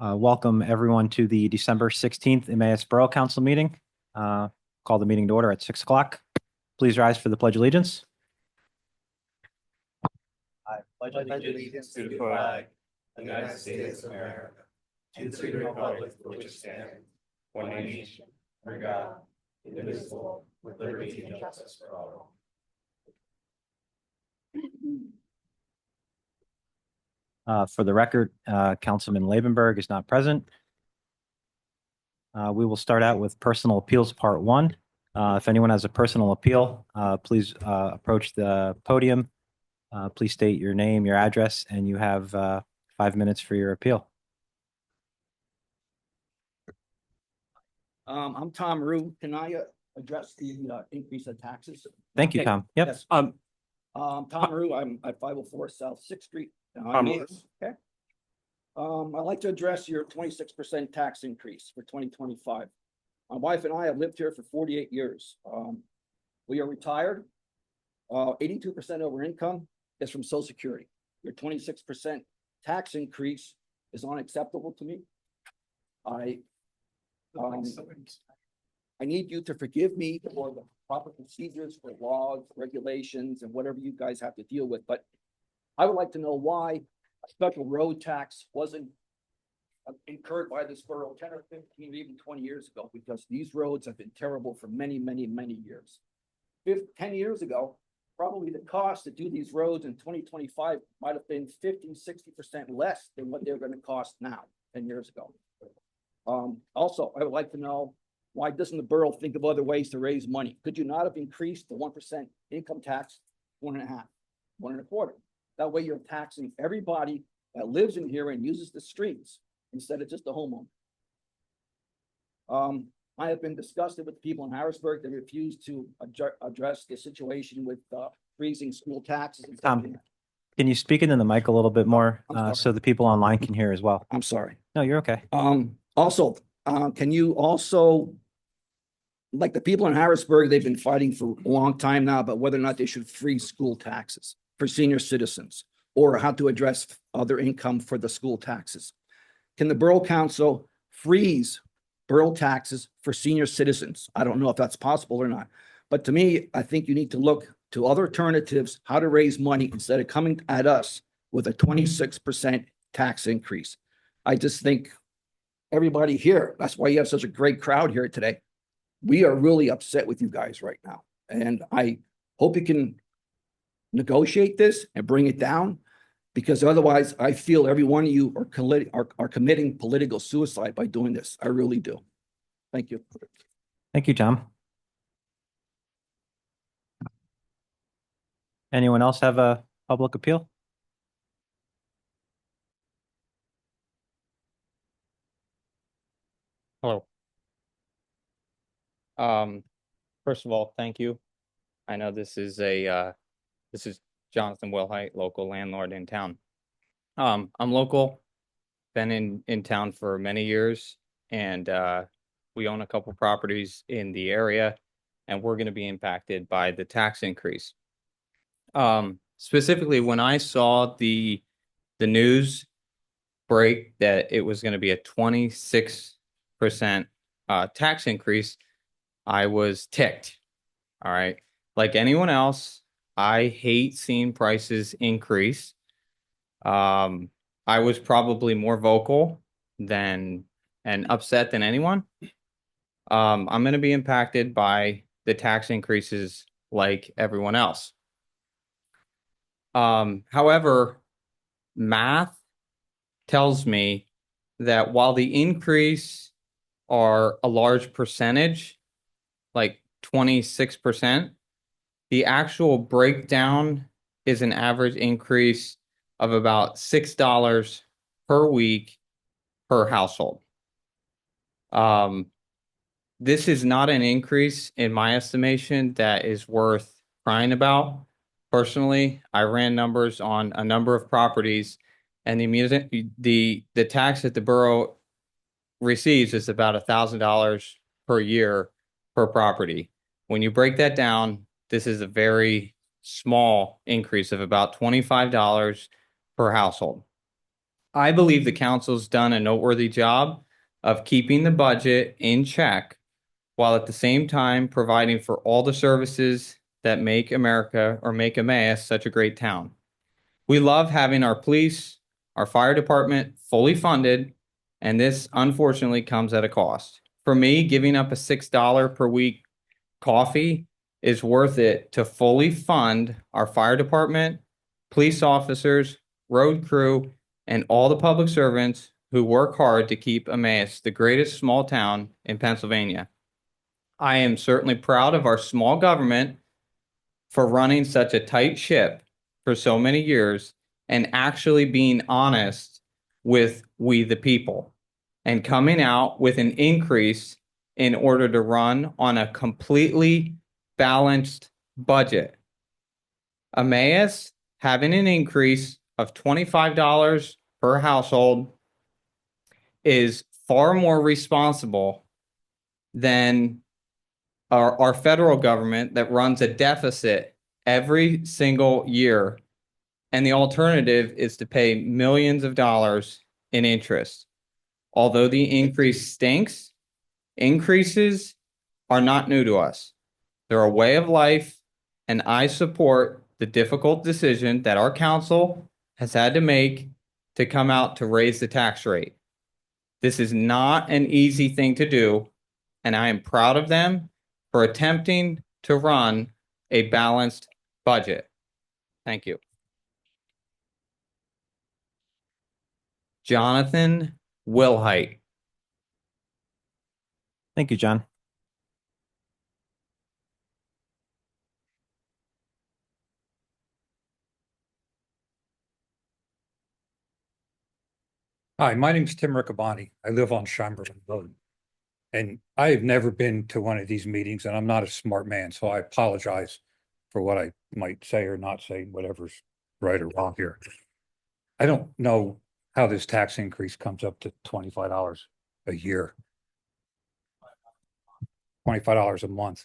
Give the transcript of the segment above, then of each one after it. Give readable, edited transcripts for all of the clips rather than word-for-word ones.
Welcome everyone to the December 16th Emmaus Borough Council meeting. Call the meeting to order at 6 o'clock. Please rise for the Pledge of Allegiance. I pledge allegiance to the flag of the United States of America, to the republic for which it stands, one nation, under God, indivisible, with liberty and justice for all. For the record, Councilman Labenberg is not present. We will start out with personal appeals part 1. If anyone has a personal appeal, please approach the podium. Please state your name, your address, and you have 5 minutes for your appeal. I'm Tom Rue. Can I address the increase of taxes? Thank you, Tom. Yep. Yes. Tom Rue. I'm at 504 South 6th Street. Okay. I'd like to address your 26% tax increase for 2025. My wife and I have lived here for 48 years. We are retired. 82% of our income is from Social Security. Your 26% tax increase is unacceptable to me. I need you to forgive me for the proper procedures for laws, regulations, and whatever you guys have to deal with, but I would like to know why a special road tax wasn't incurred by this borough 10 or 15 or even 20 years ago, because these roads have been terrible for many, many, many years. 10 years ago, probably the cost to do these roads in 2025 might have been 50, 60% less than what they're going to cost now 10 years ago. Also, I would like to know, why doesn't the borough think of other ways to raise money? Could you not have increased the 1% income tax 1.5%, 1.25%? That way you're taxing everybody that lives in here and uses the streets instead of just the homeowner. I have been disgusted with people in Harrisburg that refuse to address the situation with freezing school taxes. Tom, can you speak into the mic a little bit more so the people online can hear as well? I'm sorry. No, you're okay. Also, can you also, like the people in Harrisburg, they've been fighting for a long time now about whether or not they should freeze school taxes for senior citizens, or how to address other income for the school taxes. Can the Borough Council freeze borough taxes for senior citizens? I don't know if that's possible or not, but to me, I think you need to look to other alternatives, how to raise money instead of coming at us with a 26% tax increase. I just think everybody here, that's why you have such a great crowd here today. We are really upset with you guys right now. And I hope you can negotiate this and bring it down, because otherwise I feel every one of you are committing political suicide by doing this. I really do. Thank you. Thank you, Tom. Anyone else have a public appeal? Hello. First of all, thank you. I know this is Jonathan Wilhite, local landlord in town. I'm local, been in town for many years, and we own a couple properties in the area, and we're going to be impacted by the tax increase. Specifically, when I saw the news break that it was going to be a 26% tax increase, I was ticked. All right. Like anyone else, I hate seeing prices increase. I was probably more vocal and upset than anyone. I'm going to be impacted by the tax increases like everyone else. However, math tells me that while the increase are a large percentage, like 26%, the actual breakdown is an average increase of about $6 per week per household. This is not an increase, in my estimation, that is worth crying about. Personally, I ran numbers on a number of properties, and the tax that the borough receives is about $1,000 per year per property. When you break that down, this is a very small increase of about $25 per household. I believe the council's done a noteworthy job of keeping the budget in check while at the same time providing for all the services that make America or make Emmaus such a great town. We love having our police, our fire department fully funded, and this unfortunately comes at a cost. For me, giving up a $6 per week coffee is worth it to fully fund our fire department, police officers, road crew, and all the public servants who work hard to keep Emmaus the greatest small town in Pennsylvania. I am certainly proud of our small government for running such a tight ship for so many years and actually being honest with we the people and coming out with an increase in order to run on a completely balanced budget. Emmaus having an increase of $25 per household is far more responsible than our federal government that runs a deficit every single year. And the alternative is to pay millions of dollars in interest. Although the increase stinks, increases are not new to us. They're a way of life, and I support the difficult decision that our council has had to make to come out to raise the tax rate. This is not an easy thing to do, and I am proud of them for attempting to run a balanced budget. Thank you. Jonathan Wilhite. Thank you, John. Hi, my name's Tim Riccaboni. I live on Scheinberg Road. And I have never been to one of these meetings, and I'm not a smart man, so I apologize for what I might say or not say, whatever's right or wrong here. I don't know how this tax increase comes up to $25 a year. $25 a month.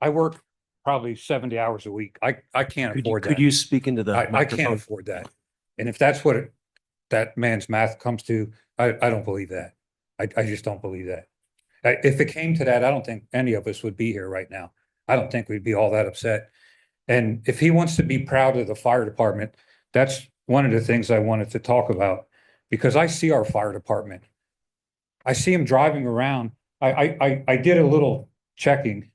I work probably 70 hours a week. I can't afford that. Could you speak into the I can't microphone? afford that. And if that's what that man's math comes to, I don't believe that. I just don't believe that. If it came to that, I don't think any of us would be here right now. I don't think we'd be all that upset. And if he wants to be proud of the fire department, that's one of the things I wanted to talk about, because I see our fire department. I see him driving around. I did a little checking,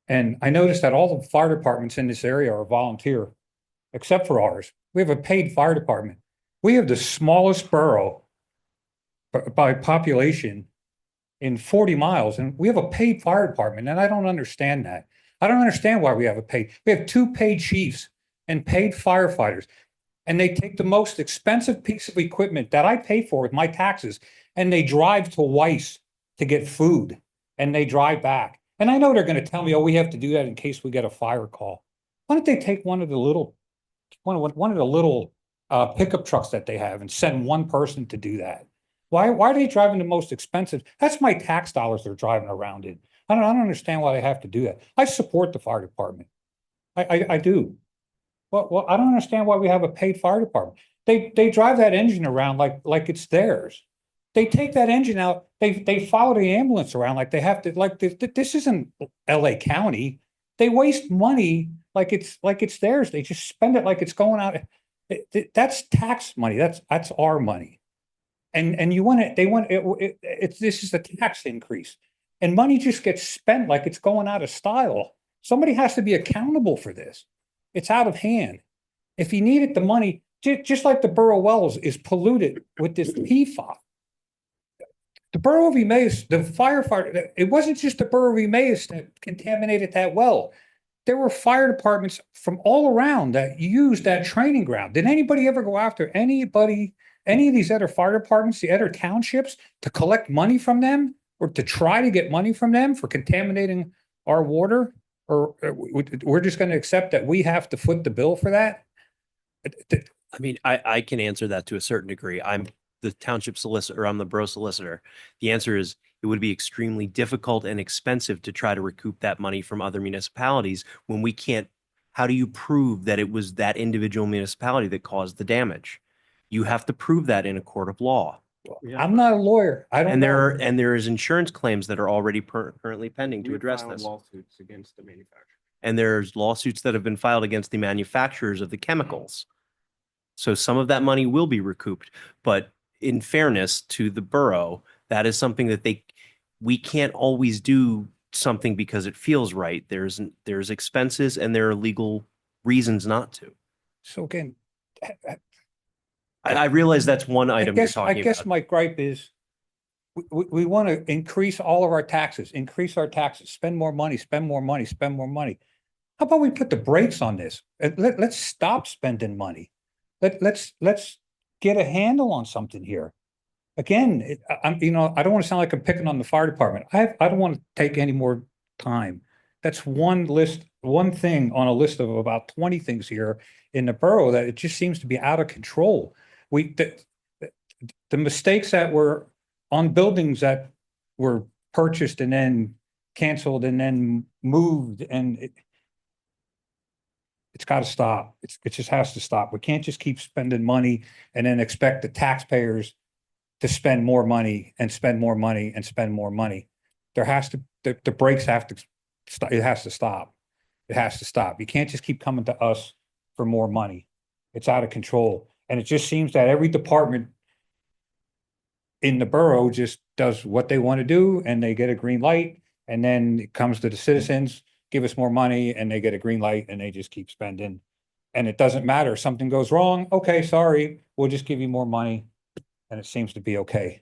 and I noticed that all the fire departments in this area are volunteer, except for ours. We have a paid fire department. We have the smallest borough by population in 40 miles, and we have a paid fire department, and I don't understand that. I don't understand why we have we have 2 paid chiefs and paid firefighters, and they take the most expensive piece of equipment that I pay for with my taxes, and they drive to Weiss to get food, and they drive back. And I know they're going to tell me, oh, we have to do that in case we get a fire call. Why don't they take one of the little pickup trucks that they have and send one person to do that? Why are they driving the most expensive? That's my tax dollars they're driving around in. I don't understand why they have to do that. I support the fire department. I do. Well, I don't understand why we have a paid fire department. They drive that engine around like it's theirs. They take that engine out. They follow the ambulance around like they have to. This isn't L.A. County. They waste money like it's theirs. They just spend it like it's going out. That's tax money. That's our money. And you want it. They want it. This is a tax increase, and money just gets spent like it's going out of style. Somebody has to be accountable for this. It's out of hand. If he needed the money, just like the Borough Wells is polluted with this PFAS. The Borough of Emmaus, the firefighter, it wasn't just the Borough of Emmaus that contaminated that well. There were fire departments from all around that used that training ground. Did anybody ever go after any of these other fire departments, the other townships, to collect money from them or to try to get money from them for contaminating our water? Or we're just going to accept that we have to foot the bill for that? I mean, I can answer that to a certain degree. I'm the township solicitor, I'm the borough solicitor. The answer is it would be extremely difficult and expensive to try to recoup that money from other municipalities when we can't How do you prove that it was that individual municipality that caused the damage? You have to prove that in a court of law. I'm not a lawyer. I don't And know. there is insurance claims that are already currently pending to We address filed this. lawsuits against the manufacturer. And there's lawsuits that have been filed against the manufacturers of the chemicals. So some of that money will be recouped, but in fairness to the borough, that is something that we can't always do something because it feels right. There's expenses and there are legal reasons not to. So again, I realize that's one I item you're guess, I talking guess about. my gripe is we want to increase all of our taxes, spend more money, spend more money, spend more money. How about we put the brakes on this? Let's stop spending money. Let's get a handle on something here. Again, I don't want to sound like I'm picking on the fire department. I don't want to take any more time. That's one thing on a list of about 20 things here in the borough that it just seems to be out of control. The mistakes that were on buildings that were purchased and then canceled and then moved, and it's got to stop. It just has to stop. We can't just keep spending money and then expect the taxpayers to spend more money and spend more money and spend more money. The brakes have to stop. It has to stop. It has to stop. You can't just keep coming to us for more money. It's out of control. And it just seems that every department in the borough just does what they want to do and they get a green light. And then it comes to the citizens, give us more money, and they get a green light and they just keep spending. And it doesn't matter. If something goes wrong, okay, sorry, we'll just give you more money. And it seems to be okay.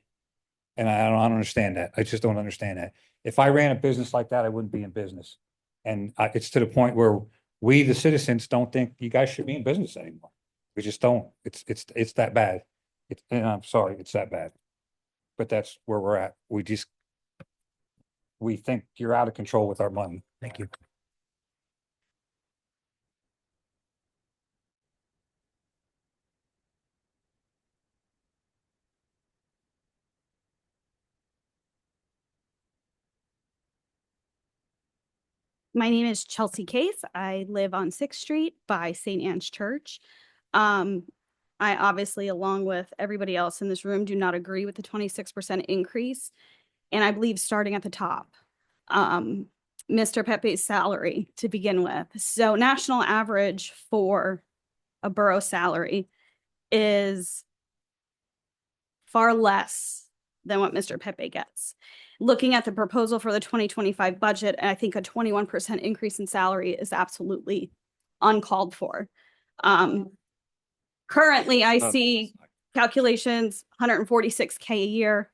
And I don't understand that. I just don't understand that. If I ran a business like that, I wouldn't be in business. And it's to the point where we, the citizens, don't think you guys should be in business anymore. We just don't. It's that bad. And I'm sorry, it's that bad. But that's where we're at. We think you're out of control with our money. Thank you. My name is Chelsea Case. I live on 6th Street by St. Anne's Church. I obviously, along with everybody else in this room, do not agree with the 26% increase. And I believe starting at the top, Mr. Pepe's salary to begin with. So national average for a borough salary is far less than what Mr. Pepe gets. Looking at the proposal for the 2025 budget, I think a 21% increase in salary is absolutely uncalled for. Currently, I see calculations 146K a year.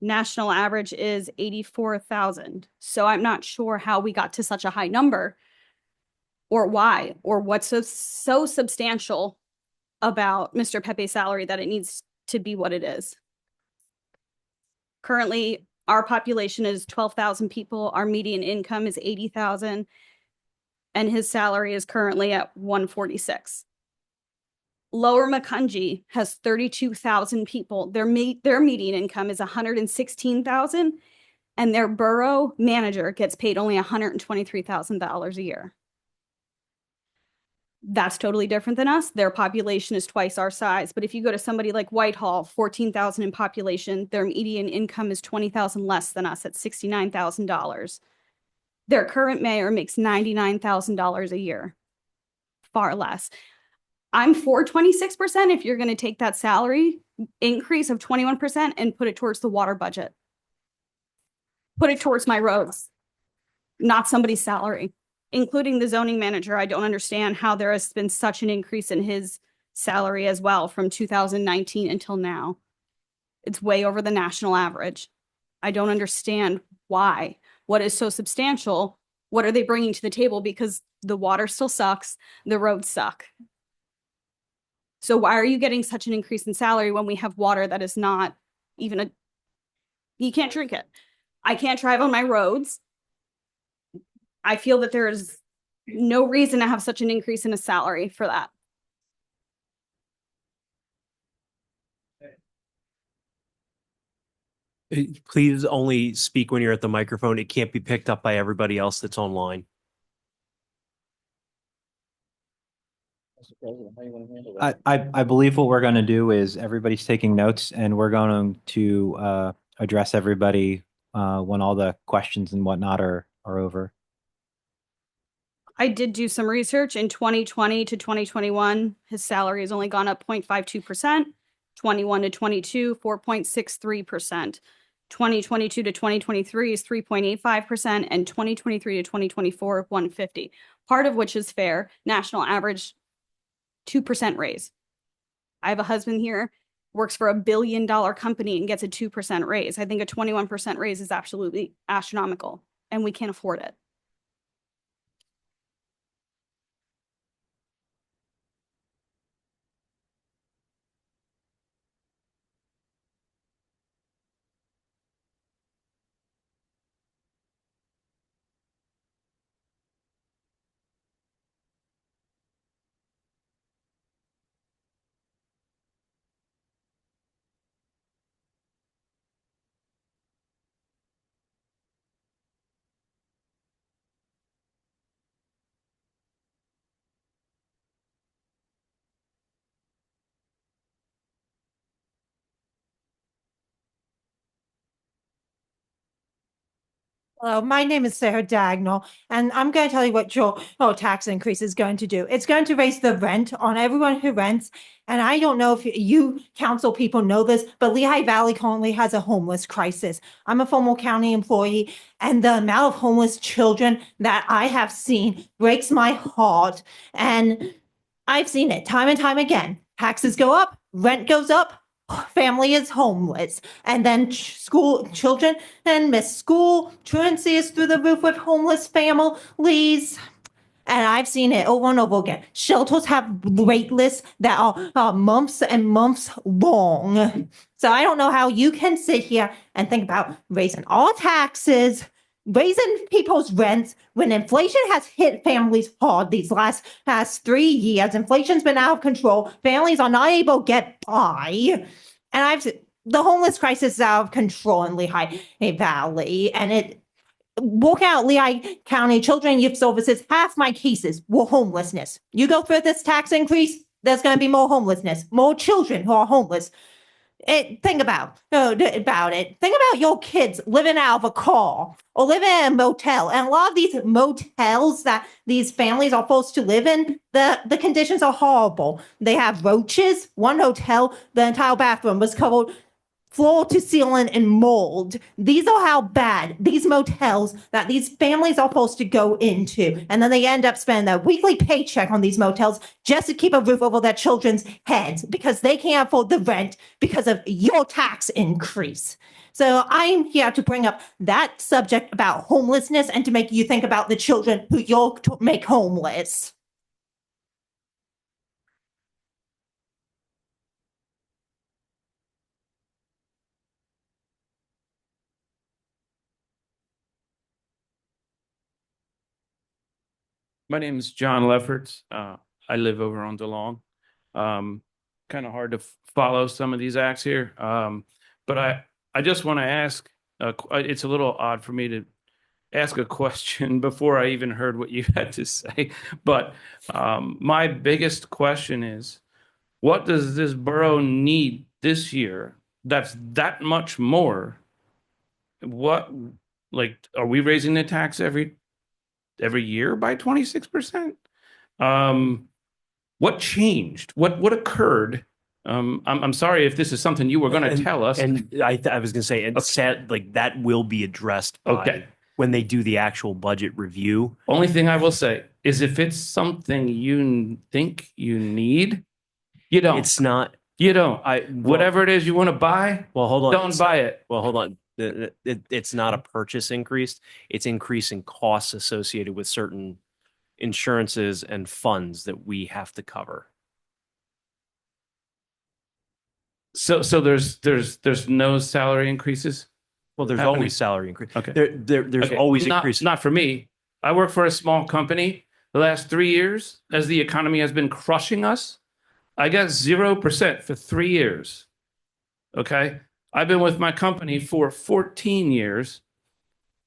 National average is 84,000. So I'm not sure how we got to such a high number or why or what's so substantial about Mr. Pepe's salary that it needs to be what it is. Currently, our population is 12,000 people. Our median income is 80,000, and his salary is currently at 146. Lower Macungie has 32,000 people. Their median income is 116,000, and their borough manager gets paid only $123,000 a year. That's totally different than us. Their population is twice our size. But if you go to somebody like Whitehall, 14,000 in population, their median income is 20,000 less than us at $69,000. Their current mayor makes $99,000 a year, far less. I'm for 26% if you're going to take that salary increase of 21% and put it towards the water budget. Put it towards my roads, not somebody's salary. Including the zoning manager, I don't understand how there has been such an increase in his salary as well from 2019 until now. It's way over the national average. I don't understand why. What is so substantial? What are they bringing to the table? Because the water still sucks, the roads suck. So why are you getting such an increase in salary when we have water that is not even you can't drink it. I can't drive on my roads. I feel that there is no reason to have such an increase in a salary for that. Please only speak when you're at the microphone. It can't be picked up by everybody else that's online. I believe what we're going to do is everybody's taking notes and we're going to address everybody when all the questions and whatnot are over. I did do some research in 2020 to 2021. His salary has only gone up 0.52%, 21 to 22, 4.63%. 2022 to 2023 is 3.85%, and 2023 to 2024, 150. Part of which is fair. National average 2% raise. I have a husband here, works for $1 billion company and gets a 2% raise. I think a 21% raise is absolutely astronomical, and we can't afford it. Hello, my name is Sarah Dagnall, and I'm going to tell you what your tax increase is going to do. It's going to raise the rent on everyone who rents. And I don't know if you council people know this, but Lehigh Valley currently has a homeless crisis. I'm a former county employee, and the amount of homeless children that I have seen breaks my heart. And I've seen it time and time again. Taxes go up, rent goes up, family is homeless, and then school children and miss school, truancy is through the roof with homeless families. And I've seen it over and over again. Shelters have wait lists that are months and months long. So I don't know how you can sit here and think about raising all taxes, raising people's rents when inflation has hit families hard these past 3 years. Inflation's been out of control. Families are not able to get by. And the homeless crisis is out of control in Lehigh Valley. And walk out Lehigh County Children and Youth Services, half my cases were homelessness. You go through this tax increase, there's going to be more homelessness, more children who are homeless. Think about it. Think about your kids living out of a car or living in a motel. And a lot of these motels that these families are forced to live in, the conditions are horrible. They have roaches. One hotel, the entire bathroom was covered floor to ceiling in mold. These are how bad these motels that these families are supposed to go into. And then they end up spending their weekly paycheck on these motels just to keep a roof over their children's heads because they can't afford the rent because of your tax increase. So I'm here to bring up that subject about homelessness and to make you think about the children who you'll make homeless. My name is John Lefferts. I live over on DeLong. Kind of hard to follow some of these acts here. But I just want to ask, it's a little odd for me to ask a question before I even heard what you had to say. But my biggest question is, what does this borough need this year that's that much more? What, like, are we raising the tax every year by 26%? What changed? What occurred? I'm sorry if this is something you were going to tell us. And I was going to say, it's sad, like that will be addressed by when they do the actual budget review. Only thing I will say is if it's something you think you need, you don't. It's not. You don't. Whatever it is you want to buy, well, hold on. Don't buy it. Well, hold on. It's not a purchase increase. It's increasing costs associated with certain insurances and funds that we have to cover. So there's no salary increases? Well, there's happening? always salary increase. Okay. There's Okay. always not, increase. Not for me. I work for a small company. The last 3 years, as the economy has been crushing us, I got 0% for 3 years. Okay. I've been with my company for 14 years.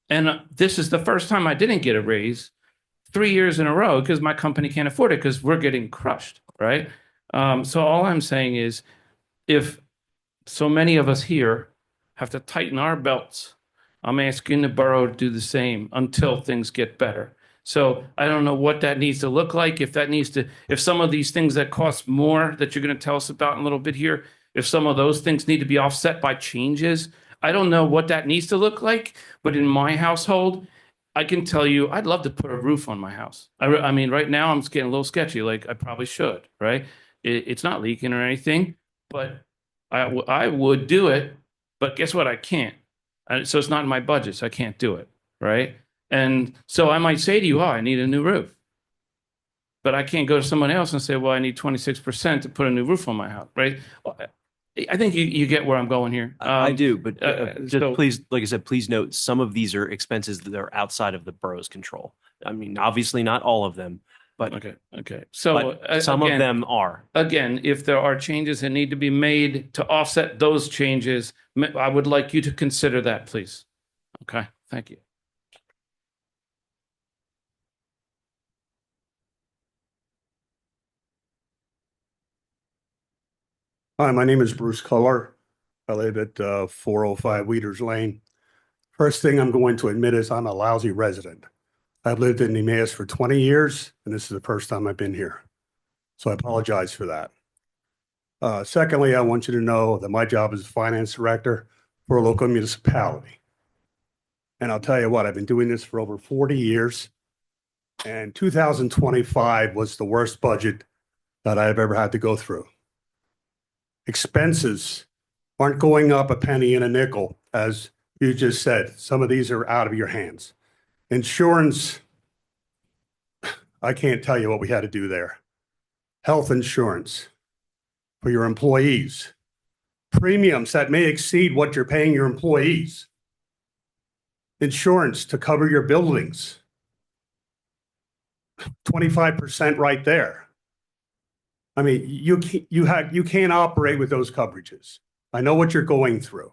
And this is the first time I didn't get a raise 3 years in a row because my company can't afford it because we're getting crushed. right? So all I'm saying is, if so many of us here have to tighten our belts, I'm asking the borough to do the same until things get better. So I don't know what that needs to look like, if that needs to, if some of these things that cost more that you're going to tell us about in a little bit here, if some of those things need to be offset by changes. I don't know what that needs to look like, but in my household, I can tell you, I'd love to put a roof on my house. I mean, right now I'm getting a little sketchy, like I probably should, right? It's not leaking or anything, but I would do it, but guess what? I can't. So it's not in my budget, so I can't do it, right? And so I might say to you, oh, I need a new roof. But I can't go to someone else and say, well, I need 26% to put a new roof on my house, right? Well, I think you get where I'm going here. I do, but just so- please, like I said, please note, some of these are expenses that are outside of the borough's control. I mean, obviously not all of them, but, Okay. So but some of again, them are. Again, if there are changes that need to be made to offset those changes, I would like you to consider that, please. Okay, thank you. Hi, my name is Bruce Culler. I live at 405 Weeders Lane. First thing I'm going to admit is I'm a lousy resident. I've lived in Emmaus for 20 years, and this is the first time I've been here. So I apologize for that. Secondly, I want you to know that my job is finance director for a local municipality. And I'll tell you what, I've been doing this for over 40 years. And 2025 was the worst budget that I've ever had to go through. Expenses aren't going up a penny and a nickel, as you just said. Some of these are out of your hands. Insurance, I can't tell you what we had to do there. Health insurance for your employees, premiums that may exceed what you're paying your employees, insurance to cover your buildings, 25% right there. I mean, you can't operate with those coverages. I know what you're going through.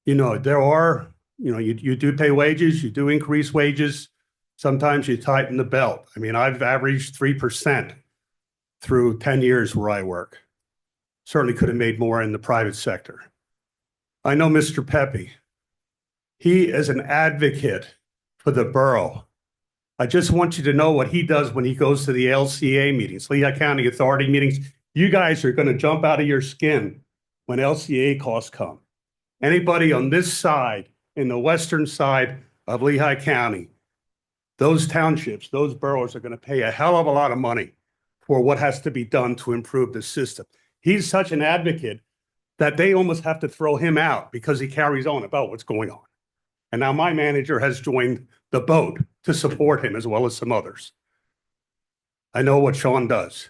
You know, there are, you know, you do pay wages, you do increase wages. Sometimes you tighten the belt. I mean, I've averaged 3% through 10 years where I work. Certainly could have made more in the private sector. I know Mr. Pepe. He is an advocate for the borough. I just want you to know what he does when he goes to the LCA meetings, Lehigh County Authority meetings. You guys are going to jump out of your skin when LCA costs come. Anybody on this side, in the western side of Lehigh County, those townships, those boroughs are going to pay a hell of a lot of money for what has to be done to improve the system. He's such an advocate that they almost have to throw him out because he carries on about what's going on. And now my manager has joined the boat to support him as well as some others. I know what Sean does.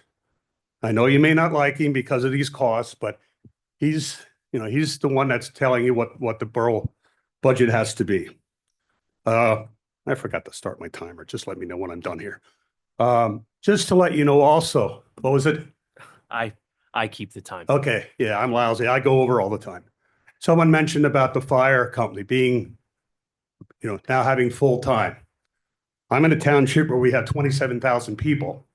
I know you may not like him because of these costs, but he's the one that's telling you what the borough budget has to be. I forgot to start my timer. Just let me know when I'm done here. Just to let you know also, what was it? I keep the time. Okay, yeah, I'm lousy. I go over all the time. Someone mentioned about the fire company being, now having full time. I'm in a township where we have 27,000 people.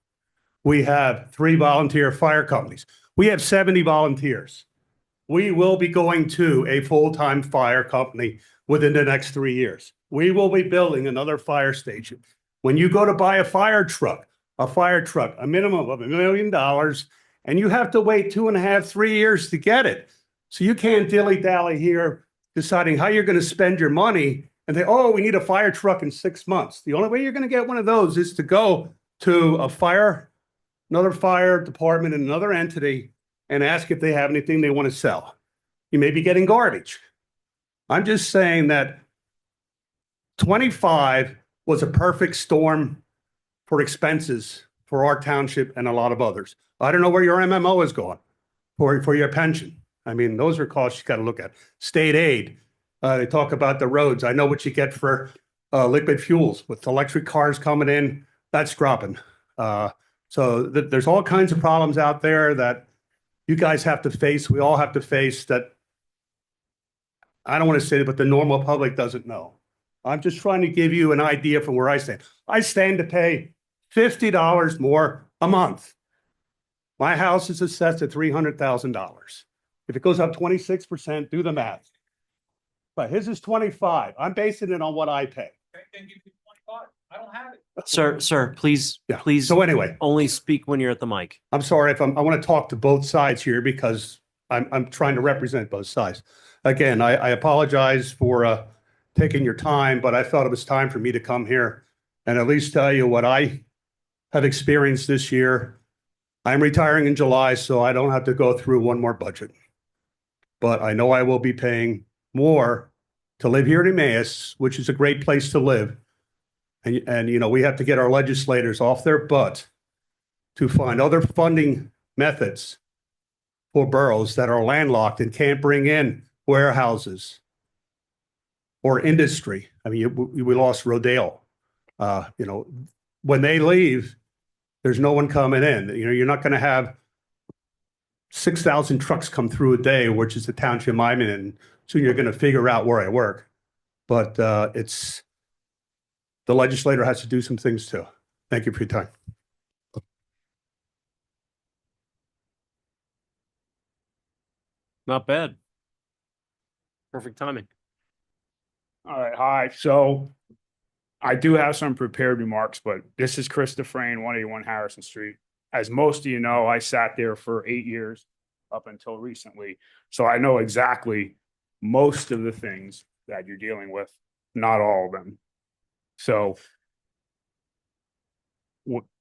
We have 3 volunteer fire companies. We have 70 volunteers. We will be going to a full-time fire company within the next 3 years. We will be building another fire station. When you go to buy a fire truck, a minimum of $1 million, and you have to wait 2.5, 3 years to get it. So you can't dilly-dally here deciding how you're going to spend your money and say, oh, we need a fire truck in 6 months. The only way you're going to get one of those is to go to another fire department in another entity and ask if they have anything they want to sell. You may be getting garbage. I'm just saying that 25 was a perfect storm for expenses for our township and a lot of others. I don't know where your MMO is going for your pension. I mean, those are costs you got to look at. State aid. They talk about the roads. I know what you get for liquid fuels with electric cars coming in. That's dropping. So there's all kinds of problems out there that you guys have to face. We all have to face that. I don't want to say it, but the normal public doesn't know. I'm just trying to give you an idea from where I stand. I stand to pay $50 more a month My house is assessed at $300,000. If it goes up 26%, do the math. But his is 25. I'm basing it on what I pay. I don't have it. Sir, please, Yeah. please So anyway, only speak when you're at the mic. I'm sorry if I want to talk to both sides here because I'm trying to represent both sides. Again, I apologize for taking your time, but I felt it was time for me to come here and at least tell you what I have experienced this year. I'm retiring in July, so I don't have to go through one more budget. But I know I will be paying more to live here in Emmaus, which is a great place to live. And you know, we have to get our legislators off their butt to find other funding methods for boroughs that are landlocked and can't bring in warehouses or industry. I mean, we lost Rodale. You know, when they leave, there's no one coming in. You know, you're not going to have 6,000 trucks come through a day, which is the township I'm in. And soon you're going to figure out where I work. But it's the legislator has to do some things too. Thank you for your time. Not bad. Perfect timing. All right, hi. So I do have some prepared remarks, but this is Chris Dufresne, 181 Harrison Street. As most of you know, I sat there for 8 years up until recently. So I know exactly most of the things that you're dealing with, not all of them. So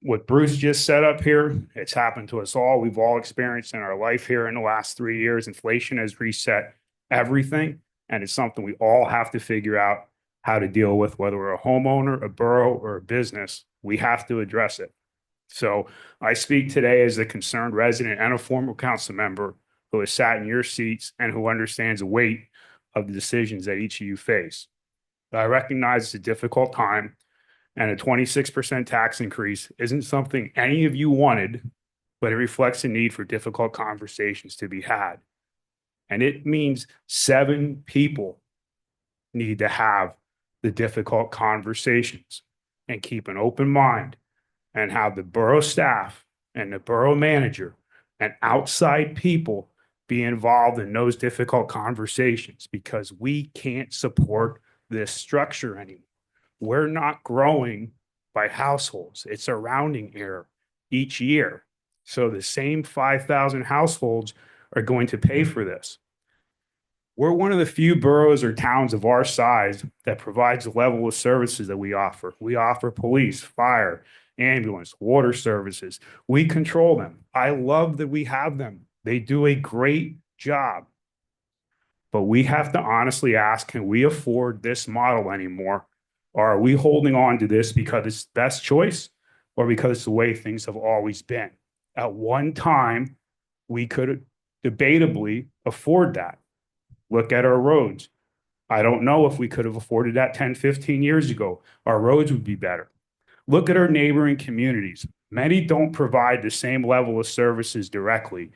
what Bruce just set up here, it's happened to us all. We've all experienced in our life here in the last 3 years. Inflation has reset everything, and it's something we all have to figure out how to deal with, whether we're a homeowner, a borough, or a business. We have to address it. So I speak today as a concerned resident and a former council member who has sat in your seats and who understands the weight of the decisions that each of you face. I recognize it's a difficult time, and a 26% tax increase isn't something any of you wanted, but it reflects the need for difficult conversations to be had. And it means 7 people need to have the difficult conversations and keep an open mind and have the borough staff and the borough manager and outside people be involved in those difficult conversations, because we can't support this structure anymore. We're not growing by households. It's a rounding error each year. So the same 5,000 households are going to pay for this. We're one of the few boroughs or towns of our size that provides the level of services that we offer. We offer police, fire, ambulance, water services. We control them. I love that we have them. They do a great job. But we have to honestly ask, can we afford this model anymore? Or are we holding on to this because it's the best choice, or because it's the way things have always been? At one time, we could debatably afford that. Look at our roads. I don't know if we could have afforded that 10, 15 years ago. Our roads would be better. Look at our neighboring communities. Many don't provide the same level of services directly.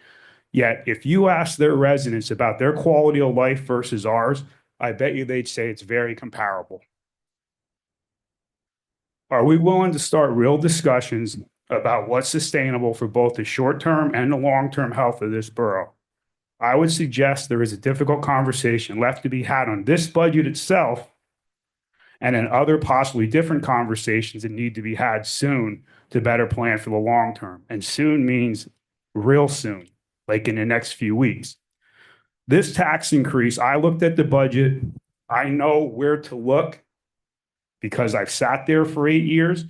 Yet, if you ask their residents about their quality of life versus ours, I bet you they'd say it's very comparable. Are we willing to start real discussions about what's sustainable for both the short-term and the long-term health of this borough? I would suggest there is a difficult conversation left to be had on this budget itself, and in other possibly different conversations that need to be had soon to better plan for the long term. And soon means real soon, like in the next few weeks. This tax increase, I looked at the budget. I know where to look because I've sat there for 8 years.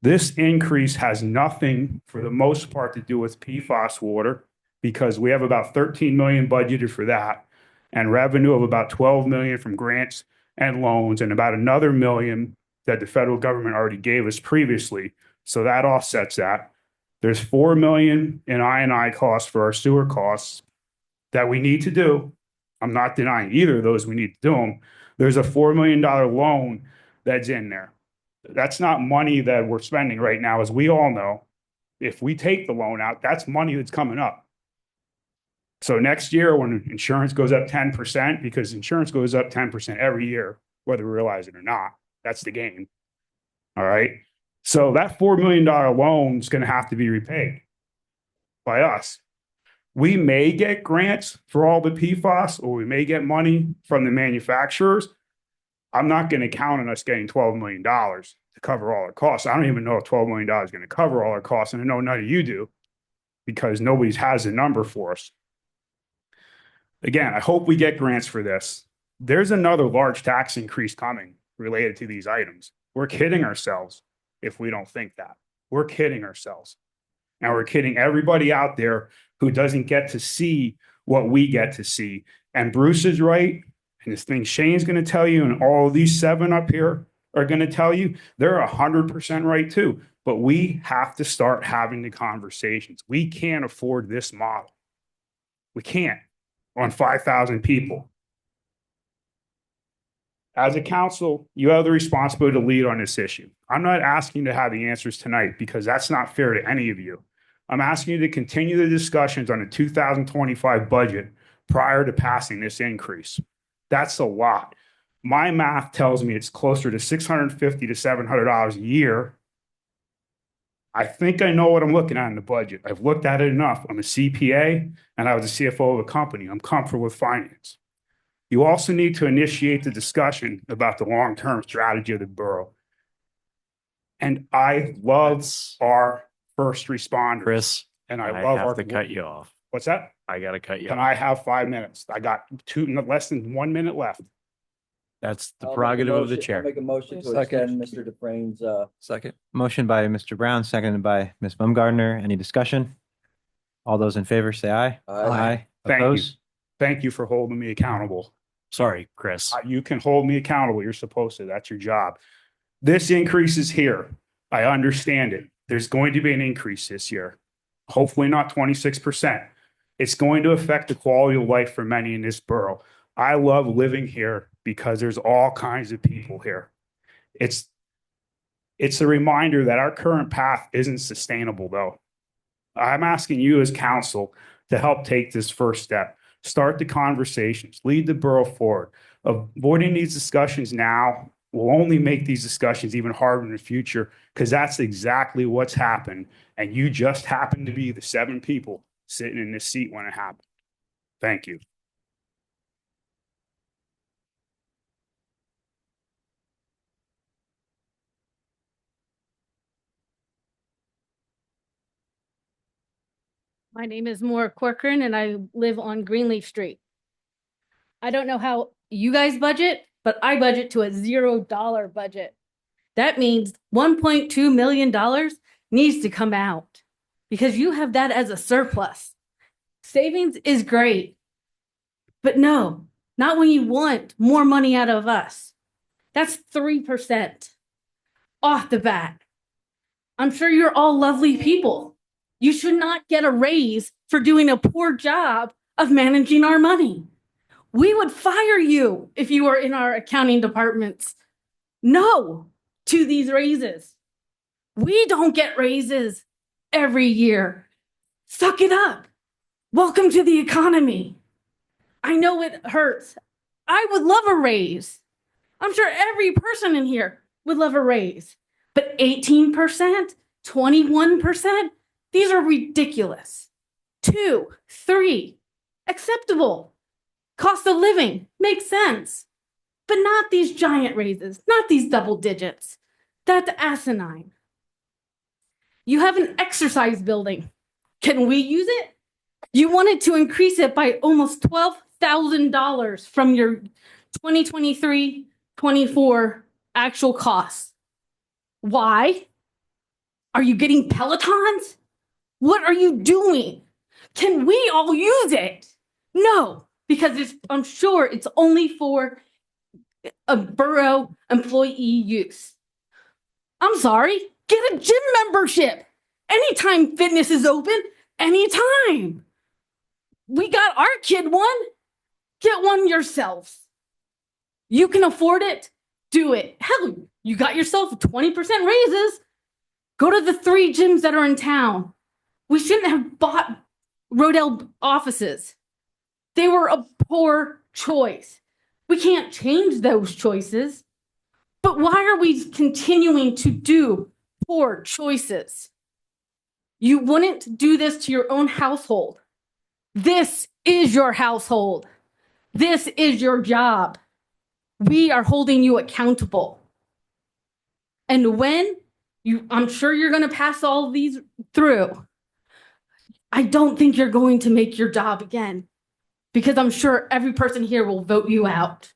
This increase has nothing, for the most part, to do with PFAS water, because we have about 13 million budgeted for that, and revenue of about 12 million from grants and loans, and about another million that the federal government already gave us previously. So that offsets that. There's 4 million in I&I costs for our sewer costs that we need to do. I'm not denying either of those. We need to do them. There's a $4 million loan that's in there. That's not money that we're spending right now, as we all know. If we take the loan out, that's money that's coming up. So next year, when insurance goes up 10%, because insurance goes up 10% every year, whether we realize it or not, that's the game. All right. So that $4 million loan is going to have to be repaid. by us. We may get grants for all the PFAS, or we may get money from the manufacturers. I'm not going to count on us getting $12 million to cover all our costs. I don't even know if $12 million is going to cover all our costs. And I know none of you do, because nobody has a number for us. Again, I hope we get grants for this. There's another large tax increase coming related to these items. We're kidding ourselves if we don't think that. We're kidding ourselves. And we're kidding everybody out there who doesn't get to see what we get to see. And Bruce is right. And this thing Shane's going to tell you, and all of these 7 up here are going to tell you, they're 100% right too. But we have to start having the conversations. We can't afford this model. We can't on 5,000 people. As a council, you have the responsibility to lead on this issue. I'm not asking you to have the answers tonight, because that's not fair to any of you. I'm asking you to continue the discussions on the 2025 budget prior to passing this increase. That's a lot. My math tells me it's closer to $650 to $700 a year. I think I know what I'm looking at in the budget. I've looked at it enough. I'm a CPA and I was a CFO of a company. I'm comfortable with finance. You also need to initiate the discussion about the long-term strategy of the borough. And I love our first responders. Chris, and I I love have our. to cut you off. What's that? I got to cut you Can off. I have 5 minutes? I got less than 1 minute left. That's the I'll make a prerogative of the motion- chair. I'll make a motion to Second. extend Mr. Dufresne's, Second. Motion by Mr. Brown, seconded by Ms. Baumgartner. Any discussion? All those in favor say aye. Aye. Thank you. Opposed? Thank you for holding me accountable. Sorry, Chris. You can hold me accountable. You're supposed to. That's your job. This increase is here. I understand it. There's going to be an increase this year. Hopefully not 26%. It's going to affect the quality of life for many in this borough. I love living here because there's all kinds of people here. It's a reminder that our current path isn't sustainable, though. I'm asking you as council to help take this first step. Start the conversations, lead the borough forward. Avoiding these discussions now will only make these discussions even harder in the future, because that's exactly what's happened. And you just happen to be the 7 people sitting in this seat when it happened. Thank you. My name is Maura Corcoran and I live on Greenleaf Street. I don't know how you guys budget, but I budget to a $0 budget. That means $1.2 million needs to come out because you have that as a surplus. Savings is great, but no, not when you want more money out of us. That's 3% off the bat. I'm sure you're all lovely people. You should not get a raise for doing a poor job of managing our money. We would fire you if you were in our accounting departments. No to these raises. We don't get raises every year. Suck it up. Welcome to the economy. I know it hurts. I would love a raise. I'm sure every person in here would love a raise. But 18%, 21%, these are ridiculous. 2, 3, acceptable. Cost of living makes sense. But not these giant raises, not these double digits. That's asinine. You have an exercise building. Can we use it? You wanted to increase it by almost $12,000 from your 2023-24 actual costs. Why? Are you getting Pelotons? What are you doing? Can we all use it? No, because I'm sure it's only for a borough employee use. I'm sorry, get a gym membership. Anytime fitness is open, anytime. We got our kid one. Get one yourselves. You can afford it, do it. Hell, you got yourself 20% raises. Go to the 3 gyms that are in town. We shouldn't have bought Rodale offices. They were a poor choice. We can't change those choices. But why are we continuing to do poor choices? You wouldn't do this to your own household. This is your household. This is your job. We are holding you accountable. And when I'm sure you're going to pass all of these through, I don't think you're going to make your job again, because I'm sure every person here will vote you out,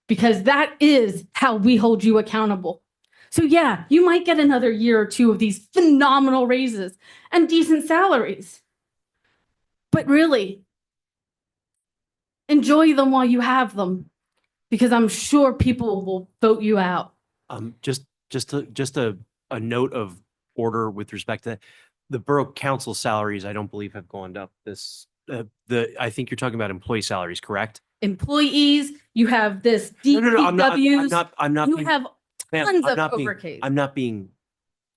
because that is how we hold you accountable. So yeah, you might get another year or two of these phenomenal raises and decent salaries. But really, enjoy them while you have them, because I'm sure people will vote you out. Just a note of order with respect to that. The borough council salaries, I don't believe have gone up this, I think you're talking about employee salaries, correct? Employees, you have this No, I'm not you being- have ma'am, tons I'm of not being- overcase. I'm not being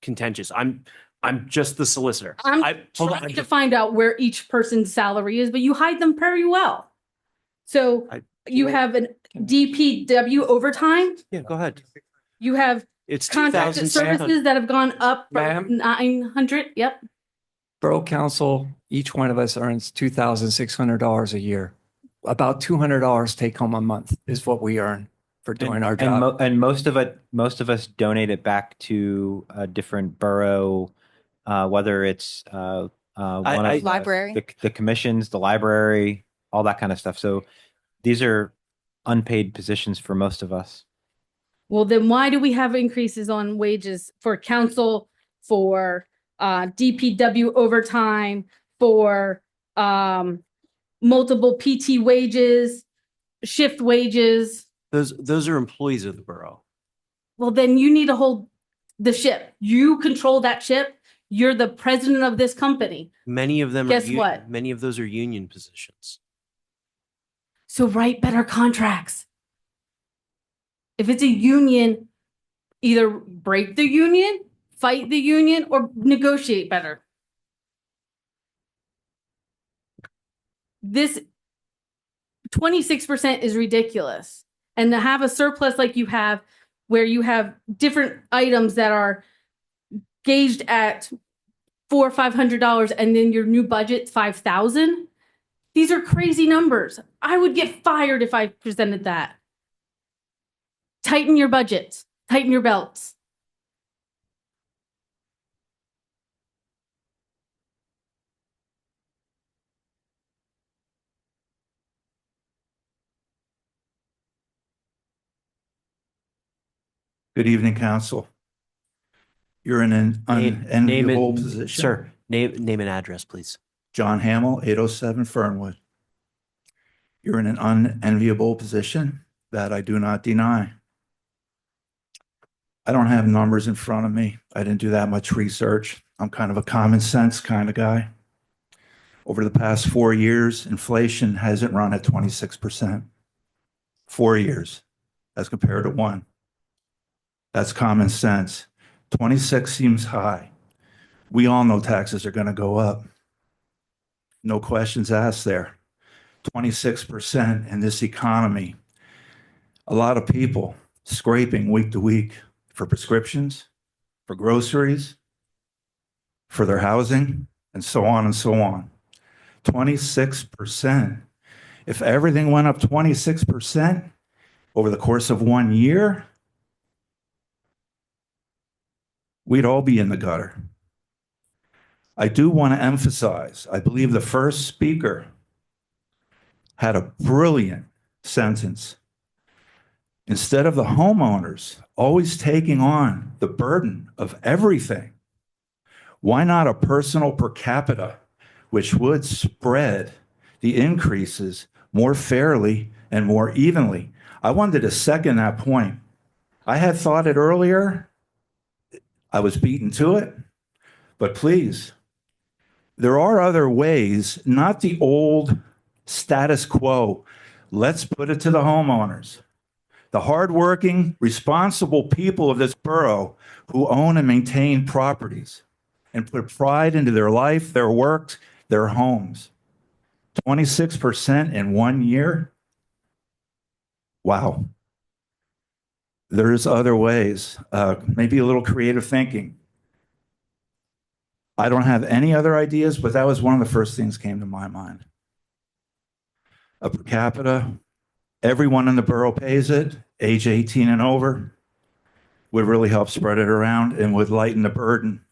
contentious. I'm just the solicitor. I'm hold on, trying to find out where each person's salary is, but you hide them very well. So you have an DPW overtime, Yeah, go ahead. you have It's contracted 2,700. services that have gone up Ma'am? from 900, yep. Borough Council, each one of us earns $2,600 a year. About $200 take home a month is what we earn for doing our job. And most of us donate it back to a different borough, whether it's one of Library. the commissions, the library, all that kind of stuff. So these are unpaid positions for most of us. Well, then why do we have increases on wages for council, for DPW overtime, for multiple PT wages, shift wages? Those are employees of the borough. Well, then you need to hold the ship. You control that ship. You're the president of this company. Many of them Guess are what? many of those are union positions. So write better contracts. If it's a union, either break the union, fight the union, or negotiate better. This 26% is ridiculous. And to have a surplus like you have, where you have different items that are gauged at $400 or $500, and then your new budget's $5,000. These are crazy numbers. I would get fired if I presented that. Tighten your budgets, tighten your belts. Good evening, council. You're in an unenviable position. Sir, name and address, please. John Hamill, 807 Fernwood. You're in an unenviable position that I do not deny. I don't have numbers in front of me. I didn't do that much research. I'm kind of a common sense kind of guy. Over the past 4 years, inflation hasn't run at 26%. 4 years as compared to 1. That's common sense. 26 seems high. We all know taxes are going to go up. No questions asked there. 26% in this economy. A lot of people scraping week to week for prescriptions, for groceries, for their housing, and so on and so on. 26%. If everything went up 26% over the course of 1 year, we'd all be in the gutter. I do want to emphasize, I believe the first speaker had a brilliant sentence. Instead of the homeowners always taking on the burden of everything, why not a personal per capita, which would spread the increases more fairly and more evenly? I wanted to second that point. I had thought it earlier. I was beaten to it, but please, there are other ways, not the old status quo. Let's put it to the homeowners, the hardworking, responsible people of this borough who own and maintain properties and put pride into their life, their work, their homes. 26% in 1 year? Wow. There's other ways, maybe a little creative thinking. I don't have any other ideas, but that was one of the first things came to my mind. A per capita, everyone in the borough pays it, age 18 and over, would really help spread it around and would lighten the burden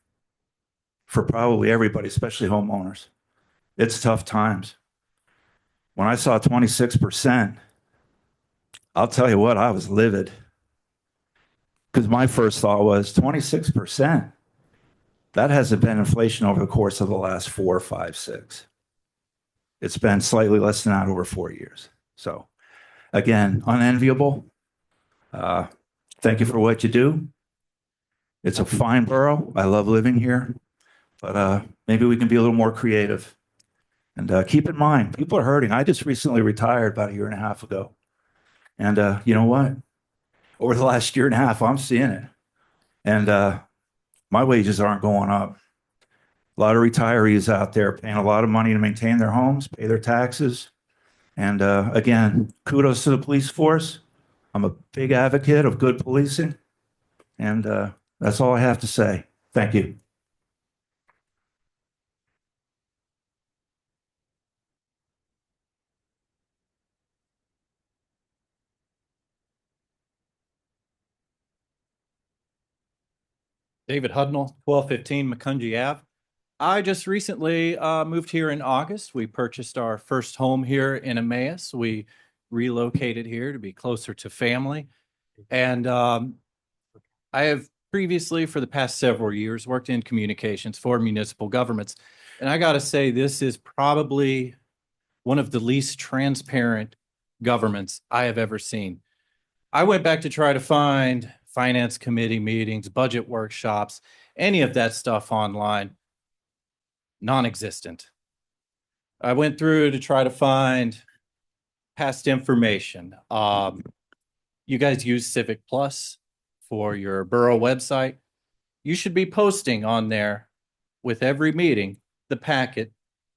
for probably everybody, especially homeowners. It's tough times. When I saw 26%, I'll tell you what, I was livid. Because my first thought was 26%. That hasn't been inflation over the course of the last 4, 5, 6. It's been slightly less than that over 4 years. So again, unenviable. Thank you for what you do. It's a fine borough. I love living here, but maybe we can be a little more creative. And keep in mind, people are hurting. I just recently retired about 1.5 years ago. And you know what? Over the last 1.5 years, I'm seeing it. And my wages aren't going up. A lot of retirees out there paying a lot of money to maintain their homes, pay their taxes. And again, kudos to the police force. I'm a big advocate of good policing. And that's all I have to say. Thank you. David Hudnall, 1215 Macungie Ave. I just recently moved here in August. We purchased our first home here in Emmaus. We relocated here to be closer to family. And I have previously, for the past several years, worked in communications for municipal governments. And I got to say, this is probably one of the least transparent governments I have ever seen. I went back to try to find finance committee meetings, budget workshops, any of that stuff online. Non-existent. I went through to try to find past information. You guys use Civic Plus for your borough website. You should be posting on there with every meeting the packet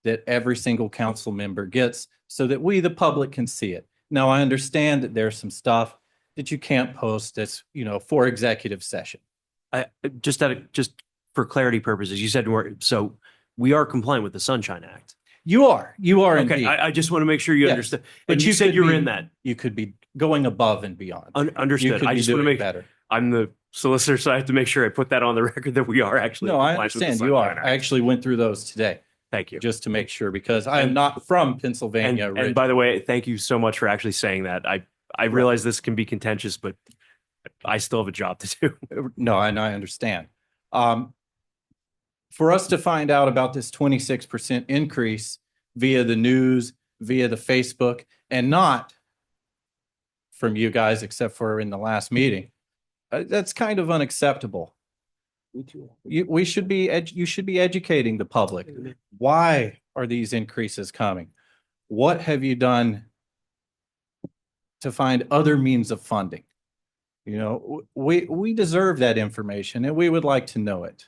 that every single council member gets so that we, the public, can see it. Now, I understand that there's some stuff that you can't post that's, for executive session. Just for clarity purposes, you said so we are compliant with the Sunshine Act. You are Okay, indeed. I just want to make sure you Yes. understand. But And you said you're in that. You could be going above and beyond. Understood. I just want to make better. I'm the solicitor, so I have to make sure I put that on the record that we are actually. No, in I compliance with the understand you are. Sunshine I Act. actually went through those today. Thank you. Just to make sure, because I am not from Pennsylvania. And by the way, thank you so much for actually saying that. I realize this can be contentious, but I still have a job to do. No, and I understand. For us to find out about this 26% increase via the news, via the Facebook, and not from you guys, except for in the last meeting, that's kind of unacceptable. You should be educating the public. Why are these increases coming? What have you done to find other means of funding? We deserve that information and we would like to know it.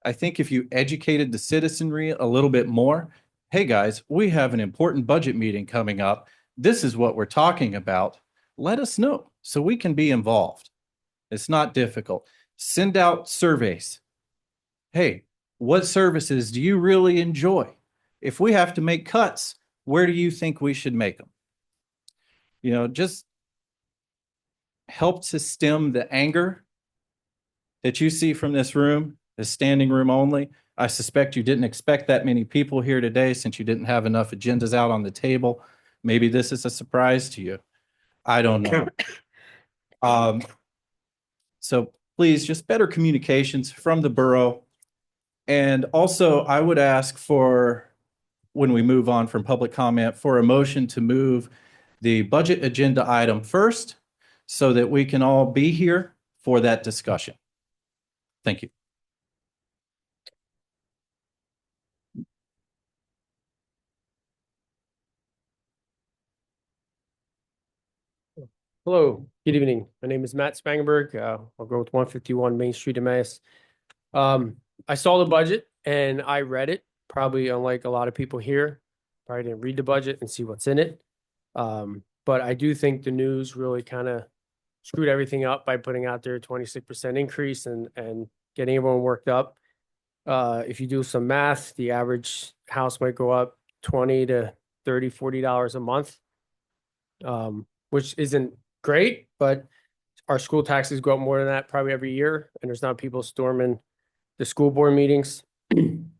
I think if you educated the citizenry a little bit more, hey guys, we have an important budget meeting coming up. This is what we're talking about. Let us know so we can be involved. It's not difficult. Send out surveys. Hey, what services do you really enjoy? If we have to make cuts, where do you think we should make them? Just help to stem the anger that you see from this room, the standing room only. I suspect you didn't expect that many people here today since you didn't have enough agendas out on the table. Maybe this is a surprise to you. I don't know. So please, just better communications from the borough. And also, I would ask for, when we move on from public comment, for a motion to move the budget agenda item first so that we can all be here for that discussion. Thank you. Hello, good evening. My name is Matt Spangenberg. I'll go with 151 Main Street, Emmaus. I saw the budget and I read it, probably unlike a lot of people here. Probably didn't read the budget and see what's in it. But I do think the news really kind of screwed everything up by putting out their 26% increase and getting everyone worked up. If you do some math, the average house might go up 20 to 30, $40 a month. Which isn't great, but our school taxes go up more than that probably every year, and there's not people storming the school board meetings. In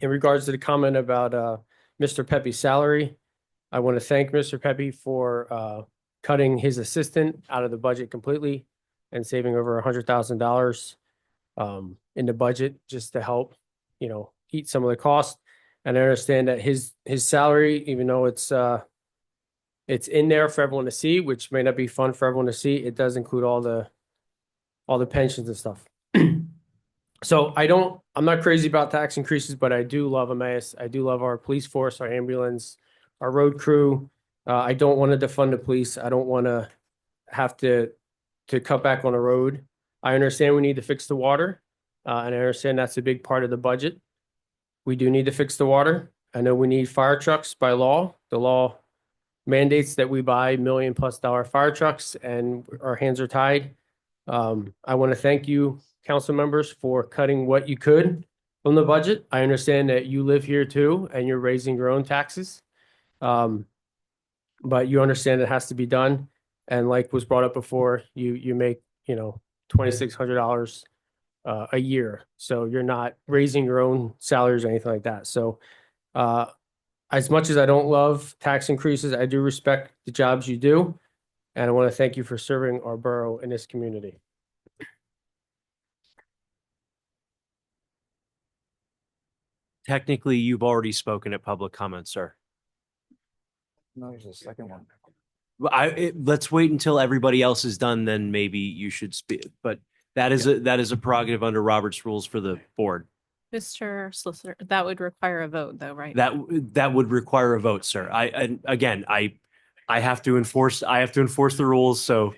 regards to the comment about Mr. Pepe's salary, I want to thank Mr. Pepe for cutting his assistant out of the budget completely and saving over $100,000 in the budget just to help, eat some of the costs. And I understand that his salary, even though it's in there for everyone to see, which may not be fun for everyone to see, it does include all the pensions and stuff. So I'm not crazy about tax increases, but I do love Emmaus. I do love our police force, our ambulance, our road crew. I don't want to defund the police. I don't want to have to cut back on the road. I understand we need to fix the water, and I understand that's a big part of the budget. We do need to fix the water. I know we need fire trucks by law. The law mandates that we buy $1 million+ fire trucks, and our hands are tied. I want to thank you, council members, for cutting what you could from the budget. I understand that you live here too, and you're raising your own taxes. But you understand it has to be done. And like was brought up before, you make, $2,600 a year. So you're not raising your own salaries or anything like that. So, as much as I don't love tax increases, I do respect the jobs you do. And I want to thank you for serving our borough in this community. Technically, you've already spoken at public comment, sir. No, there's a second one. Let's wait until everybody else is done, then maybe you should speak. But that is a prerogative under Robert's rules for the board. Mr. Solicitor, that would require a vote though, right? That would require a vote, sir. I have to enforce the rules. So,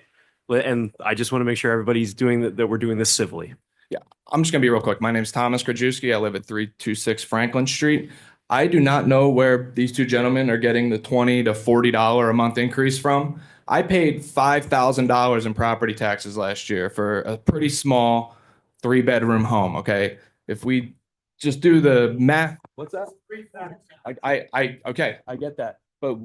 and I just want to make sure everybody's doing that we're doing this civilly. Yeah, I'm just gonna be real quick. My name's Thomas Krajewski. I live at 326 Franklin Street. I do not know where these two gentlemen are getting the $20 to $40 a month increase from. I paid $5,000 in property taxes last year for a pretty small 3-bedroom home. Okay, if we just do the math, what's that? Okay, I get that. But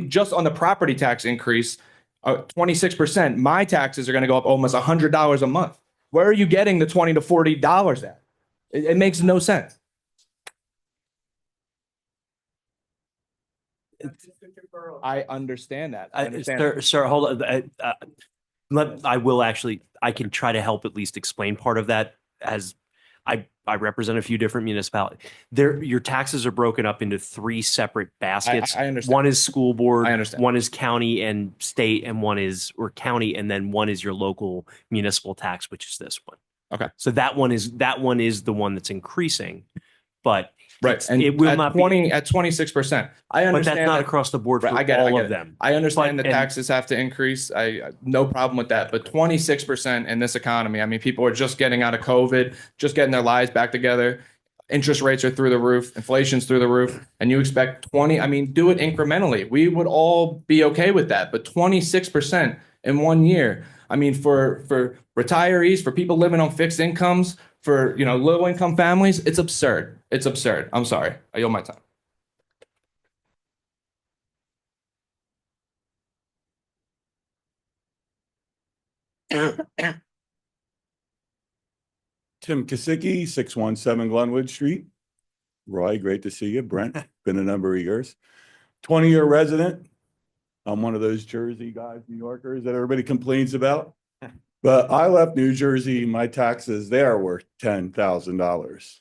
just on the property tax increase, 26%, my taxes are going to go up almost $100 a month. Where are you getting the $20 to $40 at? It makes no sense. I understand that. Sir, hold on. I can try to help at least explain part of that, as I represent a few different municipalities. Your taxes are broken up into 3 separate baskets. I understand. One is school board. I understand. One is county and state, and one is county, and then one is your local municipal tax, which is this one. Okay. So that one is the one that's increasing, but right, and it will at not 20 be at 26%. I understand, but that's not across the board for I get all it. of them. I understand But- the taxes have to increase. I no problem with that. But 26% in this economy, I mean, people are just getting out of COVID, just getting their lives back together. Interest rates are through the roof, inflation's through the roof, and you expect 20. I mean, do it incrementally. We would all be okay with that. But 26% in 1 year. I mean, for retirees, for people living on fixed incomes, for low income families, it's absurd. It's absurd. I'm sorry. I yield my time. Tim Kasicki, 617 Glenwood Street. Roy, great to see you. Brent, been a number of years. 20-year resident. I'm one of those Jersey guys, New Yorkers that everybody complains about. But I left New Jersey, my taxes there were $10,000.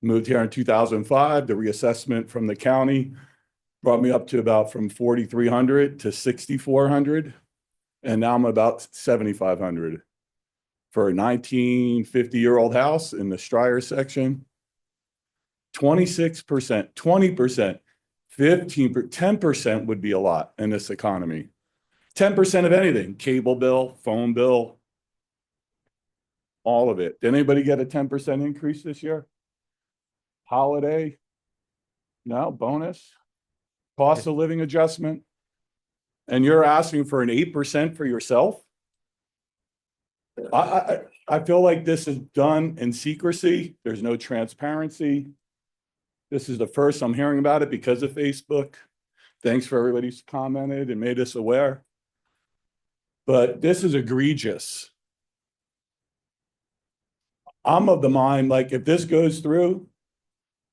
Moved here in 2005. The reassessment from the county brought me up to about from 4,300 to 6,400. And now I'm about 7,500 for a 1950-year-old house in the Stryer section. 26%, 20%, 15%, 10% would be a lot in this economy. 10% of anything, cable bill, phone bill, all of it. Did anybody get a 10% increase this year? Holiday? No, bonus? Cost of living adjustment? And you're asking for an 8% for yourself? I I feel like this is done in secrecy. There's no transparency. This is the first I'm hearing about it because of Facebook. Thanks for everybody who's commented and made us aware. But this is egregious. I'm of the mind, like, if this goes through,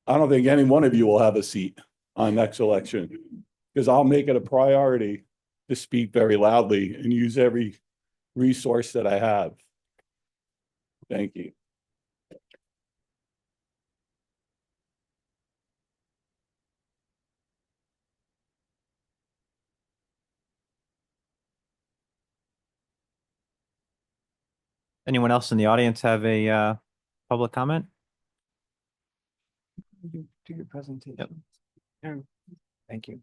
I don't think any one of you will have a seat on next election, because I'll make it a priority to speak very loudly and use every resource that I have. Thank you. Anyone else in the audience have a public comment? Do your presentation. Thank you.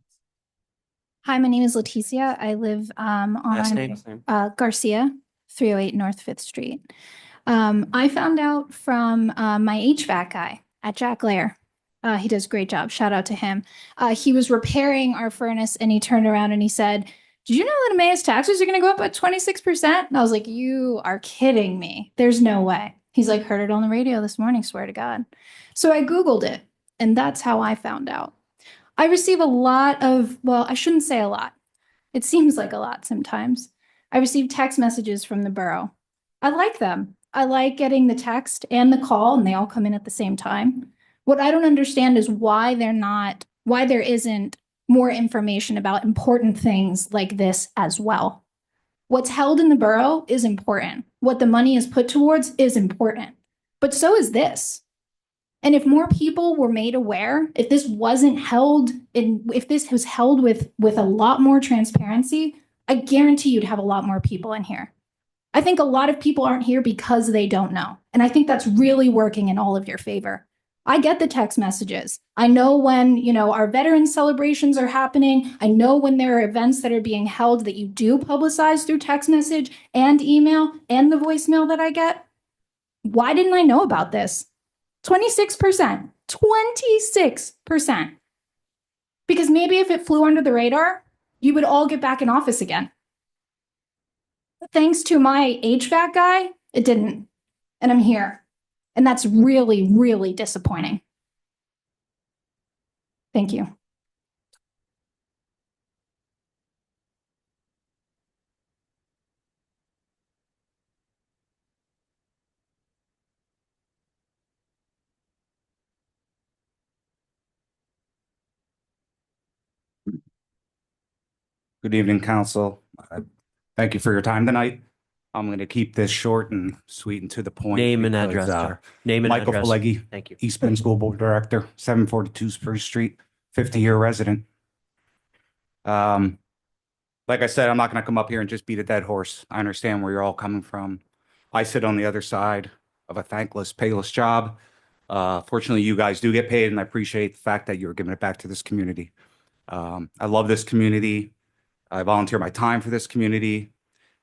Hi, my name is Leticia. I live Last on name? Garcia, 308 North Fifth Street. I found out from my HVAC guy at Jack Lair. He does a great job. Shout out to him. He was repairing our furnace and he turned around and he said, "Did you know that Emmaus taxes are going to go up by 26%?" And I was like, "You are kidding me. There's no way." He's like, "Heard it on the radio this morning, swear to God." So I Googled it and that's how I found out. I receive a lot of, well, I shouldn't say a lot. It seems like a lot sometimes. I receive text messages from the borough. I like them. I like getting the text and the call and they all come in at the same time. What I don't understand is why there isn't more information about important things like this as well. What's held in the borough is important. What the money is put towards is important, but so is this. And if more people were made aware, if this wasn't held if this was held with a lot more transparency, I guarantee you'd have a lot more people in here. I think a lot of people aren't here because they don't know. And I think that's really working in all of your favor. I get the text messages. I know when, our veteran celebrations are happening. I know when there are events that are being held that you do publicize through text message and email and the voicemail that I get. Why didn't I know about this? 26%, 26%. Because maybe if it flew under the radar, you would all get back in office again. Thanks to my HVAC guy, it didn't. And I'm here. And that's really, really disappointing. Thank you. Good evening, council. Thank you for your time tonight. I'm going to keep this short and sweet and to the point. Name and because, address, sir. Name and Michael address. Pileggi. Thank you. East Bend School Board Director, 742 Spruce Street, 50-year resident. Like I said, I'm not going to come up here and just beat a dead horse. I understand where you're all coming from. I sit on the other side of a thankless, payless job. Fortunately, you guys do get paid, and I appreciate the fact that you're giving it back to this community. I love this community. I volunteer my time for this community.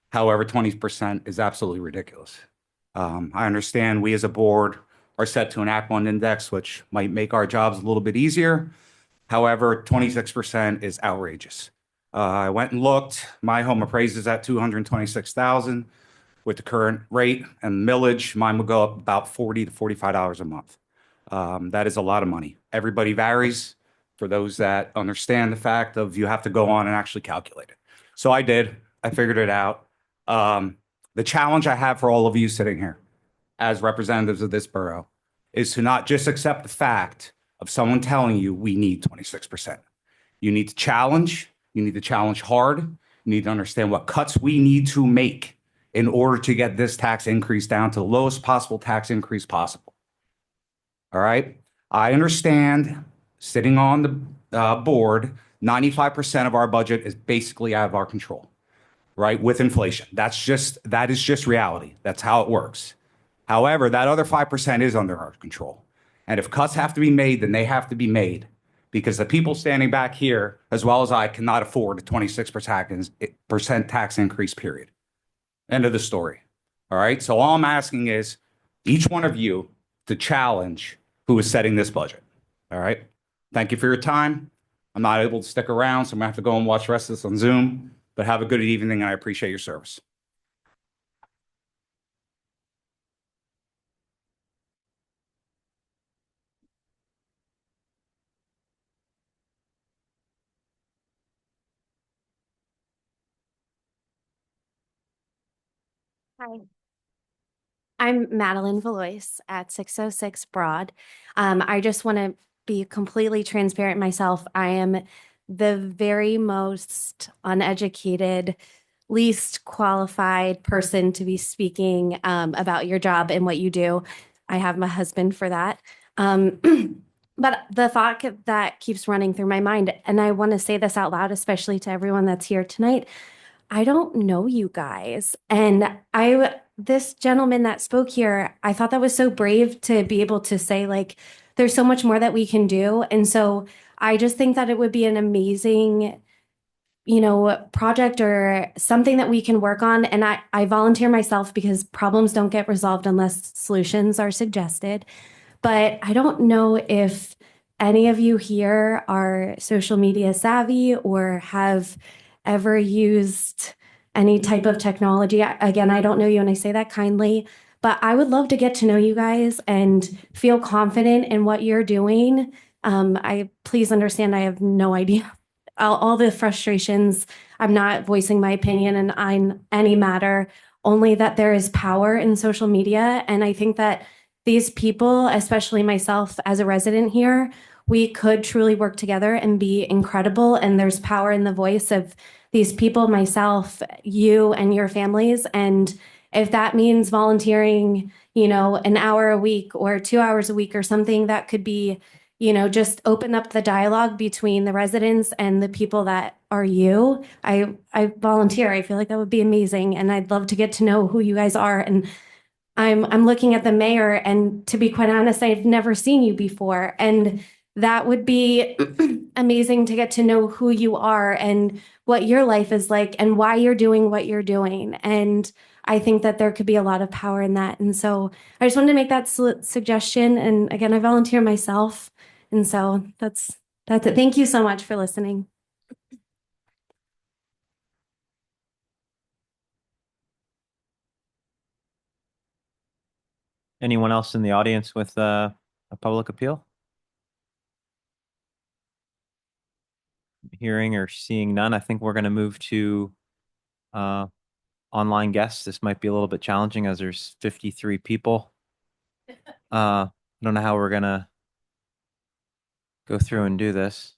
However, 20% is absolutely ridiculous. I understand we as a board are set to enact one index, which might make our jobs a little bit easier. However, 26% is outrageous. I went and looked. My home appraises at $226,000 with the current rate and millage. Mine would go up about $40 to $45 a month. That is a lot of money. Everybody varies. For those that understand the fact of you have to go on and actually calculate it. So I did. I figured it out. The challenge I have for all of you sitting here as representatives of this borough is to not just accept the fact of someone telling you we need 26%. You need to challenge. You need to challenge hard. You need to understand what cuts we need to make in order to get this tax increase down to the lowest possible tax increase possible. All right. I understand sitting on the board, 95% of our budget is basically out of our control, right? With inflation. That is just reality. That's how it works. However, that other 5% is under our control. And if cuts have to be made, then they have to be made because the people standing back here, as well as I, cannot afford a 26% tax increase, period. End of the story. All right. So all I'm asking is each one of you to challenge who is setting this budget. All right. Thank you for your time. I'm not able to stick around, so I'm going to have to go and watch the rest of this on Zoom. But have a good evening, and I appreciate your service. Hi. I'm Madeline Valois at 606 Broad. I just want to be completely transparent myself. I am the very most uneducated, least qualified person to be speaking about your job and what you do. I have my husband for that. But the thought that keeps running through my mind, and I want to say this out loud, especially to everyone that's here tonight. I don't know you guys. And this gentleman that spoke here, I thought that was so brave to be able to say, like, there's so much more that we can do. And so I just think that it would be an amazing, project or something that we can work on. And I volunteer myself because problems don't get resolved unless solutions are suggested. But I don't know if any of you here are social media savvy or have ever used any type of technology. Again, I don't know you and I say that kindly, but I would love to get to know you guys and feel confident in what you're doing. Please understand I have no idea. All the frustrations, I'm not voicing my opinion on any matter, only that there is power in social media. And I think that these people, especially myself as a resident here, we could truly work together and be incredible. And there's power in the voice of these people, myself, you, and your families. And if that means volunteering, an hour a week or 2 hours a week or something that could be, just open up the dialogue between the residents and the people that are you. I volunteer. I feel like that would be amazing. And I'd love to get to know who you guys are. And I'm looking at the mayor, and to be quite honest, I've never seen you before. And that would be amazing to get to know who you are and what your life is like and why you're doing what you're doing. And I think that there could be a lot of power in that. And so I just wanted to make that suggestion. And again, I volunteer myself. And so that's it. Thank you so much for listening. Anyone else in the audience with a public appeal? Hearing or seeing none, I think we're going to move to online guests. This might be a little bit challenging as there's 53 people. I don't know how we're going to go through and do this.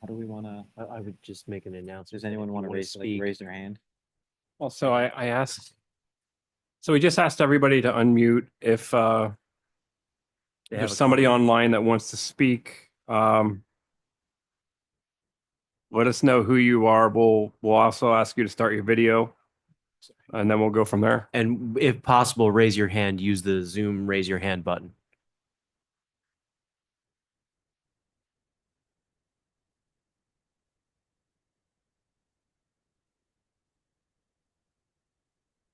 How do we want to? I would just make an announcement. Does anyone want to raise their hand? Well, so I asked, so we just asked everybody to unmute if there's somebody online that wants to speak. Let us know who you are. We'll also ask you to start your video, and then we'll go from there. And if possible, raise your hand. Use the Zoom raise your hand button.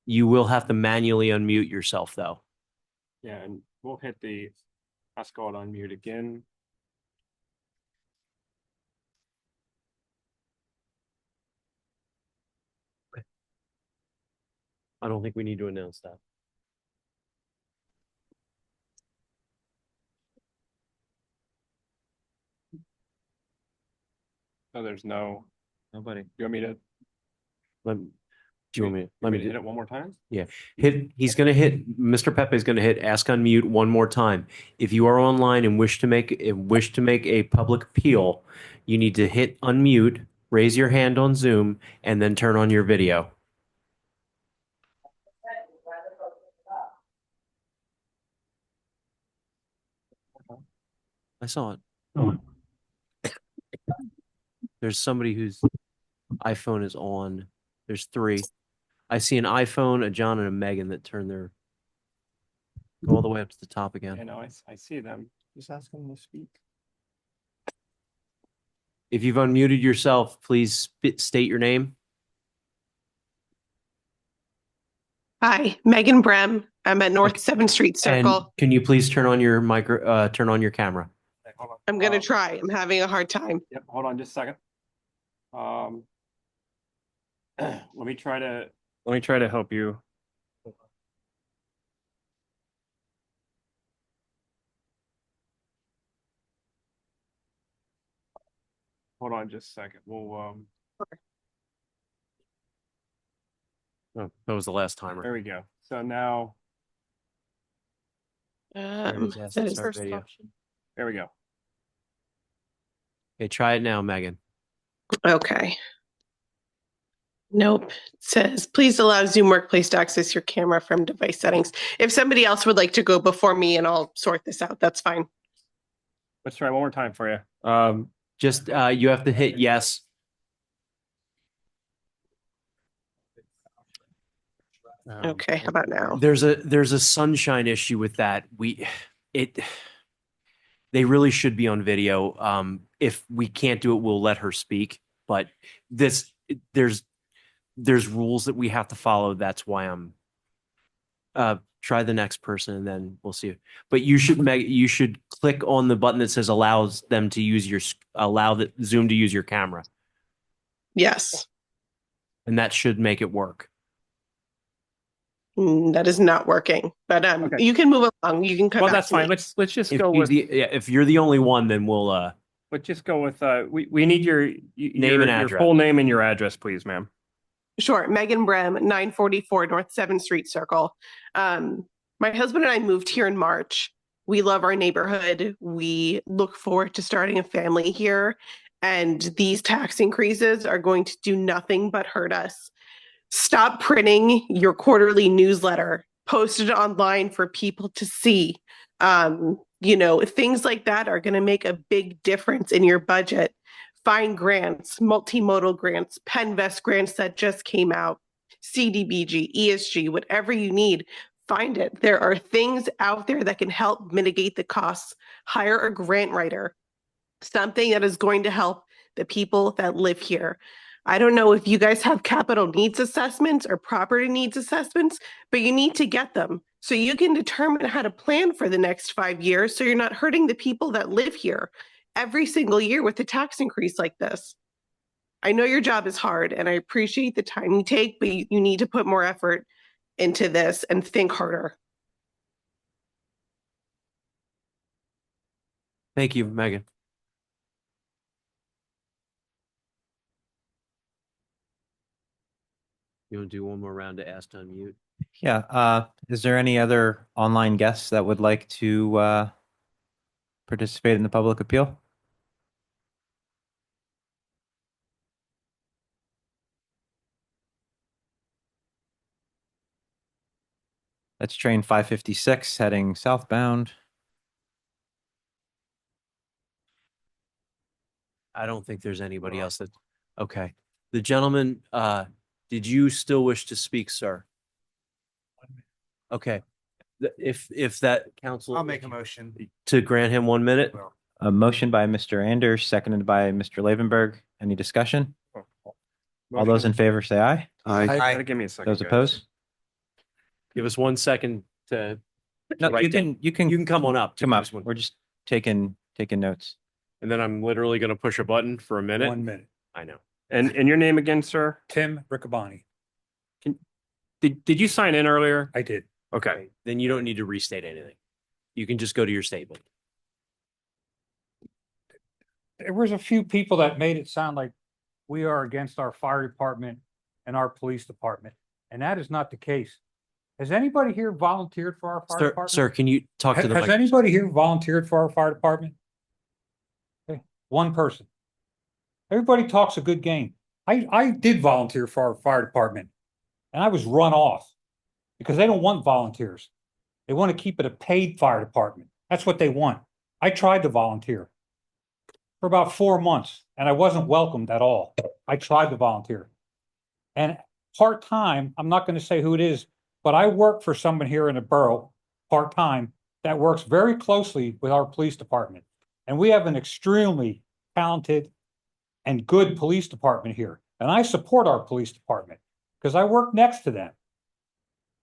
You will have to manually unmute yourself, though. Yeah, and we'll hit the ask all to unmute again. I don't think we need to announce that. So there's nobody. You want me to? Do you want me? Let me hit it one more time. Yeah, he's going to hit. Mr. Pepe is going to hit ask unmute one more time. If you are online and wish to make a public appeal, you need to hit unmute, raise your hand on Zoom, and then turn on your video. I saw it. Oh. There's somebody whose iPhone is on. There's 3. I see an iPhone, a John, and a Megan that turn their go all the way up to the top again. You know, I see them. Just ask them to speak. If you've unmuted yourself, please state your name. Hi, Megan Brem. I'm at North 7th Street Circle. And can you please turn on your turn on your camera? Hold on. I'm gonna try. I'm having a hard time. Yep. Hold on just a second. Let me try to help you. hold on just a second. We'll, Oh, that was the last timer. there we go. So now, Yes, that is- start video. there we go. Okay, try it now, Megan. Okay. Nope. It says, please allow Zoom Workplace to access your camera from device settings. If somebody else would like to go before me and I'll sort this out, that's fine. Let's try one more time for you. Just you have to hit yes. Okay, how about now? There's a sunshine issue with that. They really should be on video. If we can't do it, we'll let her speak. But there's rules that we have to follow. That's why I'm try the next person and then we'll see. But you should click on the button that says allows them to use allow the Zoom to use your camera. Yes. And that should make it work. That is not working, but you can move along. You can come Well, back that's to me. fine. Let's just If go you with, if you're the only one, then we'll let's just go with, we need your Name and your address. full name and your address, please, ma'am. Sure. Megan Brem, 944 North 7th Street Circle. My husband and I moved here in March. We love our neighborhood. We look forward to starting a family here. And these tax increases are going to do nothing but hurt us. Stop printing your quarterly newsletter, post it online for people to see. Things like that are going to make a big difference in your budget. Find grants, multimodal grants, Penvest grants that just came out, CDBG, ESG, whatever you need, find it. There are things out there that can help mitigate the costs. Hire a grant writer, something that is going to help the people that live here. I don't know if you guys have capital needs assessments or property needs assessments, but you need to get them so you can determine how to plan for the next 5 years so you're not hurting the people that live here every single year with a tax increase like this. I know your job is hard and I appreciate the time you take, but you need to put more effort into this and think harder. Thank you, Megan. You want to do one more round to ask to unmute? Yeah. Is there any other online guests that would like to participate in the public appeal? That's train 556 heading southbound. I don't think there's anybody else that, okay. The gentleman, did you still wish to speak, sir? Okay. If that council. I'll make a motion. To grant him 1 minute? A motion by Mr. Anders, seconded by Mr. Levenberg. Any discussion? All those in favor say aye. Gotta give me a second. Those guys. opposed? Give us 1 second to. No, write you can come on up. come up. We're just taking notes. And then I'm literally going to push a button for a minute. 1 minute. I know. And your name again, sir? Tim Riccaboni. Did you sign in earlier? I did. Okay. Then you don't need to restate anything. You can just go to your statement. There was a few people that made it sound like we are against our fire department and our police department, and that is not the case. Has anybody here volunteered for our fire department? Sir, can you talk to the Has mic? anybody here volunteered for our fire department? Okay, one person. Everybody talks a good game. I did volunteer for our fire department, and I was run off because they don't want volunteers. They want to keep it a paid fire department. That's what they want. I tried to volunteer for about 4 months, and I wasn't welcomed at all. I tried to volunteer. And part-time, I'm not going to say who it is, but I work for someone here in the borough, part-time, that works very closely with our police department. And we have an extremely talented and good police department here. And I support our police department because I work next to them.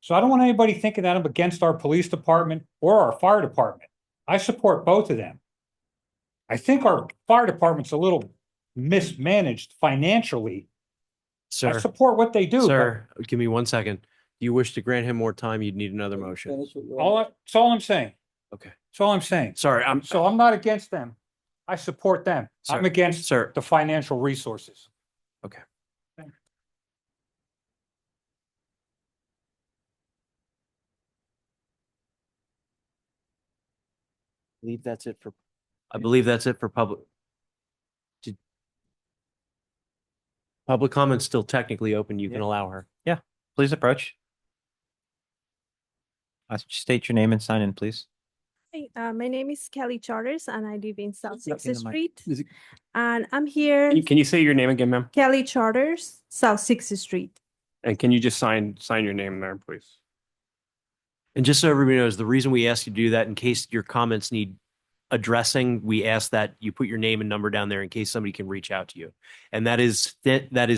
So I don't want anybody thinking that I'm against our police department or our fire department. I support both of them. I think our fire department's a little mismanaged financially. Sir. I support what they do. Sir, give me 1 second. Do you wish to grant him more time? You'd need another motion. That's all I'm saying. Okay. That's all I'm saying. Sorry, So I'm not against them. I support them. I'm Sir, against sir. the financial resources. Okay. I believe that's it for public. Did- Public comment's still technically open. You can allow her. Yeah, please approach. State your name and sign in, please. Hey, my name is Kelly Charters and I live in South Up Sixth in the mic. Street. And I'm here, Can you say your name again, ma'am? Kelly Charters, South Sixth Street. And can you just sign your name there, please? And just so everybody knows, the reason we ask you to do that, in case your comments need addressing, we ask that you put your name and number down there in case somebody can reach out to you. And that is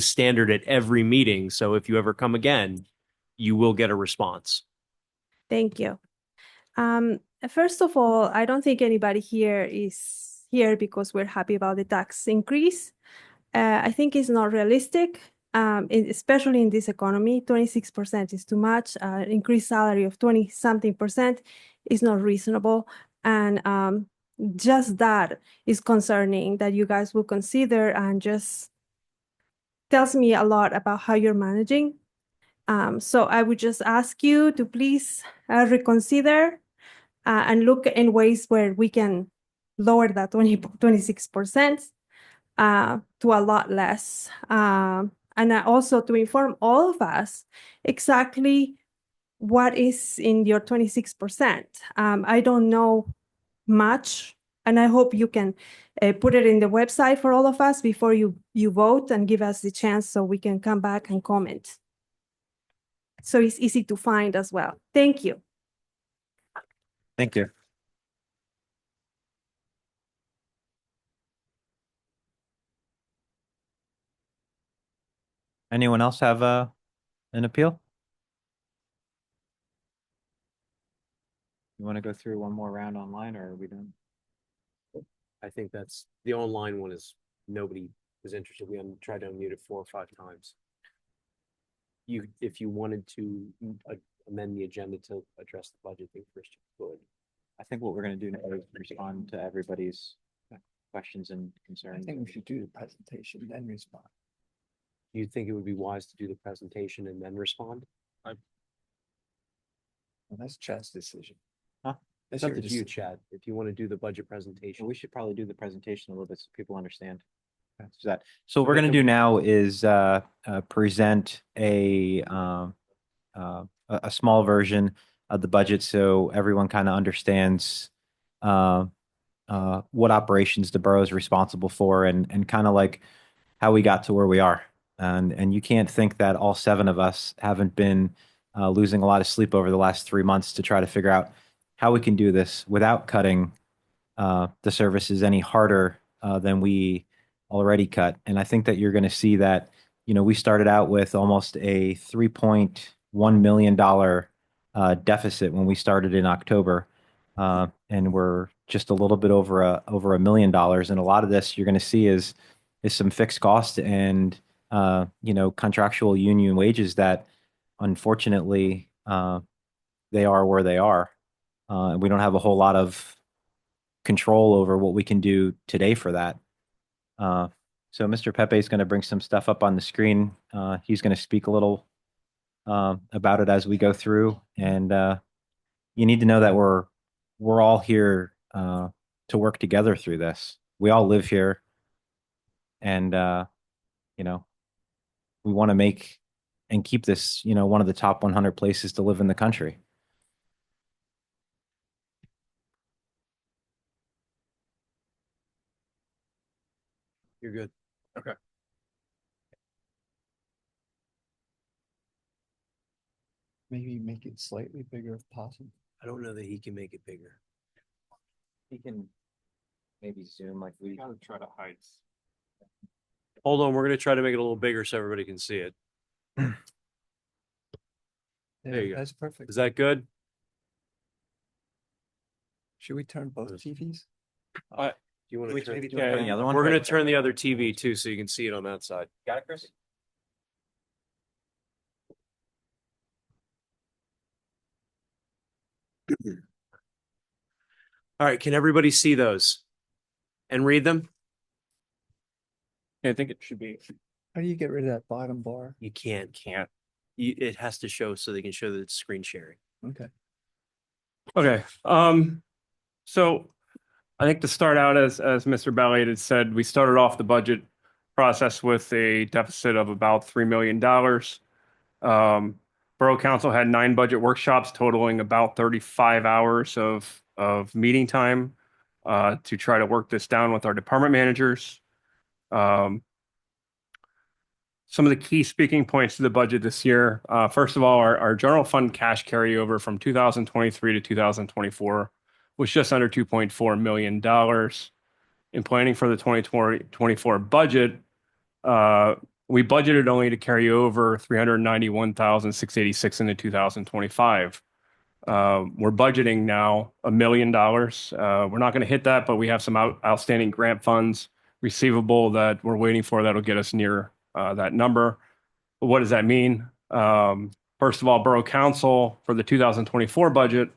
standard at every meeting. So if you ever come again, you will get a response. Thank you. First of all, I don't think anybody here is here because we're happy about the tax increase. I think it's not realistic, especially in this economy. 26% is too much. Increased salary of 20-something% is not reasonable. And just that is concerning that you guys will consider and just tells me a lot about how you're managing. So I would just ask you to please reconsider and look in ways where we can lower that 26% to a lot less. And also to inform all of us exactly what is in your 26%. I don't know much, and I hope you can put it in the website for all of us before you vote and give us the chance so we can come back and comment. So it's easy to find as well. Thank you. Thank you. Anyone else have an appeal? You want to go through one more round online, or are we done? I think that's the online one is nobody was interested. We tried to unmute it 4 or 5 times. If you wanted to amend the agenda to address the budget thing first, you could. I think what we're going to do now is respond to everybody's questions and concerns. I think we should do the presentation, then respond. Do you think it would be wise to do the presentation and then respond? Well, that's Chad's decision. Huh? It's That's up your to you, decision. Chad, if you want to do the budget presentation. We should probably do the presentation a little bit so people understand. So what we're going to do now is present a small version of the budget so everyone kind of understands what operations the borough is responsible for and kind of like how we got to where we are. And you can't think that all 7 of us haven't been losing a lot of sleep over the last 3 months to try to figure out how we can do this without cutting the services any harder than we already cut. And I think that you're going to see that, we started out with almost a $3.1 million deficit when we started in October. And we're just a little bit over $1 million. And a lot of this you're going to see is some fixed costs and, contractual union wages that unfortunately they are where they are. And we don't have a whole lot of control over what we can do today for that. So Mr. Pepe is going to bring some stuff up on the screen. He's going to speak a little about it as we go through. And you need to know that we're all here to work together through this. We all live here. And, we want to make and keep this, one of the top 100 places to live in the country. You're good. Okay. Maybe make it slightly bigger if possible. I don't know that he can make it bigger. He can maybe zoom like we gotta try to hide. Hold on, we're going to try to make it a little bigger so everybody can see it. There you go. That's perfect. Is that good? Should we turn both TVs? Do you want to turn maybe turn the other one? We're going to turn the other TV too, so you can see it on that side. Got it, Chris? All right, can everybody see those? and read them? I think it should be. How do you get rid of that bottom bar? You can't. Can't. It has to show so they can show that it's screen sharing. Okay. Okay, so I think to start out, as Mr. Balliet had said, we started off the budget process with a deficit of about $3 million. Borough Council had 9 budget workshops totaling about 35 hours of meeting time to try to work this down with our department managers. Some of the key speaking points to the budget this year. First of all, our general fund cash carryover from 2023 to 2024 was just under $2.4 million. In planning for the 2024 budget, we budgeted only to carry over $391,686 into 2025. We're budgeting now $1 million. We're not going to hit that, but we have some outstanding grant funds receivable that we're waiting for that'll get us near that number. But what does that mean? First of all, Borough Council for the 2024 budget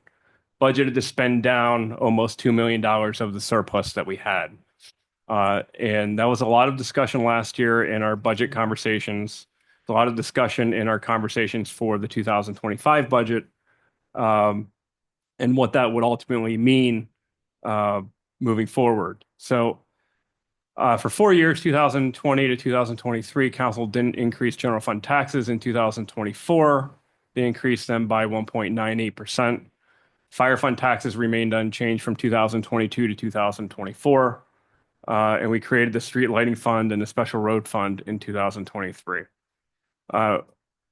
budgeted to spend down almost $2 million of the surplus that we had. And that was a lot of discussion last year in our budget conversations, a lot of discussion in our conversations for the 2025 budget, and what that would ultimately mean moving forward. So for 4 years, 2020 to 2023, council didn't increase general fund taxes. In 2024, they increased them by 1.98%. Fire fund taxes remained unchanged from 2022 to 2024. And we created the street lighting fund and the special road fund in 2023.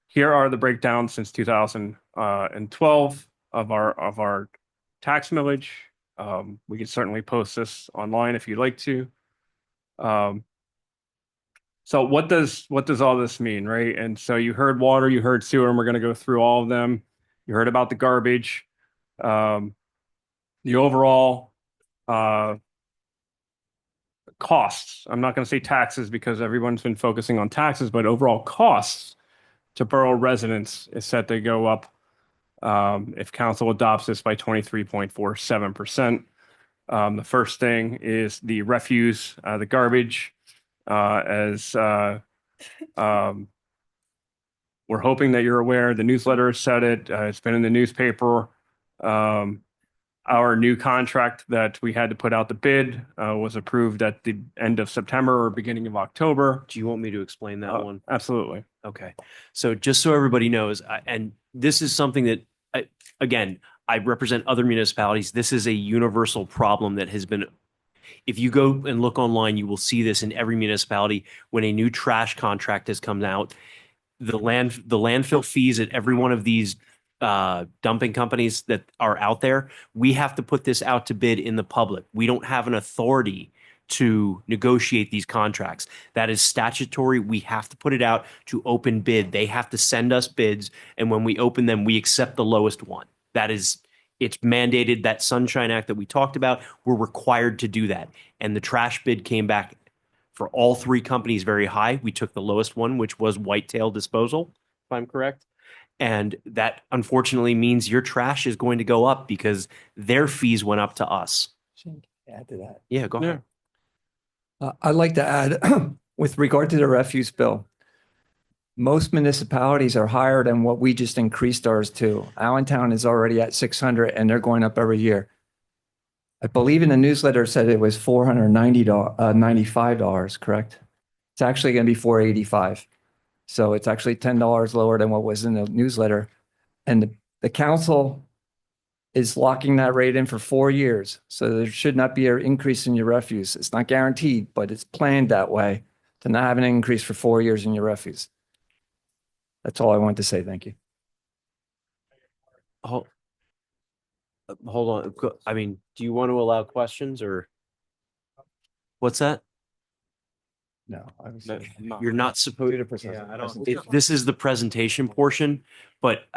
Here are the breakdowns since 2012 of our tax millage. We can certainly post this online if you'd like to. So what does all this mean, right? And so you heard water, you heard sewer, and we're going to go through all of them. You heard about the garbage, the overall costs. I'm not going to say taxes because everyone's been focusing on taxes, but overall costs to borough residents is set to go up if council adopts this by 23.47%. The first thing is the refuse, the garbage, as we're hoping that you're aware. The newsletter has said it. It's been in the newspaper. Our new contract that we had to put out the bid was approved at the end of September or beginning of October. Do you want me to explain that one? Absolutely. Okay. So just so everybody knows, and this is something that, again, I represent other municipalities. This is a universal problem that has been, if you go and look online, you will see this in every municipality. When a new trash contract has come out, the landfill fees at every one of these dumping companies that are out there, we have to put this out to bid in the public. We don't have an authority to negotiate these contracts. That is statutory. We have to put it out to open bid. They have to send us bids, and when we open them, we accept the lowest one. That is, it's mandated. That Sunshine Act that we talked about, we're required to do that. And the trash bid came back for all 3 companies very high. We took the lowest one, which was Whitetail Disposal, if I'm correct. And that unfortunately means your trash is going to go up because their fees went up to us. Add to that. Yeah, go ahead. I'd like to add, with regard to the refuse bill, most municipalities are higher than what we just increased ours to. Allentown is already at 600 and they're going up every year. I believe in the newsletter said it was $495, correct? It's actually going to be $485. So it's actually $10 lower than what was in the newsletter. And the council is locking that rate in for 4 years. So there should not be an increase in your refuse. It's not guaranteed, but it's planned that way to not have an increase for 4 years in your refuse. That's all I wanted to say. Thank you. Hold on. I mean, do you want to allow questions or what's that? No, I was. You're not supposed to. Yeah, I don't. This is the presentation portion, but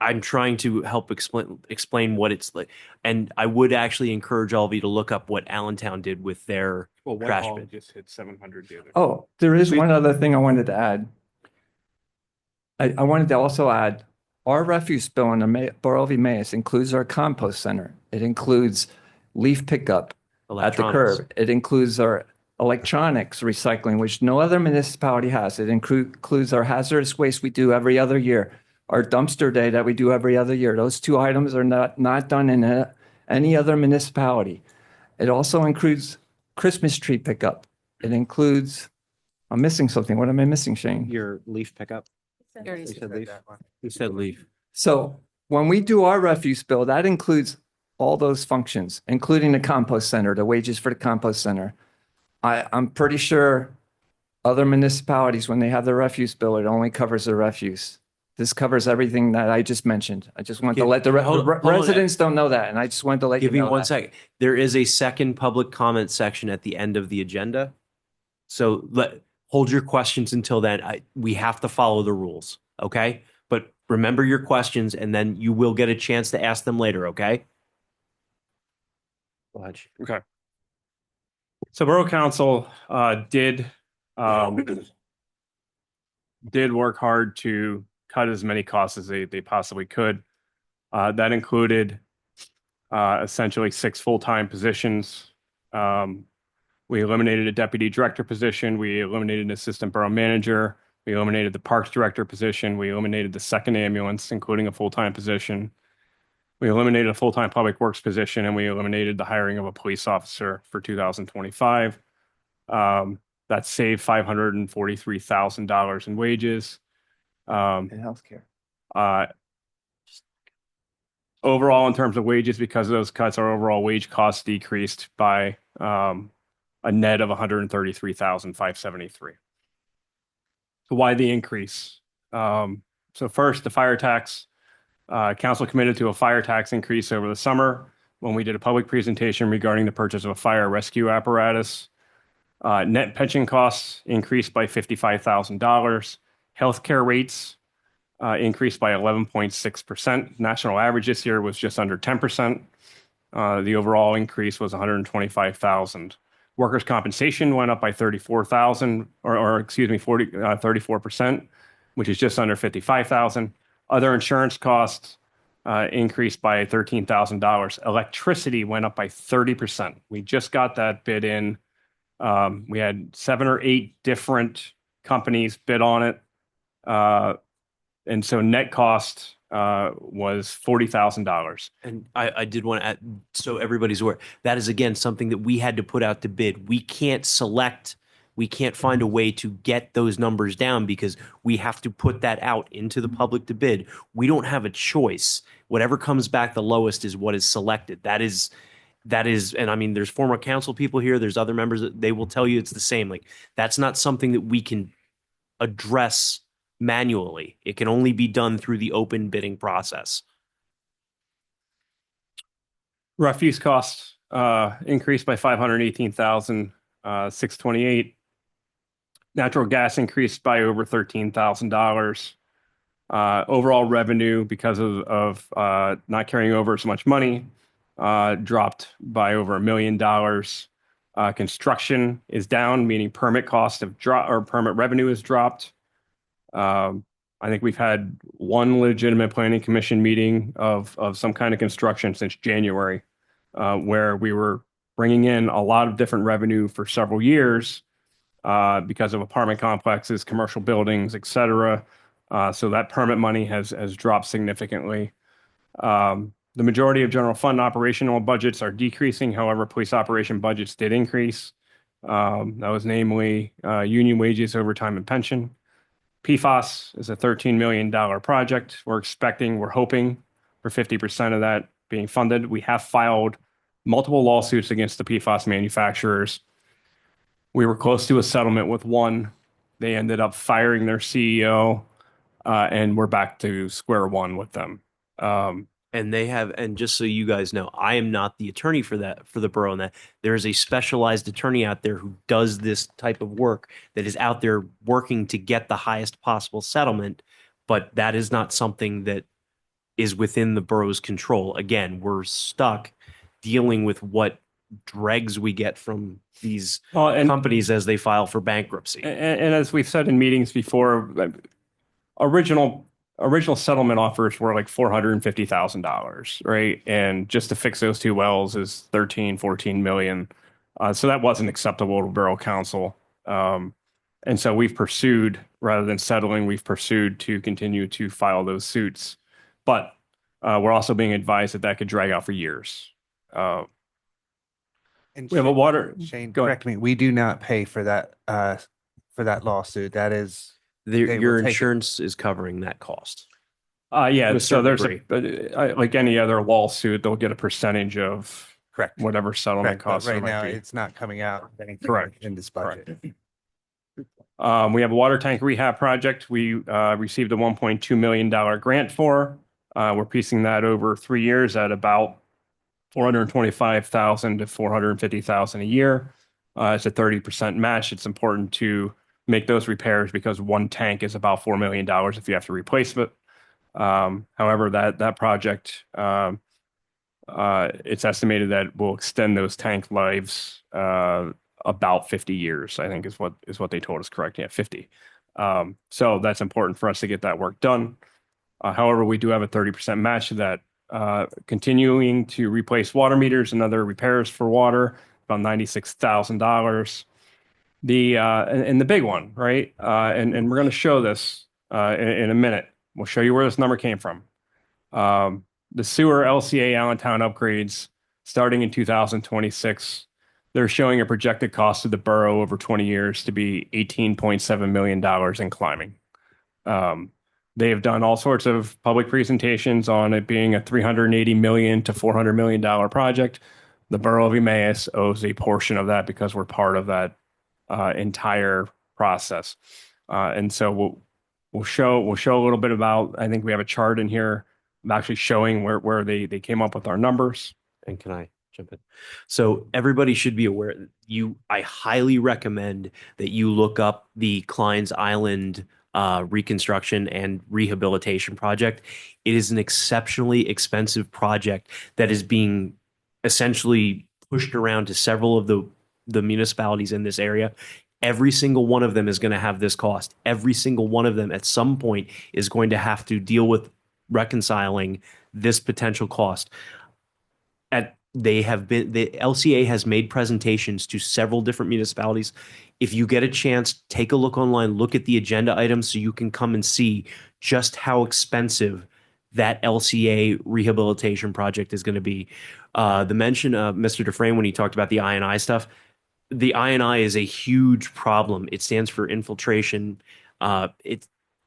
I'm trying to help explain what it's like. And I would actually encourage all of you to look up what Allentown did with their trash Whitehall bin. just hit 700 the other day. Oh, there is one other thing I wanted to add. I wanted to also add our refuse bill in the Borough of Emmaus includes our compost center. It includes leaf pickup. at the Electronics. curb. It includes our electronics recycling, which no other municipality has. It includes our hazardous waste we do every other year, our dumpster day that we do every other year. Those two items are not done in any other municipality. It also includes Christmas tree pickup. It includes, I'm missing something. What am I missing, Shane? Your leaf pickup. You said leave. So when we do our refuse bill, that includes all those functions, including the compost center, the wages for the compost center. I'm pretty sure other municipalities, when they have their refuse bill, it only covers the refuse. This covers everything that I just mentioned. I just want to let the Hold on. residents don't know that, and I just wanted to let you Give me know one that. second. There is a second public comment section at the end of the agenda. So hold your questions until then. We have to follow the rules, okay? But remember your questions, and then you will get a chance to ask them later, okay? Go ahead. Okay. So Borough Council did work hard to cut as many costs as they possibly could. That included essentially 6 full-time positions. We eliminated a deputy director position. We eliminated an assistant borough manager. We eliminated the parks director position. We eliminated the second ambulance, including a full-time position. We eliminated a full-time public works position, and we eliminated the hiring of a police officer for 2025. That saved $543,000 in wages. And healthcare. Overall, in terms of wages, because of those cuts, our overall wage costs decreased by a net of $133,573. So why the increase? So first, the fire tax. Council committed to a fire tax increase over the summer when we did a public presentation regarding the purchase of a fire rescue apparatus. Net pension costs increased by $55,000. Healthcare rates increased by 11.6%. National average this year was just under 10%. The overall increase was $125,000. Workers' compensation went up by 34,000, or excuse me, 34%, which is just under 55,000. Other insurance costs increased by $13,000. Electricity went up by 30%. We just got that bid in. We had 7 or 8 different companies bid on it. And so net cost was $40,000. And I did want to add, so everybody's aware, that is again something that we had to put out to bid. We can't find a way to get those numbers down because we have to put that out into the public to bid. We don't have a choice. Whatever comes back the lowest is what is selected. That is, and I mean, there's former council people here, there's other members that they will tell you it's the same. Like, that's not something that we can address manually. It can only be done through the open bidding process. Refuse costs increased by $518,628. Natural gas increased by over $13,000. Overall revenue, because of not carrying over as much money, dropped by over $1 million. Construction is down, meaning permit costs have dropped, or permit revenue has dropped. I think we've had one legitimate planning commission meeting of some kind of construction since January, where we were bringing in a lot of different revenue for several years because of apartment complexes, commercial buildings, et cetera. So that permit money has dropped significantly. The majority of general fund operational budgets are decreasing. However, police operation budgets did increase. That was namely union wages, overtime, and pension. PFAS is a $13 million project. We're hoping for 50% of that being funded. We have filed multiple lawsuits against the PFAS manufacturers. We were close to a settlement with one. They ended up firing their CEO, and we're back to square one with them. And just so you guys know, I am not the attorney for the borough, and that there is a specialized attorney out there who does this type of work, that is out there working to get the highest possible settlement. But that is not something that is within the borough's control. Again, we're stuck dealing with what dregs we get from these companies as they file for bankruptcy. And as we've said in meetings before, original settlement offers were like $450,000, right? And just to fix those 2 wells is 13, 14 million. So that wasn't acceptable to Borough Council. And so we've pursued, rather than settling, we've pursued to continue to file those suits. But we're also being advised that that could drag out for years. And We have a water. Shane, Go ahead. correct me, we do not pay for that lawsuit. That is, they will Your take it. insurance is covering that cost. Yeah, To a so certain there's degree. like any other lawsuit, they'll get a percentage of Correct. whatever settlement Correct, but costs there right might now, be. it's not coming out of anything Correct. in this budget. We have a water tank rehab project we received a $1.2 million grant for. We're piecing that over 3 years at about $425,000 to $450,000 a year. It's a 30% match. It's important to make those repairs because one tank is about $4 million if you have to replace it. However, that project, it's estimated that will extend those tank lives about 50 years, I think is what they told us, correct? Yeah, 50. So that's important for us to get that work done. However, we do have a 30% match to that. Continuing to replace water meters and other repairs for water, about $96,000. And the big one, right? And we're going to show this in a minute. We'll show you where this number came from. The sewer LCA Allentown upgrades starting in 2026. They're showing a projected cost to the borough over 20 years to be $18.7 million and climbing. They have done all sorts of public presentations on it being a $380 million to $400 million project. The borough of Emmaus owes a portion of that because we're part of that entire process. And so we'll show a little bit about, I think we have a chart in here actually showing where they came up with our numbers. And can I jump in? So everybody should be aware I highly recommend that you look up the Klein's Island reconstruction and rehabilitation project. It is an exceptionally expensive project that is being essentially pushed around to several of the municipalities in this area. Every single one of them is going to have this cost. Every single one of them at some point is going to have to deal with reconciling this potential cost. The LCA has made presentations to several different municipalities. If you get a chance, take a look online, look at the agenda items so you can come and see just how expensive that LCA rehabilitation project is going to be. The mention of Mr. Dufresne when he talked about the I&I stuff, the I&I is a huge problem. It stands for infiltration.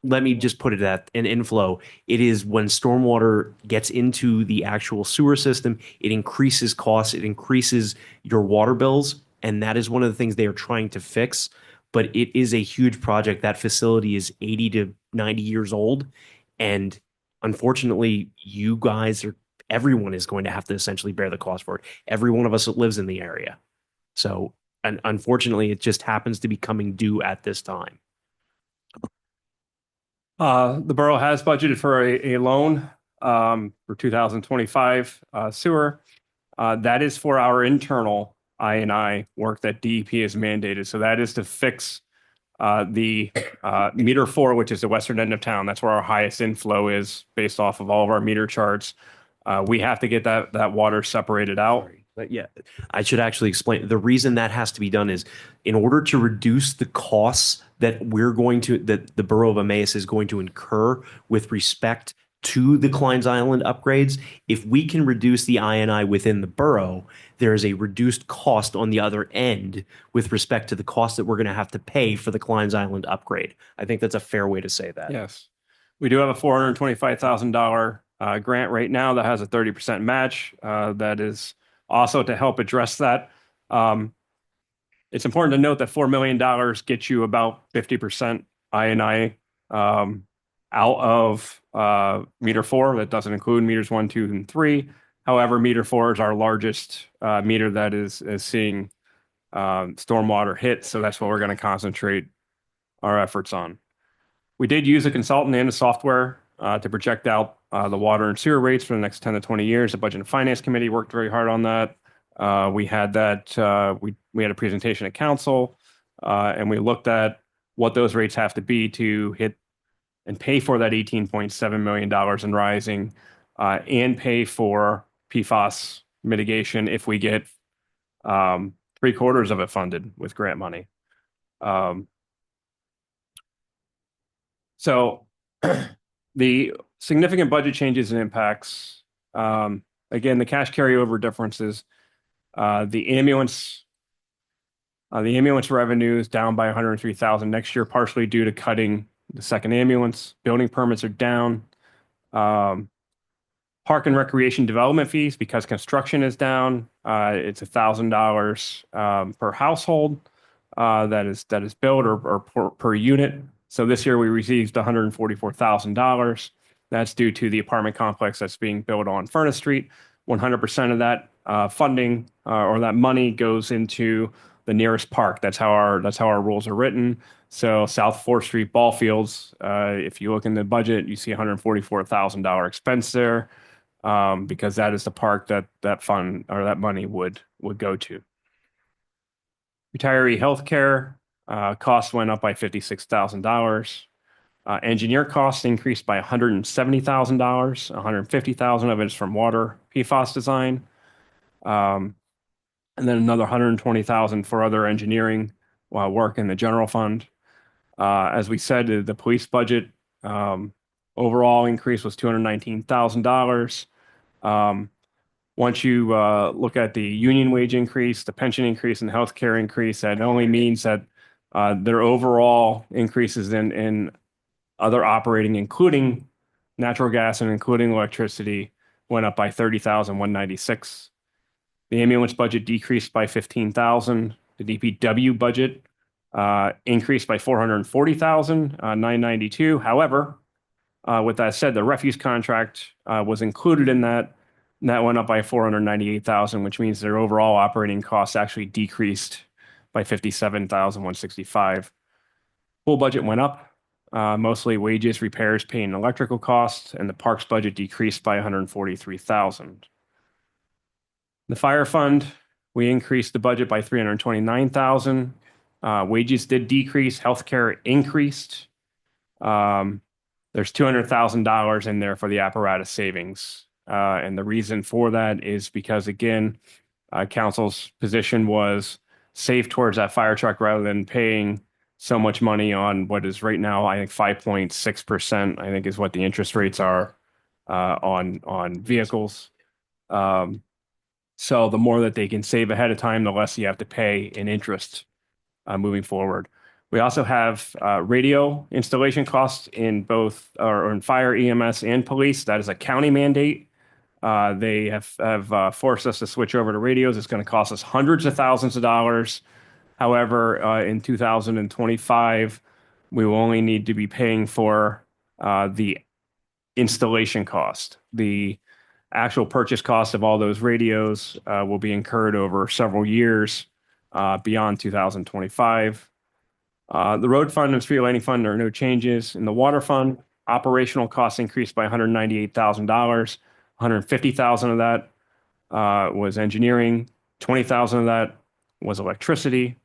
Let me just put it at an inflow. It is when stormwater gets into the actual sewer system, it increases costs, it increases your water bills, and that is one of the things they are trying to fix. But it is a huge project. That facility is 80 to 90 years old, and unfortunately, everyone is going to have to essentially bear the cost for it. Every one of us that lives in the area. So, and unfortunately, it just happens to be coming due at this time. The borough has budgeted for a loan for 2025 sewer. That is for our internal I&I work that DEP has mandated. So that is to fix the meter 4, which is the western end of town. That's where our highest inflow is based off of all of our meter charts. We have to get that water separated out. But yeah, I should actually explain. The reason that has to be done is in order to reduce the costs that the borough of Emmaus is going to incur with respect to the Klein's Island upgrades. If we can reduce the I&I within the borough, there is a reduced cost on the other end with respect to the cost that we're going to have to pay for the Klein's Island upgrade. I think that's a fair way to say that. Yes. We do have a $425,000 grant right now that has a 30% match. That is also to help address that. It's important to note that $4 million gets you about 50% I&I out of meter 4. That doesn't include meters 1, 2, and 3. However, meter 4 is our largest meter that is seeing stormwater hit. So that's what we're going to concentrate our efforts on. We did use a consultant and a software to project out the water and sewer rates for the next 10 to 20 years. The Budget and Finance Committee worked very hard on that. We had that. We had a presentation at council, and we looked at what those rates have to be to hit and pay for that $18.7 million in rising, and pay for PFAS mitigation if we get 3 3/4 of it funded with grant money. So the significant budget changes and impacts, again, the cash carryover differences, the ambulance revenue is down by 103,000 next year, partially due to cutting the second ambulance. Building permits are down. Park and recreation development fees, because construction is down, it's $1,000 per household that is built or per unit. So this year we received $144,000. That's due to the apartment complex that's being built on Furnace Street. 100% of that funding or that money goes into the nearest park. That's how our rules are written. So South 4th Street ball fields, if you look in the budget, you see $144,000 expense there, because that is the park that fund or that money would go to. Retiree healthcare costs went up by $56,000. Engineer costs increased by $170,000. $150,000 of it is from water PFAS design. And then another $120,000 for other engineering work in the general fund. As we said, the police budget overall increase was $219,000. Once you look at the union wage increase, the pension increase, and the healthcare increase, that only means that their overall increases in other operating, including natural gas and including electricity, went up by $30,196. The ambulance budget decreased by $15,000. The DPW budget increased by $440,992. However, with that said, the refuse contract was included in that. And that went up by $498,000, which means their overall operating costs actually decreased by $57,165. Pool budget went up, mostly wages, repairs, paint, and electrical costs, and the parks budget decreased by $143,000. The fire fund, we increased the budget by $329,000. Wages did decrease, healthcare increased. There's $200,000 in there for the apparatus savings. And the reason for that is because, again, council's position was save towards that fire truck rather than paying so much money on what is right now, I think 5.6%, I think is what the interest rates are on vehicles. So the more that they can save ahead of time, the less you have to pay in interest moving forward. We also have radio installation costs in both or in fire, EMS, and police. That is a county mandate. They have forced us to switch over to radios. It's going to cost us hundreds of thousands of dollars. However, in 2025, we will only need to be paying for the installation cost. The actual purchase cost of all those radios will be incurred over several years beyond 2025. The road fund and street lighting fund, there are no changes. In the water fund, operational costs increased by $198,000. $150,000 of that was engineering. $20,000 of that was electricity,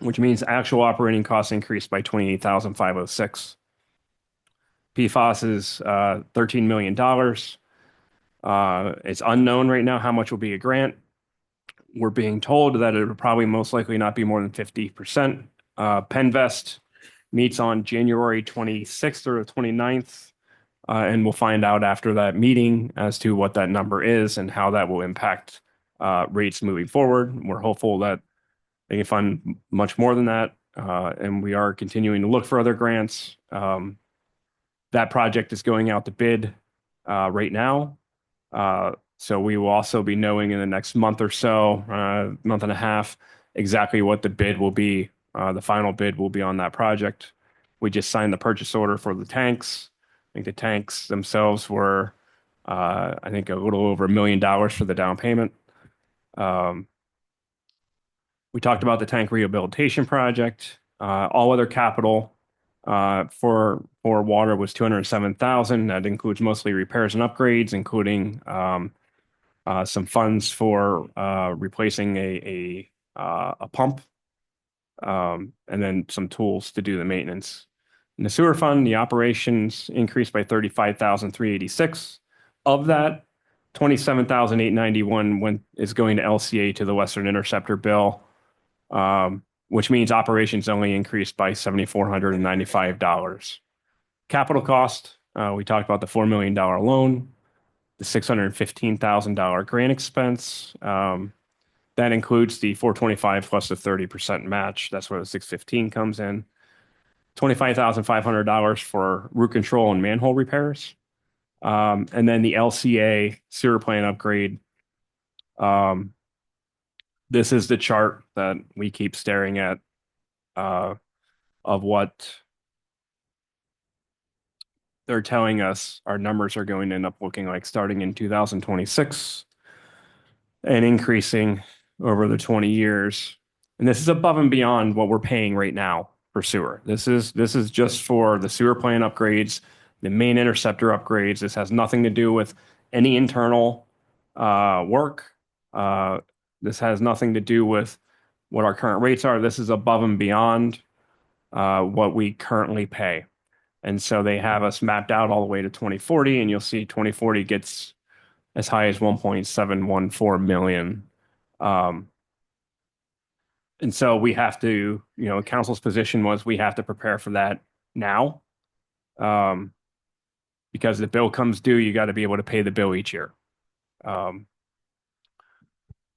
which means actual operating costs increased by $28,506. PFAS is $13 million. It's unknown right now how much will be a grant. We're being told that it will probably most likely not be more than 50%. Penvest meets on January 26th or 29th. And we'll find out after that meeting as to what that number is and how that will impact rates moving forward. We're hopeful that they can fund much more than that. And we are continuing to look for other grants. That project is going out to bid right now. So we will also be knowing in the next month or so, month and a half, exactly what the bid will be. The final bid will be on that project. We just signed the purchase order for the tanks. I think the tanks themselves were, I think, a little over $1 million for the down payment. We talked about the tank rehabilitation project. All other capital for water was $207,000. That includes mostly repairs and upgrades, including some funds for replacing a pump, and then some tools to do the maintenance. In the sewer fund, the operations increased by $35,386. Of that, $27,891 is going to LCA to the Western Interceptor bill. which means operations only increased by $7,495. Capital cost, we talked about the $4 million loan, the $615,000 grant expense. That includes the 425 plus the 30% match. That's where the 615 comes in. $25,500 for root control and manhole repairs. And then the LCA sewer plant upgrade. This is the chart that we keep staring at of what they're telling us our numbers are going to end up looking like starting in 2026 and increasing over the 20 years. And this is above and beyond what we're paying right now for sewer. This is just for the sewer plant upgrades, the main interceptor upgrades. This has nothing to do with any internal work. This has nothing to do with what our current rates are. This is above and beyond what we currently pay. And so they have us mapped out all the way to 2040, and you'll see 2040 gets as high as 1.714 million. And so we have to, council's position was we have to prepare for that now. Because the bill comes due, you got to be able to pay the bill each year.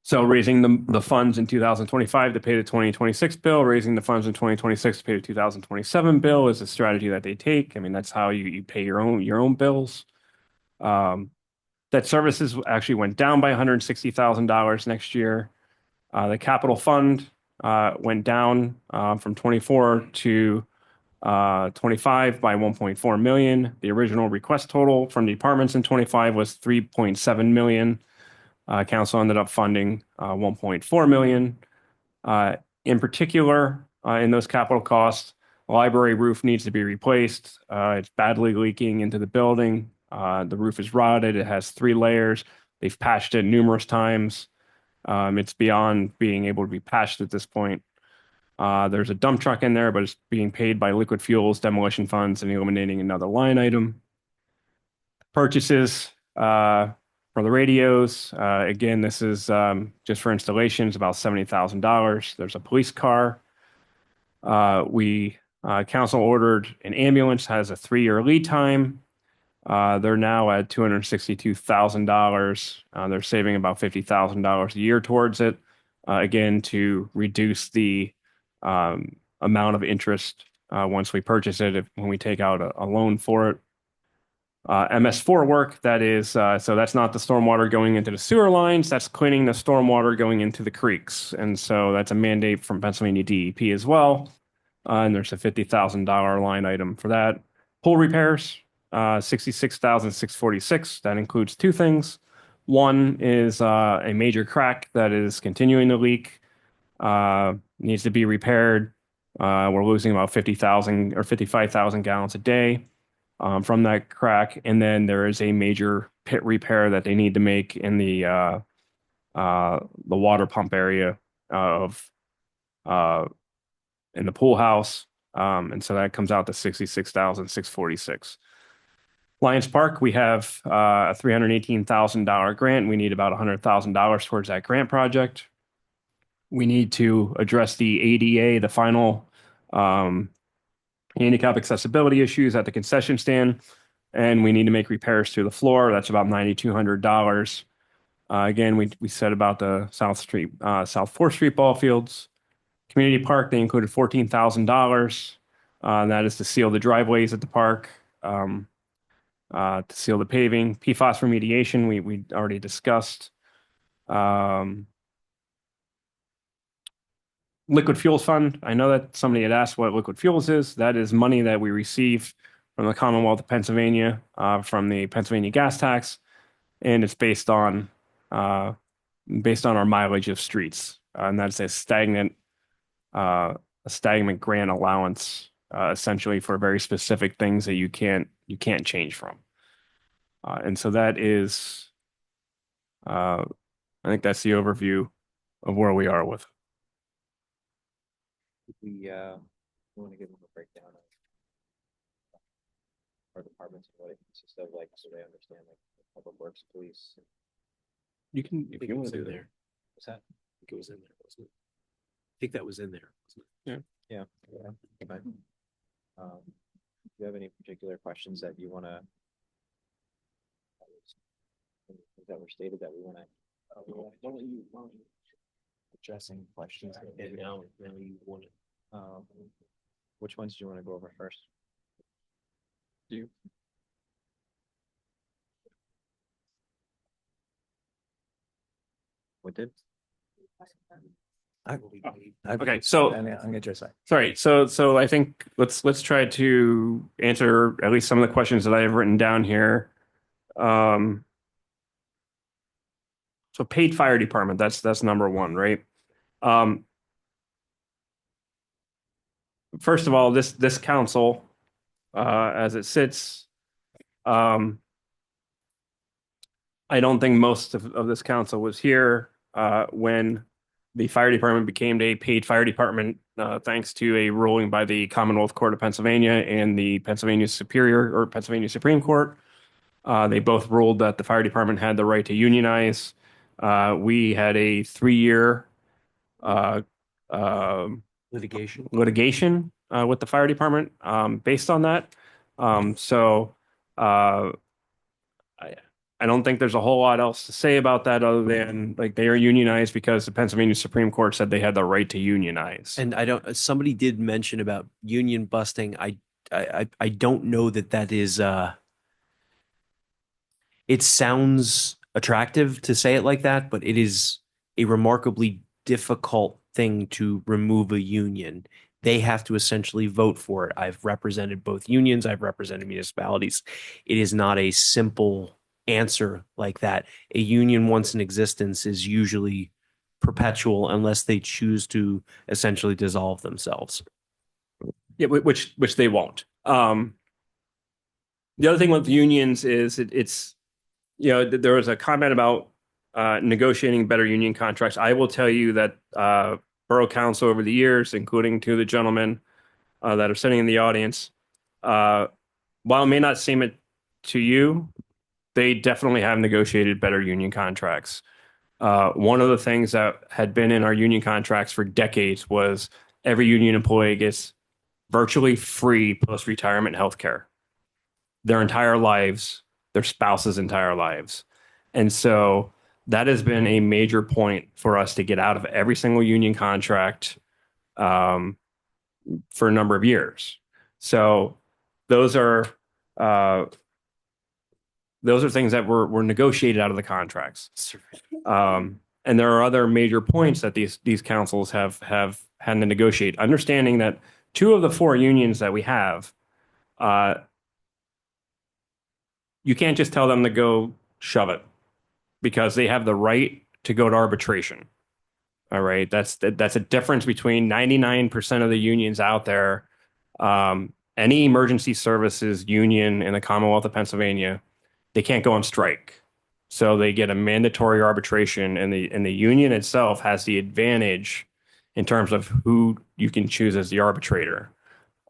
So raising the funds in 2025 to pay the 2026 bill, raising the funds in 2026 to pay the 2027 bill is a strategy that they take. I mean, that's how you pay your own bills. Debt services actually went down by $160,000 next year. The capital fund went down from 24 to 25 by 1.4 million. The original request total from departments in 25 was 3.7 million. Council ended up funding 1.4 million. In particular, in those capital costs, the library roof needs to be replaced. It's badly leaking into the building. The roof is rotted. It has 3 layers. They've patched it numerous times. It's beyond being able to be patched at this point. There's a dump truck in there, but it's being paid by liquid fuels, demolition funds, and eliminating another line item. Purchases for the radios. Again, this is just for installations, about $70,000. There's a police car. Council ordered an ambulance, has a 3-year lead time. They're now at $262,000. They're saving about $50,000 a year towards it. Again, to reduce the amount of interest once we purchase it, when we take out a loan for it. MS4 work, that is, so that's not the stormwater going into the sewer lines, that's cleaning the stormwater going into the creeks. And so that's a mandate from Pennsylvania DEP as well. And there's a $50,000 line item for that. Pool repairs, $66,646. That includes 2 things. One is a major crack that is continuing to leak, needs to be repaired. We're losing about 50,000 or 55,000 gallons a day from that crack. And then there is a major pit repair that they need to make in the water pump area of in the pool house. And so that comes out to $66,646. Lions Park, we have a $318,000 grant. We need about $100,000 towards that grant project. We need to address the ADA, the final handicap accessibility issues at the concession stand, and we need to make repairs to the floor. That's about $9,200. Again, we said about the South 4th Street ball fields. Community park, they included $14,000. That is to seal the driveways at the park, to seal the paving. PFAS remediation, we already discussed. Liquid fuels fund. I know that somebody had asked what liquid fuels is. That is money that we receive from the Commonwealth of Pennsylvania, from the Pennsylvania gas tax, and it's based on our mileage of streets, and that's a stagnant grant allowance, essentially for very specific things that you can't change from, and so that is, I think that's the overview of where we are with it. We want to give them a breakdown of our departments and what it consists of, like, so they understand, like, public works, police. You can, if you want to do that. What's that? It was in there, wasn't it? think that was in there. Yeah. Okay. Do you have any particular questions that you want to? That were stated that we want to. Addressing questions. And now you want to. Which ones do you want to go over first? You. What did? Okay, so I'm gonna address that. sorry. So I think let's try to answer at least some of the questions that I have written down here. So paid fire department, that's number one, right? First of all, this council, as it sits, I don't think most of this council was here when the fire department became a paid fire department, thanks to a ruling by the Commonwealth Court of Pennsylvania and the Pennsylvania Pennsylvania Supreme Court. They both ruled that the fire department had the right to unionize. We had a 3-year Litigation. with the fire department based on that. I don't think there's a whole lot else to say about that other than like they are unionized because the Pennsylvania Supreme Court said they had the right to unionize. And somebody did mention about union busting. I don't know that is it sounds attractive to say it like that, but it is a remarkably difficult thing to remove a union. They have to essentially vote for it. I've represented both unions. I've represented municipalities. It is not a simple answer like that. A union once in existence is usually perpetual unless they choose to essentially dissolve themselves. Yeah, which they won't. The other thing with unions is it's there was a comment about negotiating better union contracts. I will tell you that Borough Council over the years, including two of the gentlemen that are sitting in the audience, while it may not seem it to you, they definitely have negotiated better union contracts. One of the things that had been in our union contracts for decades was every union employee gets virtually free post-retirement health care their entire lives, their spouse's entire lives. And so that has been a major point for us to get out of every single union contract for a number of years. So those are things that were negotiated out of the contracts. And there are other major points that these councils have had to negotiate, understanding that 2 of the 4 unions that we have, you can't just tell them to go shove it because they have the right to go to arbitration. All right. That's a difference between 99% of the unions out there. Any emergency services union in the Commonwealth of Pennsylvania, they can't go on strike. So they get a mandatory arbitration, and the union itself has the advantage in terms of who you can choose as the arbitrator.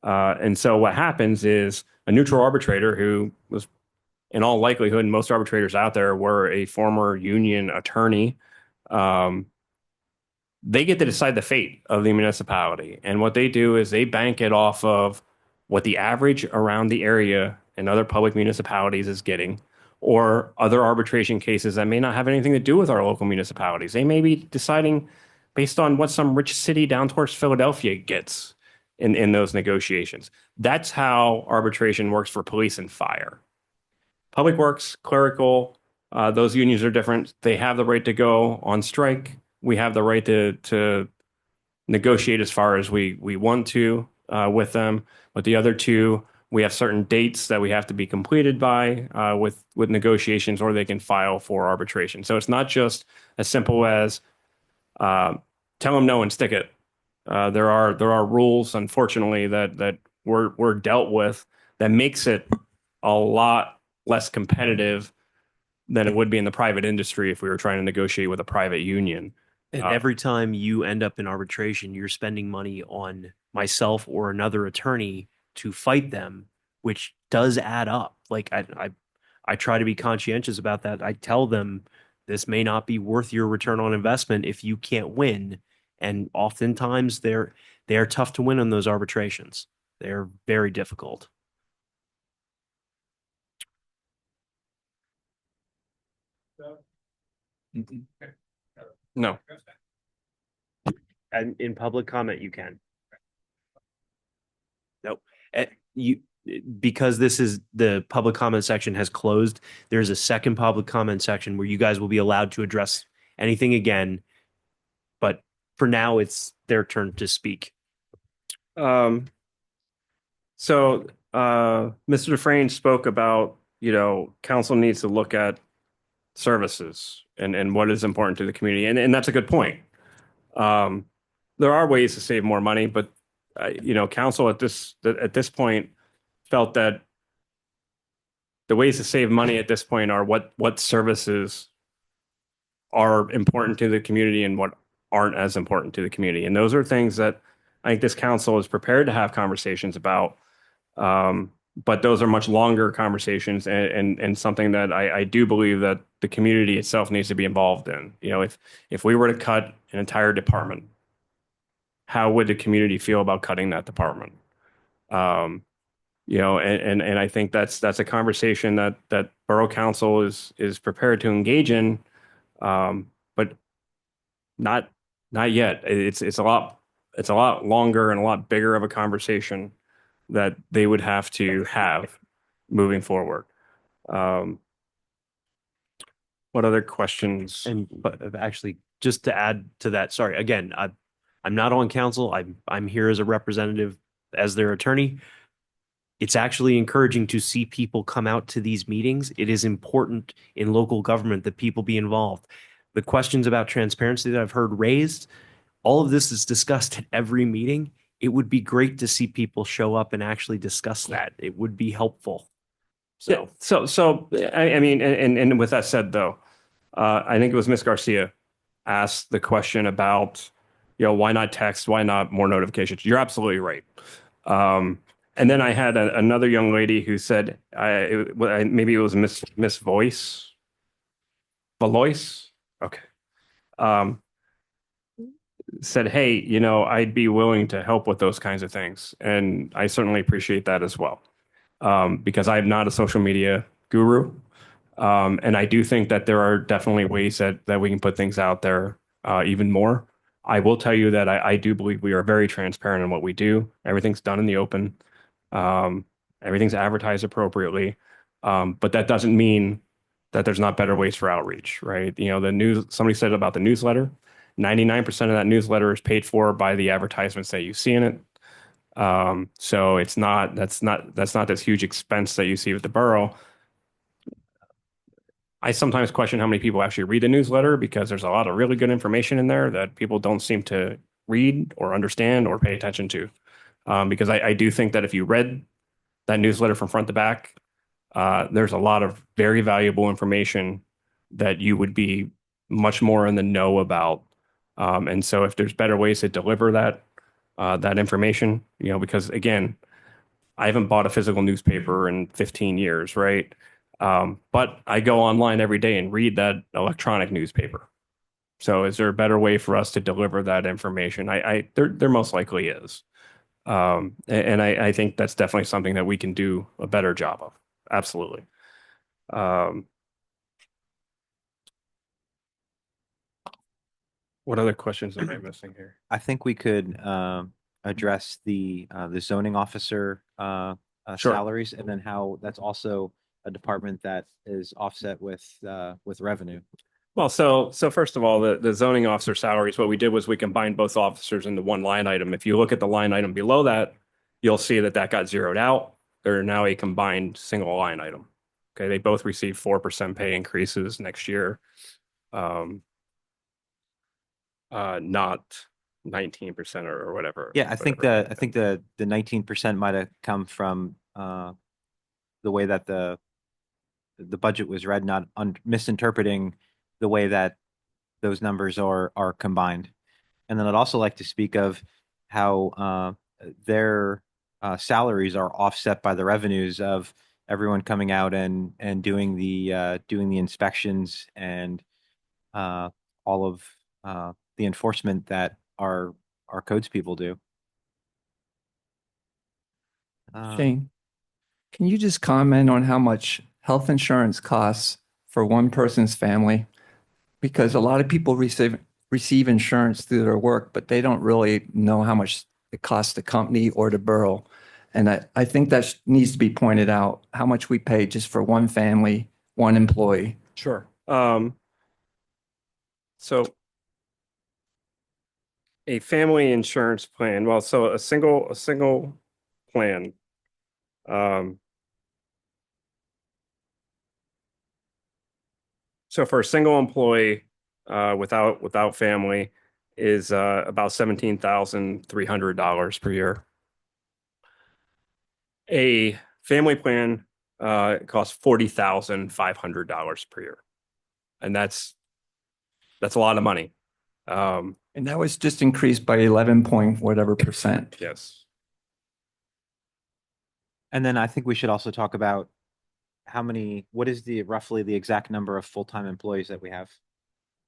And so what happens is a neutral arbitrator, who was in all likelihood, and most arbitrators out there were a former union attorney, they get to decide the fate of the municipality. And what they do is they bank it off of what the average around the area and other public municipalities is getting, or other arbitration cases that may not have anything to do with our local municipalities. They may be deciding based on what some rich city down towards Philadelphia gets in those negotiations. That's how arbitration works for police and fire. Public works, clerical, those unions are different. They have the right to go on strike. We have the right to negotiate as far as we want to with them. But the other 2, we have certain dates that we have to be completed by with negotiations, or they can file for arbitration. So it's not just as simple as tell them no and stick it. There are rules, unfortunately, that we're dealt with that makes it a lot less competitive than it would be in the private industry if we were trying to negotiate with a private union. And every time you end up in arbitration, you're spending money on myself or another attorney to fight them, which does add up. Like I try to be conscientious about that. I tell them this may not be worth your return on investment if you can't win. And oftentimes they are tough to win on those arbitrations. They're very difficult. No. And in public comment, you can. No, because this is the public comment section has closed. There's a second public comment section where you guys will be allowed to address anything again. But for now, it's their turn to speak. So Mr. Dufresne spoke about, council needs to look at services and what is important to the community. And that's a good point. There are ways to save more money, but council at this point felt that the ways to save money at this point are what services are important to the community and what aren't as important to the community. And those are things that I think this council is prepared to have conversations about. But those are much longer conversations and something that I do believe that the community itself needs to be involved in. If we were to cut an entire department, how would the community feel about cutting that department? And I think that's a conversation that Borough Council is prepared to engage in, but not yet. It's a lot longer and a lot bigger of a conversation that they would have to have moving forward. What other questions? But actually, just to add to that, sorry, again, I'm not on council. I'm here as a representative, as their attorney. It's actually encouraging to see people come out to these meetings. It is important in local government that people be involved. The questions about transparency that I've heard raised, all of this is discussed at every meeting. It would be great to see people show up and actually discuss that. It would be helpful. So I mean, and with that said, though, I think it was Ms. Garcia asked the question about, why not text? Why not more notifications? You're absolutely right. And then I had another young lady who said, maybe it was Miss Voice. Valois? Okay. Said, hey, I'd be willing to help with those kinds of things. And I certainly appreciate that as well. Because I'm not a social media guru. And I do think that there are definitely ways that we can put things out there even more. I will tell you that I do believe we are very transparent in what we do. Everything's done in the open. Everything's advertised appropriately. But that doesn't mean that there's not better ways for outreach, right? Somebody said about the newsletter, 99% of that newsletter is paid for by the advertisements that you see in it. So that's not this huge expense that you see with the borough. I sometimes question how many people actually read the newsletter because there's a lot of really good information in there that people don't seem to read or understand or pay attention to. Because I do think that if you read that newsletter from front to back, there's a lot of very valuable information that you would be much more in the know about. And so if there's better ways to deliver that information, because again, I haven't bought a physical newspaper in 15 years, right? But I go online every day and read that electronic newspaper. So is there a better way for us to deliver that information? There most likely is. And I think that's definitely something that we can do a better job of. Absolutely. What other questions am I missing here? I think we could address the zoning officer Sure. salaries, and then how that's also a department that is offset with revenue. Well, so first of all, the zoning officer salaries, what we did was we combined both officers into one line item. If you look at the line item below that, you'll see that got zeroed out. They're now a combined single line item. Okay, they both receive 4% pay increases next year. Not 19% or whatever. Yeah, I think the 19% might have come from the way that the budget was read, not misinterpreting the way that those numbers are combined. And then I'd also like to speak of how their salaries are offset by the revenues of everyone coming out and doing the inspections and all of the enforcement that our codes people do. Shane, can you just comment on how much health insurance costs for one person's family? Because a lot of people receive insurance through their work, but they don't really know how much it costs the company or the borough. And I think that needs to be pointed out, how much we pay just for one family, one employee. Sure. So a family insurance plan, well, so a single plan. So for a single employee, without family is about $17,300 per year. A family plan costs $40,500 per year, and that's a lot of money. And that was just increased by 11 point whatever percent. Yes. And then I think we should also talk about what is roughly the exact number of full-time employees that we have?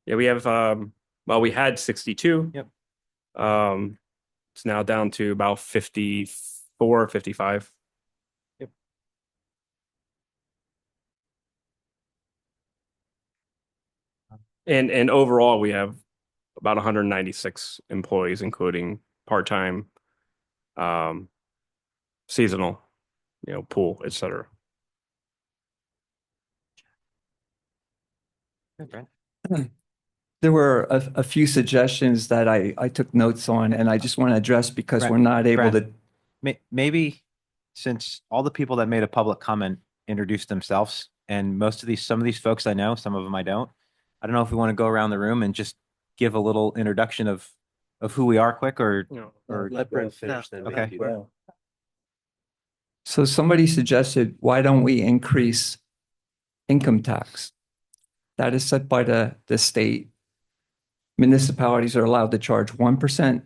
Yeah, we have, well, we had 62. Yep. It's now down to about 54, 55. Yep. And overall, we have about 196 employees, including part-time, seasonal, pool, et cetera. There were a few suggestions that I took notes on, and I just want to address because Brent, we're not able Brent, to. Maybe since all the people that made a public comment introduced themselves, and some of these folks I know, some of them I don't know if we want to go around the room and just give a little introduction of who we are quick or let Brent finish then. Okay. maybe. So somebody suggested, why don't we increase income tax? That is set by the state. Municipalities are allowed to charge 1%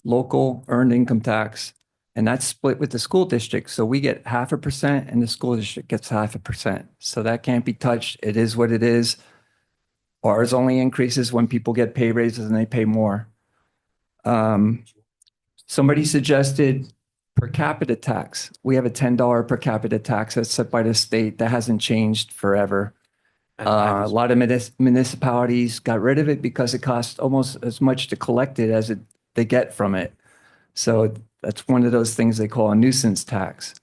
local earned income tax, and that's split with the school district. So we get 0.5% and the school district gets 0.5%. So that can't be touched. It is what it is. Ours only increases when people get pay raises and they pay more. Somebody suggested per capita tax. We have a $10 per capita tax that's set by the state that hasn't changed forever. A lot of municipalities got rid of it because it costs almost as much to collect it as they get from it. So that's one of those things they call a nuisance tax.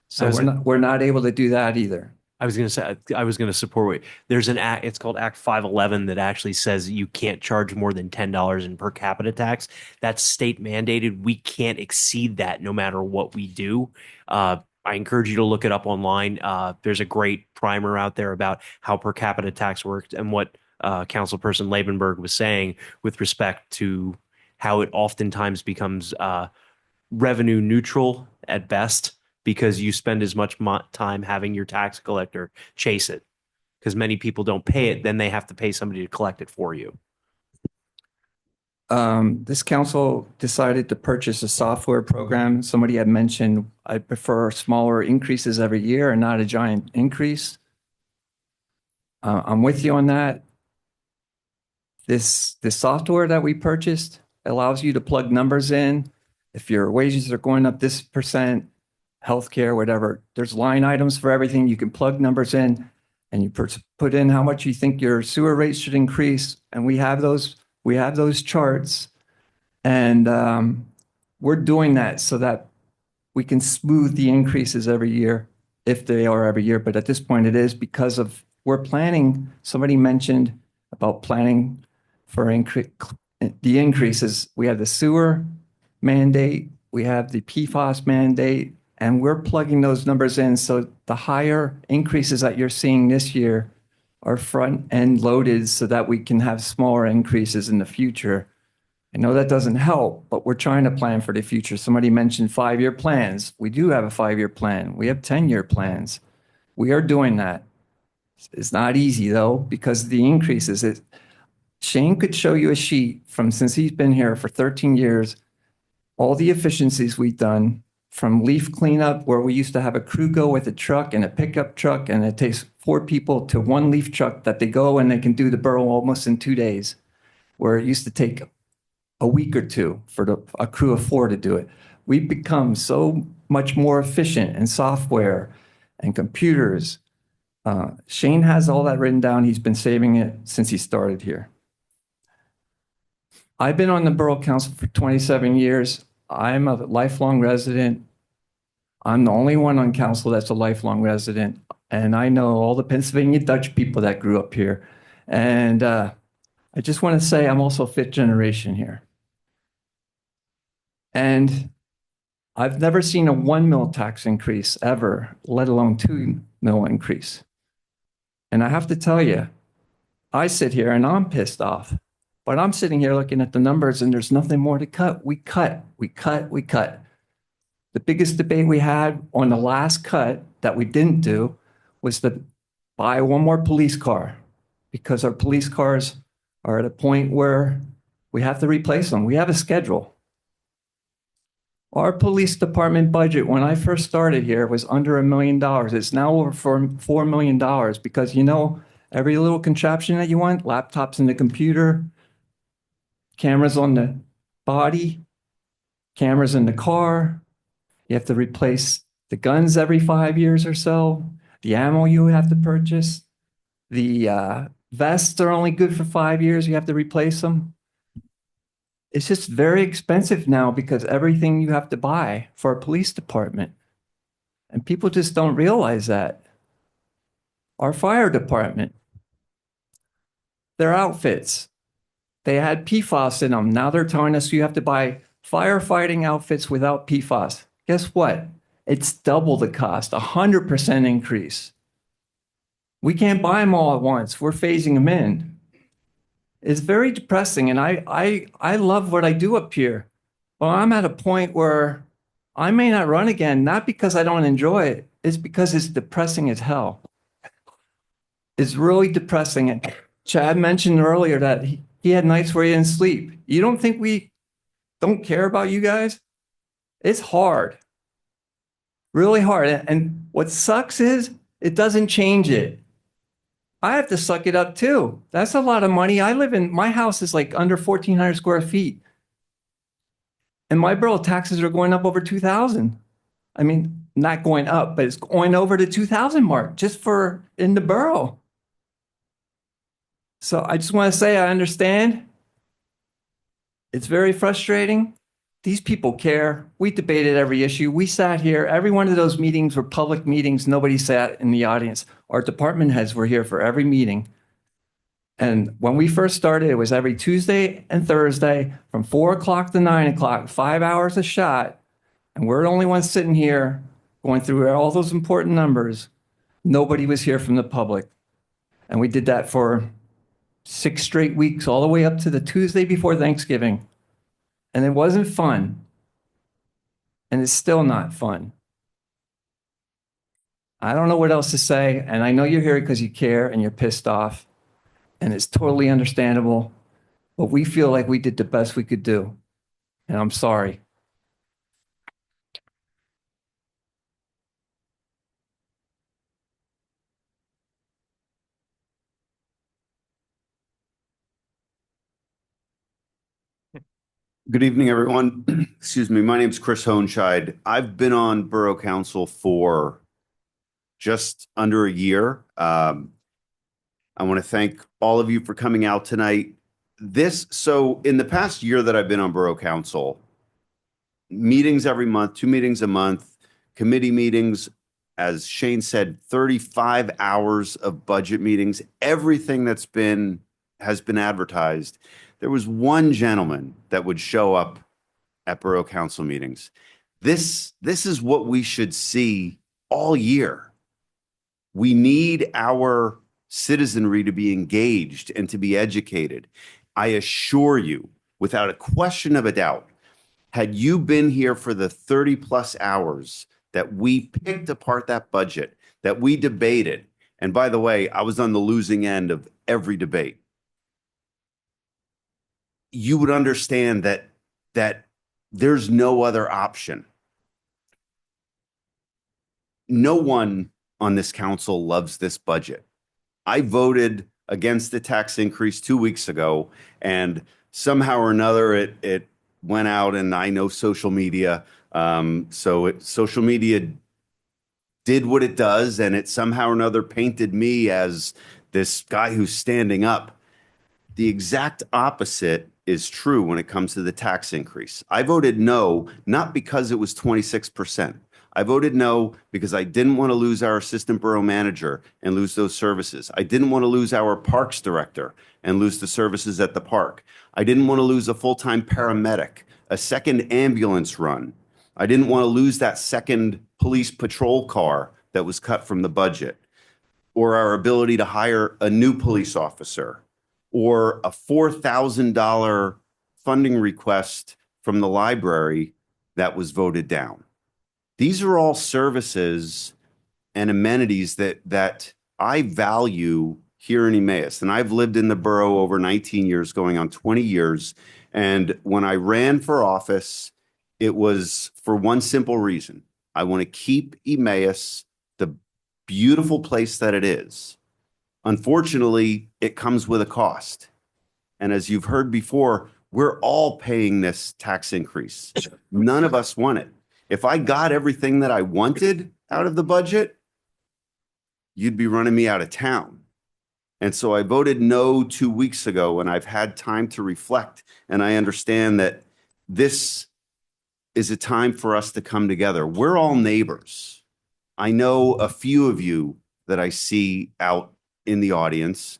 So we're not able to do that either. I was going to support there's an act, it's called Act 511 that actually says you can't charge more than $10 in per capita tax. That's state mandated. We can't exceed that no matter what we do. I encourage you to look it up online. There's a great primer out there about how per capita tax works and what Councilperson Labenberg was saying with respect to how it oftentimes becomes revenue neutral at best because you spend as much time having your tax collector chase it. Because many people don't pay it, then they have to pay somebody to collect it for you. This council decided to purchase a software program. Somebody had mentioned I prefer smaller increases every year and not a giant increase. I'm with you on that. This software that we purchased allows you to plug numbers in. If your wages are going up this percent, healthcare, whatever, there's line items for everything. You can plug numbers in and you put in how much you think your sewer rates should increase. And we have those charts, and we're doing that so that we can smooth the increases every year if they are every year. But at this point, it is because we're planning. Somebody mentioned about planning for the increases. We have the sewer mandate, we have the PFAS mandate, and we're plugging those numbers in. So the higher increases that you're seeing this year are front end loaded so that we can have smaller increases in the future. I know that doesn't help, but we're trying to plan for the future. Somebody mentioned 5-year plans. We do have a 5-year plan. We have 10-year plans. We are doing that. It's not easy though, because the increases, Shane could show you a sheet from since he's been here for 13 years, all the efficiencies we've done from leaf cleanup, where we used to have a crew go with a truck and a pickup truck, and it takes 4 people to 1 leaf truck that they go and they can do the borough almost in 2 days, where it used to take a week or two for a crew of 4 to do it. We've become so much more efficient in software and computers. Shane has all that written down. He's been saving it since he started here. I've been on the Borough Council for 27 years. I'm a lifelong resident. I'm the only one on council that's a lifelong resident. And I know all the Pennsylvania Dutch people that grew up here. And I just want to say I'm also 5th generation here. And I've never seen a 1 mil tax increase ever, let alone 2 mil increase. And I have to tell you, I sit here and I'm pissed off. But I'm sitting here looking at the numbers and there's nothing more to cut. We cut. The biggest debate we had on the last cut that we didn't do was to buy 1 more police car, because our police cars are at a point where we have to replace them. We have a schedule. Our police department budget, when I first started here, was under $1 million. It's now over $4 million because, you know, every little contraption that you want, laptops in the computer, cameras on the body, cameras in the car. You have to replace the guns every 5 years or so. The ammo you have to purchase. The vests are only good for 5 years. You have to replace them. It's just very expensive now because everything you have to buy for a police department. And people just don't realize that. Our fire department, their outfits, they had PFAS in them. Now they're telling us you have to buy firefighting outfits without PFAS. Guess what? It's double the cost, 100% increase. We can't buy them all at once. We're phasing them in. It's very depressing, and I love what I do up here. But I'm at a point where I may not run again, not because I don't enjoy it. It's because it's depressing as hell. It's really depressing. And Chad mentioned earlier that he had nights where he didn't sleep. You don't think we don't care about you guys? It's hard. Really hard. And what sucks is it doesn't change it. I have to suck it up too. That's a lot of money. My house is like under 1,400 square feet. And my borough taxes are going up over 2,000. I mean, not going up, but it's going over the 2,000 mark just for in the borough. So I just want to say I understand. It's very frustrating. These people care. We debated every issue. We sat here. Every one of those meetings were public meetings. Nobody sat in the audience. Our department heads were here for every meeting. And when we first started, it was every Tuesday and Thursday from 4 o'clock to 9 o'clock, 5 hours a shot. And we're the only ones sitting here going through all those important numbers. Nobody was here from the public. And we did that for 6 straight weeks, all the way up to the Tuesday before Thanksgiving. And it wasn't fun. And it's still not fun. I don't know what else to say. And I know you're here because you care and you're pissed off. And it's totally understandable. But we feel like we did the best we could do. And I'm sorry. Good evening, everyone. Excuse me. My name is Chris Hohenscheid. I've been on Borough Council for just under a year. I want to thank all of you for coming out tonight. So in the past year that I've been on Borough Council, meetings every month, 2 meetings a month, committee meetings, as Shane said, 35 hours of budget meetings, everything has been advertised. There was one gentleman that would show up at Borough Council meetings. This is what we should see all year. We need our citizenry to be engaged and to be educated. I assure you, without a question of a doubt, had you been here for the 30 plus hours that we picked apart that budget, that we debated, and by the way, I was on the losing end of every debate, you would understand that there's no other option. No one on this council loves this budget. I voted against the tax increase 2 weeks ago, and somehow or another it went out, and I know social media. Social media did what it does, and it somehow or another painted me as this guy who's standing up. The exact opposite is true when it comes to the tax increase. I voted no, not because it was 26%. I voted no because I didn't want to lose our assistant borough manager and lose those services. I didn't want to lose our parks director and lose the services at the park. I didn't want to lose a full-time paramedic, a second ambulance run. I didn't want to lose that second police patrol car that was cut from the budget, or our ability to hire a new police officer, or a $4,000 funding request from the library that was voted down. These are all services and amenities that I value here in Emmaus. And I've lived in the borough over 19 years, going on 20 years. And when I ran for office, it was for one simple reason. I want to keep Emmaus the beautiful place that it is. Unfortunately, it comes with a cost. And as you've heard before, we're all paying this tax increase. None of us want it. If I got everything that I wanted out of the budget, you'd be running me out of town. And so I voted no 2 weeks ago, and I've had time to reflect. And I understand that this is a time for us to come together. We're all neighbors. I know a few of you that I see out in the audience.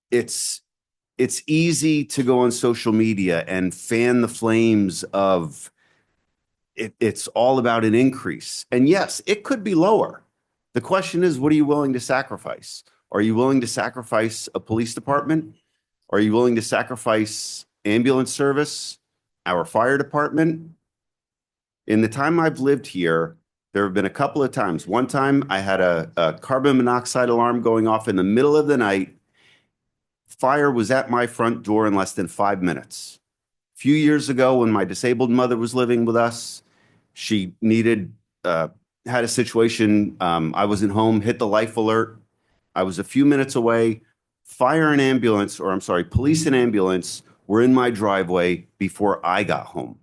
It's easy to go on social media and fan the flames of it. It's all about an increase. And yes, it could be lower. The question is, what are you willing to sacrifice? Are you willing to sacrifice a police department? Are you willing to sacrifice ambulance service, our fire department? In the time I've lived here, there have been a couple of times. One time I had a carbon monoxide alarm going off in the middle of the night. Fire was at my front door in less than 5 minutes. A few years ago, when my disabled mother was living with us, she had a situation. I wasn't home, hit the life alert. I was a few minutes away. Police and ambulance were in my driveway before I got home.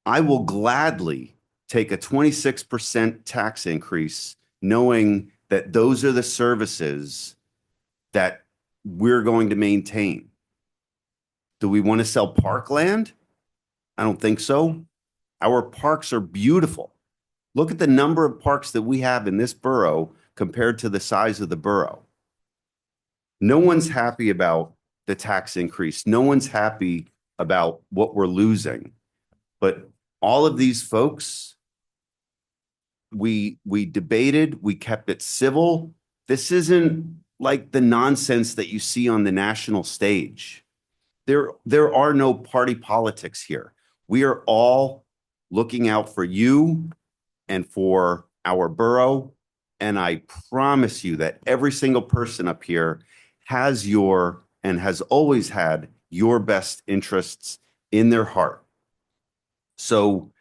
I will gladly take a 26% tax increase, knowing that those are the services that we're going to maintain. Do we want to sell parkland? I don't think so. Our parks are beautiful. Look at the number of parks that we have in this borough compared to the size of the borough. No one's happy about the tax increase. No one's happy about what we're losing. But all of these folks, we debated, we kept it civil. This isn't like the nonsense that you see on the national stage. There are no party politics here. We are all looking out for you and for our borough. And I promise you that every single person up here has and has always had your best interests in their heart. So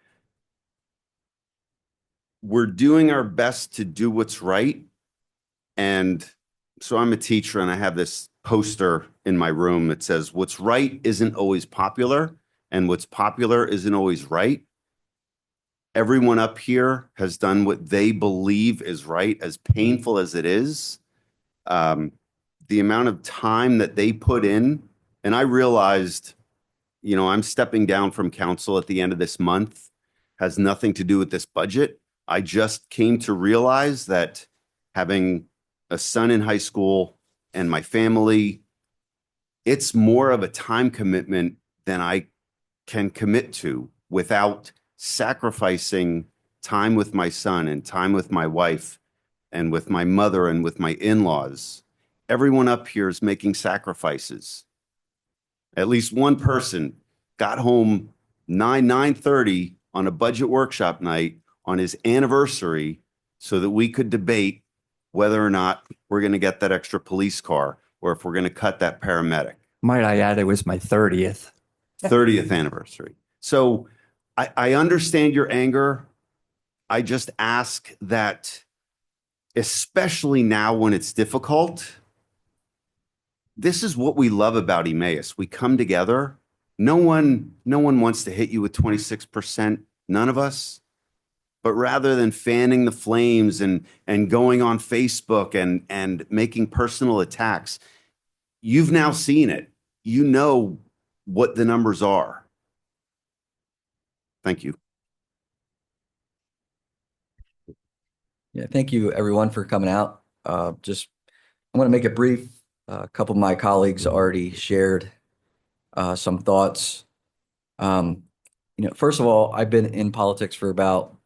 we're doing our best to do what's right. And so I'm a teacher, and I have this poster in my room that says, what's right isn't always popular, and what's popular isn't always right. Everyone up here has done what they believe is right, as painful as it is. The amount of time that they put in, and I realized, I'm stepping down from council at the end of this month, has nothing to do with this budget. I just came to realize that having a son in high school and my family, it's more of a time commitment than I can commit to without sacrificing time with my son and time with my wife and with my mother and with my in-laws. Everyone up here is making sacrifices. At least one person got home 9:30 on a budget workshop night on his anniversary so that we could debate whether or not we're going to get that extra police car or if we're going to cut that paramedic. Might I add, it was my 30th. 30th anniversary. So I understand your anger. I just ask that, especially now when it's difficult, this is what we love about Emmaus. We come together. No one wants to hit you with 26%. None of us. But rather than fanning the flames and going on Facebook and making personal attacks, you've now seen it. You know what the numbers are. Thank you. Yeah, thank you everyone for coming out. I'm going to make it brief. A couple of my colleagues already shared some thoughts. First of all, I've been in politics for about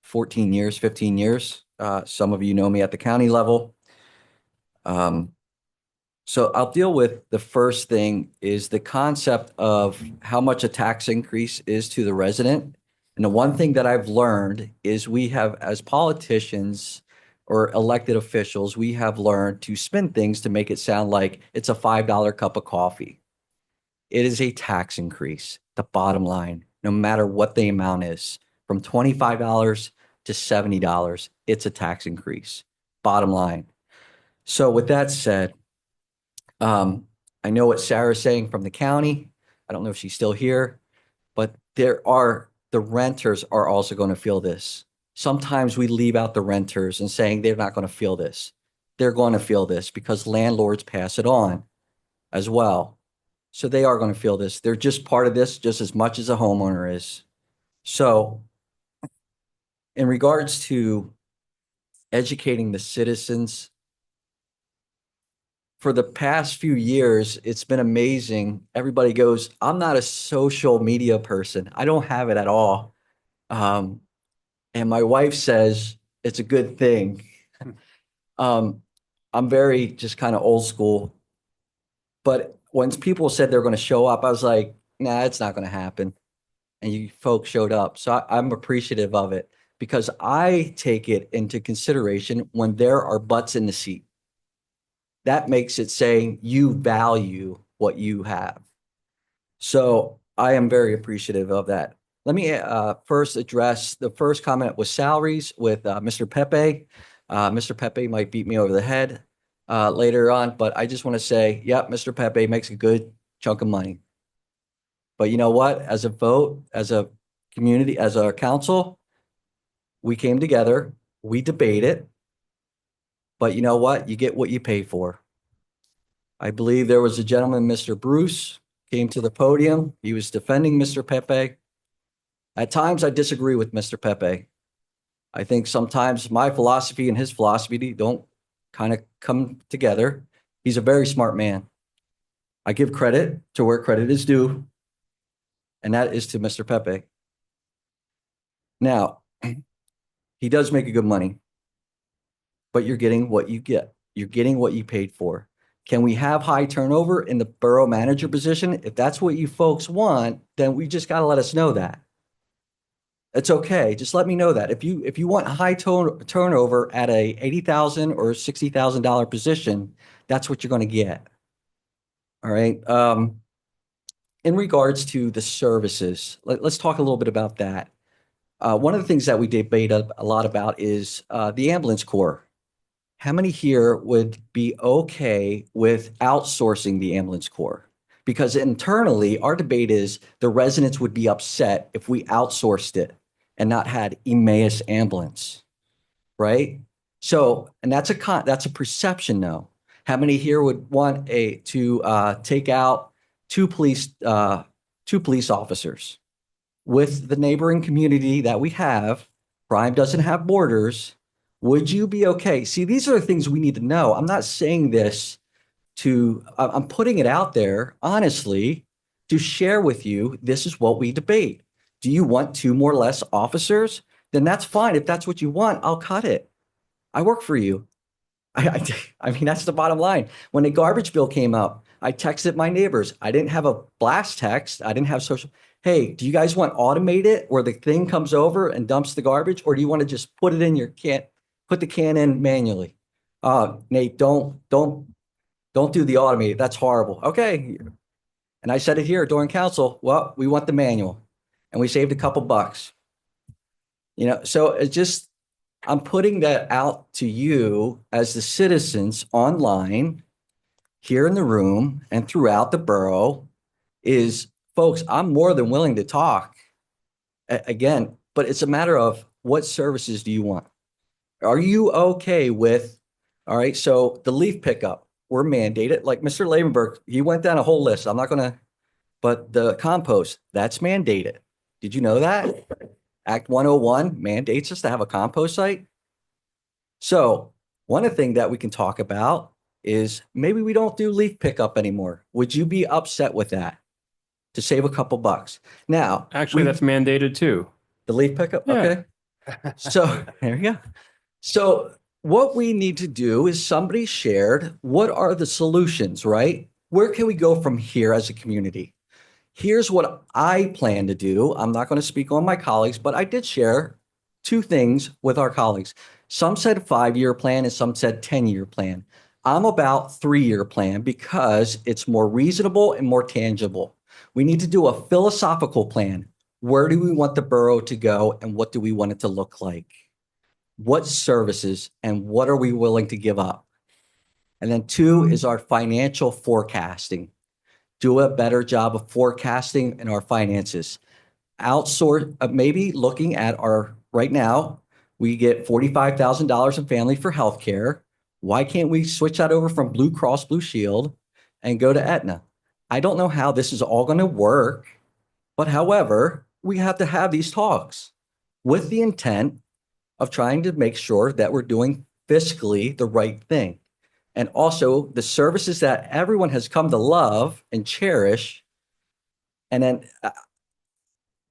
14 years, 15 years. Some of you know me at the county level. So I'll deal with the first thing is the concept of how much a tax increase is to the resident. And the one thing that I've learned is we have, as politicians or elected officials, we have learned to spin things to make it sound like it's a $5 cup of coffee. It is a tax increase, the bottom line, no matter what the amount is, from $25 to $70, it's a tax increase, bottom line. So with that said, I know what Sarah's saying from the county. I don't know if she's still here, but the renters are also going to feel this. Sometimes we leave out the renters and saying they're not going to feel this. They're going to feel this because landlords pass it on as well. So they are going to feel this. They're just part of this just as much as a homeowner is. So in regards to educating the citizens, for the past few years, it's been amazing. Everybody goes, I'm not a social media person. I don't have it at all. And my wife says it's a good thing. I'm very just kind of old school. But when people said they're going to show up, I was like, nah, it's not going to happen. And you folks showed up. So I'm appreciative of it because I take it into consideration when there are butts in the seat. That makes it saying you value what you have. So I am very appreciative of that. Let me first address the first comment was salaries with Mr. Pepe. Mr. Pepe might beat me over the head later on, but I just want to say, yep, Mr. Pepe makes a good chunk of money. But you know what? As a vote, as a community, as a council, we came together, we debated. But you know what? You get what you pay for. I believe there was a gentleman, Mr. Bruce, came to the podium. He was defending Mr. Pepe. At times, I disagree with Mr. Pepe. I think sometimes my philosophy and his philosophy don't kind of come together. He's a very smart man. I give credit to where credit is due, and that is to Mr. Pepe. Now, he does make a good money. But you're getting what you get. You're getting what you paid for. Can we have high turnover in the borough manager position? If that's what you folks want, then we just got to let us know that. It's okay. Just let me know that. If you want high turnover at a $80,000 or $60,000 position, that's what you're going to get. All right. In regards to the services, let's talk a little bit about that. One of the things that we debate a lot about is the ambulance corps. How many here would be okay with outsourcing the ambulance corps? Because internally, our debate is the residents would be upset if we outsourced it and not had Emmaus ambulance, right? So, and that's a perception, though. How many here would want to take out two police officers? With the neighboring community that we have, crime doesn't have borders. Would you be okay? See, these are the things we need to know. I'm not saying this I'm putting it out there, honestly, to share with you. This is what we debate. Do you want 2 more or less officers? Then that's fine. If that's what you want, I'll cut it. I work for you. I mean, that's the bottom line. When a garbage bill came up, I texted my neighbors. I didn't have a blast text. I didn't have social. Hey, do you guys want automated where the thing comes over and dumps the garbage? Or do you want to just put it in your can, put the can in manually? Nate, don't do the automated. That's horrible. Okay. And I said it here during council. Well, we want the manual and we saved a couple bucks. You know, so it's just, I'm putting that out to you as the citizens online. here in the room and throughout the borough is, folks, I'm more than willing to talk. Again, but it's a matter of what services do you want? Are you okay with, all right, so the leaf pickup, we're mandated, like Mr. Lavenberg, he went down a whole list. I'm not gonna, but the compost, that's mandated. Did you know that? Act 101 mandates us to have a compost site. So one of the things that we can talk about is maybe we don't do leaf pickup anymore. Would you be upset with that? To save a couple bucks. Now, Actually, that's mandated too. the leaf pickup. Yeah. Okay. So there you go. So what we need to do is somebody shared, what are the solutions, right? Where can we go from here as a community? Here's what I plan to do. I'm not going to speak on my colleagues, but I did share two things with our colleagues. Some said 5-year plan and some said 10-year plan. I'm about 3-year plan because it's more reasonable and more tangible. We need to do a philosophical plan. Where do we want the borough to go and what do we want it to look like? What services and what are we willing to give up? And then 2 is our financial forecasting. Do a better job of forecasting in our finances. Outsource, maybe looking at our, right now, we get $45,000 in family for healthcare. Why can't we switch that over from Blue Cross Blue Shield and go to Aetna? I don't know how this is all going to work, but however, we have to have these talks with the intent of trying to make sure that we're doing fiscally the right thing. And also the services that everyone has come to love and cherish, and then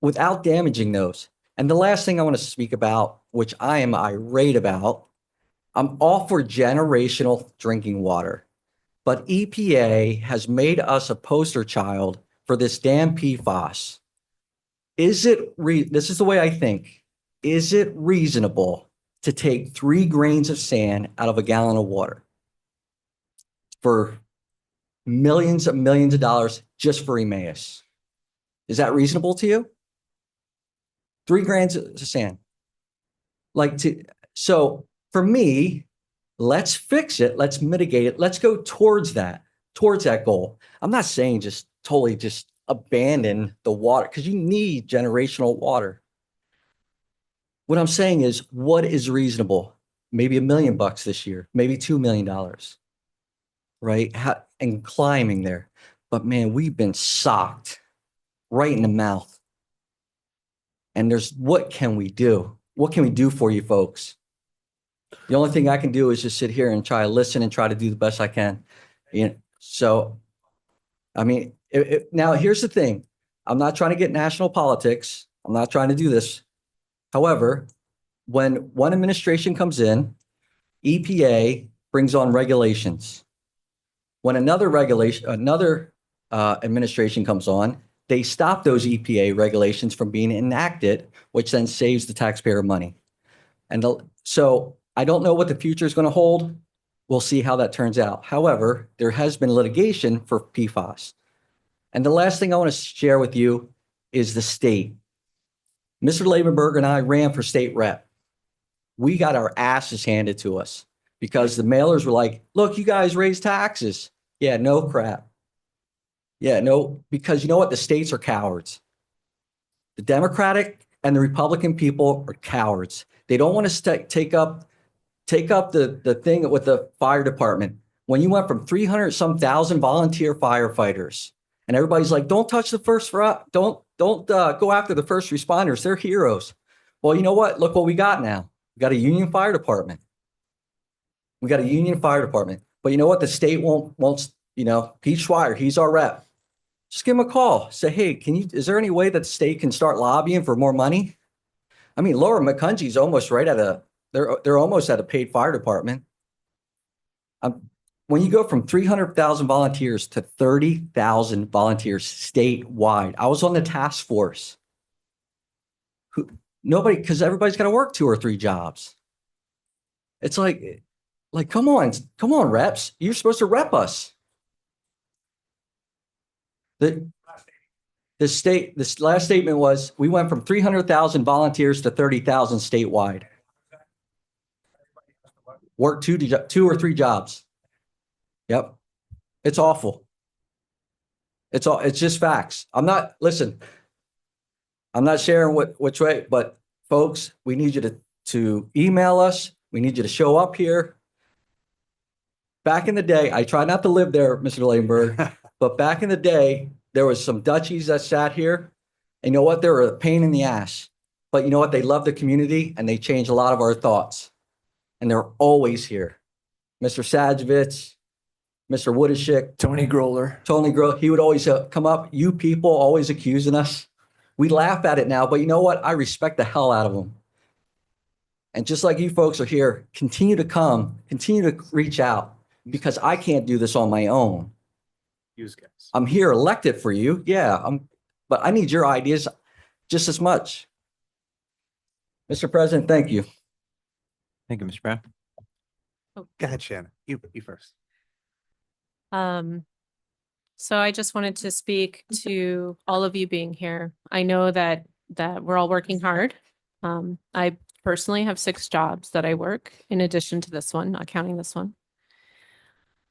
without damaging those. And the last thing I want to speak about, which I am irate about, I'm all for generational drinking water. But EPA has made us a poster child for this damn PFAS. This is the way I think. Is it reasonable to take 3 grains of sand out of a gallon of water for millions of dollars just for Emmaus? Is that reasonable to you? 3 grains of sand. So for me, let's fix it. Let's mitigate it. Let's go towards that goal. I'm not saying just totally just abandon the water because you need generational water. What I'm saying is what is reasonable? Maybe $1 million this year, maybe $2 million, right? And climbing there. But man, we've been socked right in the mouth. And what can we do? What can we do for you folks? The only thing I can do is just sit here and try to listen and try to do the best I can. So, I mean, now here's the thing. I'm not trying to get national politics. I'm not trying to do this. However, when one administration comes in, EPA brings on regulations. When another administration comes on, they stop those EPA regulations from being enacted, which then saves the taxpayer money. And so I don't know what the future is going to hold. We'll see how that turns out. However, there has been litigation for PFAS. And the last thing I want to share with you is the state. Mr. Lavenberg and I ran for state rep. We got our asses handed to us because the mailers were like, look, you guys raise taxes. Yeah, no crap. Yeah, no, because you know what? The states are cowards. The Democratic and the Republican people are cowards. They don't want to take up the thing with the fire department. When you went from 300-some thousand volunteer firefighters, and everybody's like, don't touch the don't go after the first responders. They're heroes. Well, you know what? Look what we got now. We got a union fire department. But you know what? The state won't, Pete Schweier, he's our rep. Just give him a call. Say, hey, is there any way that the state can start lobbying for more money? I mean, Laura McCungy's almost they're almost at a paid fire department. When you go from 300,000 volunteers to 30,000 volunteers statewide, I was on the task force. Because everybody's got to work 2 or 3 jobs. It's like, come on, reps. You're supposed to rep us. This last statement was, we went from 300,000 volunteers to 30,000 statewide. Work 2 or 3 jobs. Yep. It's awful. It's just facts. Listen, I'm not sharing which way, but folks, we need you to email us. We need you to show up here. Back in the day, I try not to live there, Mr. Ladenburg, but back in the day, there was some Dutchies that sat here. And you know what? They were a pain in the ass. But you know what? They love the community and they change a lot of our thoughts. And they're always here. Mr. Sajevich, Mr. Woodishick, Tony Groller. He would always come up. You people always accusing us. We laugh at it now, but you know what? I respect the hell out of them. And just like you folks are here, continue to come, continue to reach out because I can't do this on my own. Use guys. I'm here elected for you. Yeah, but I need your ideas just as much. Mr. President, thank you. Thank you, Mr. Brown. Go ahead, Shannon. You first. So I just wanted to speak to all of you being here. I know that we're all working hard. I personally have 6 jobs that I work in addition to this one, not counting this one.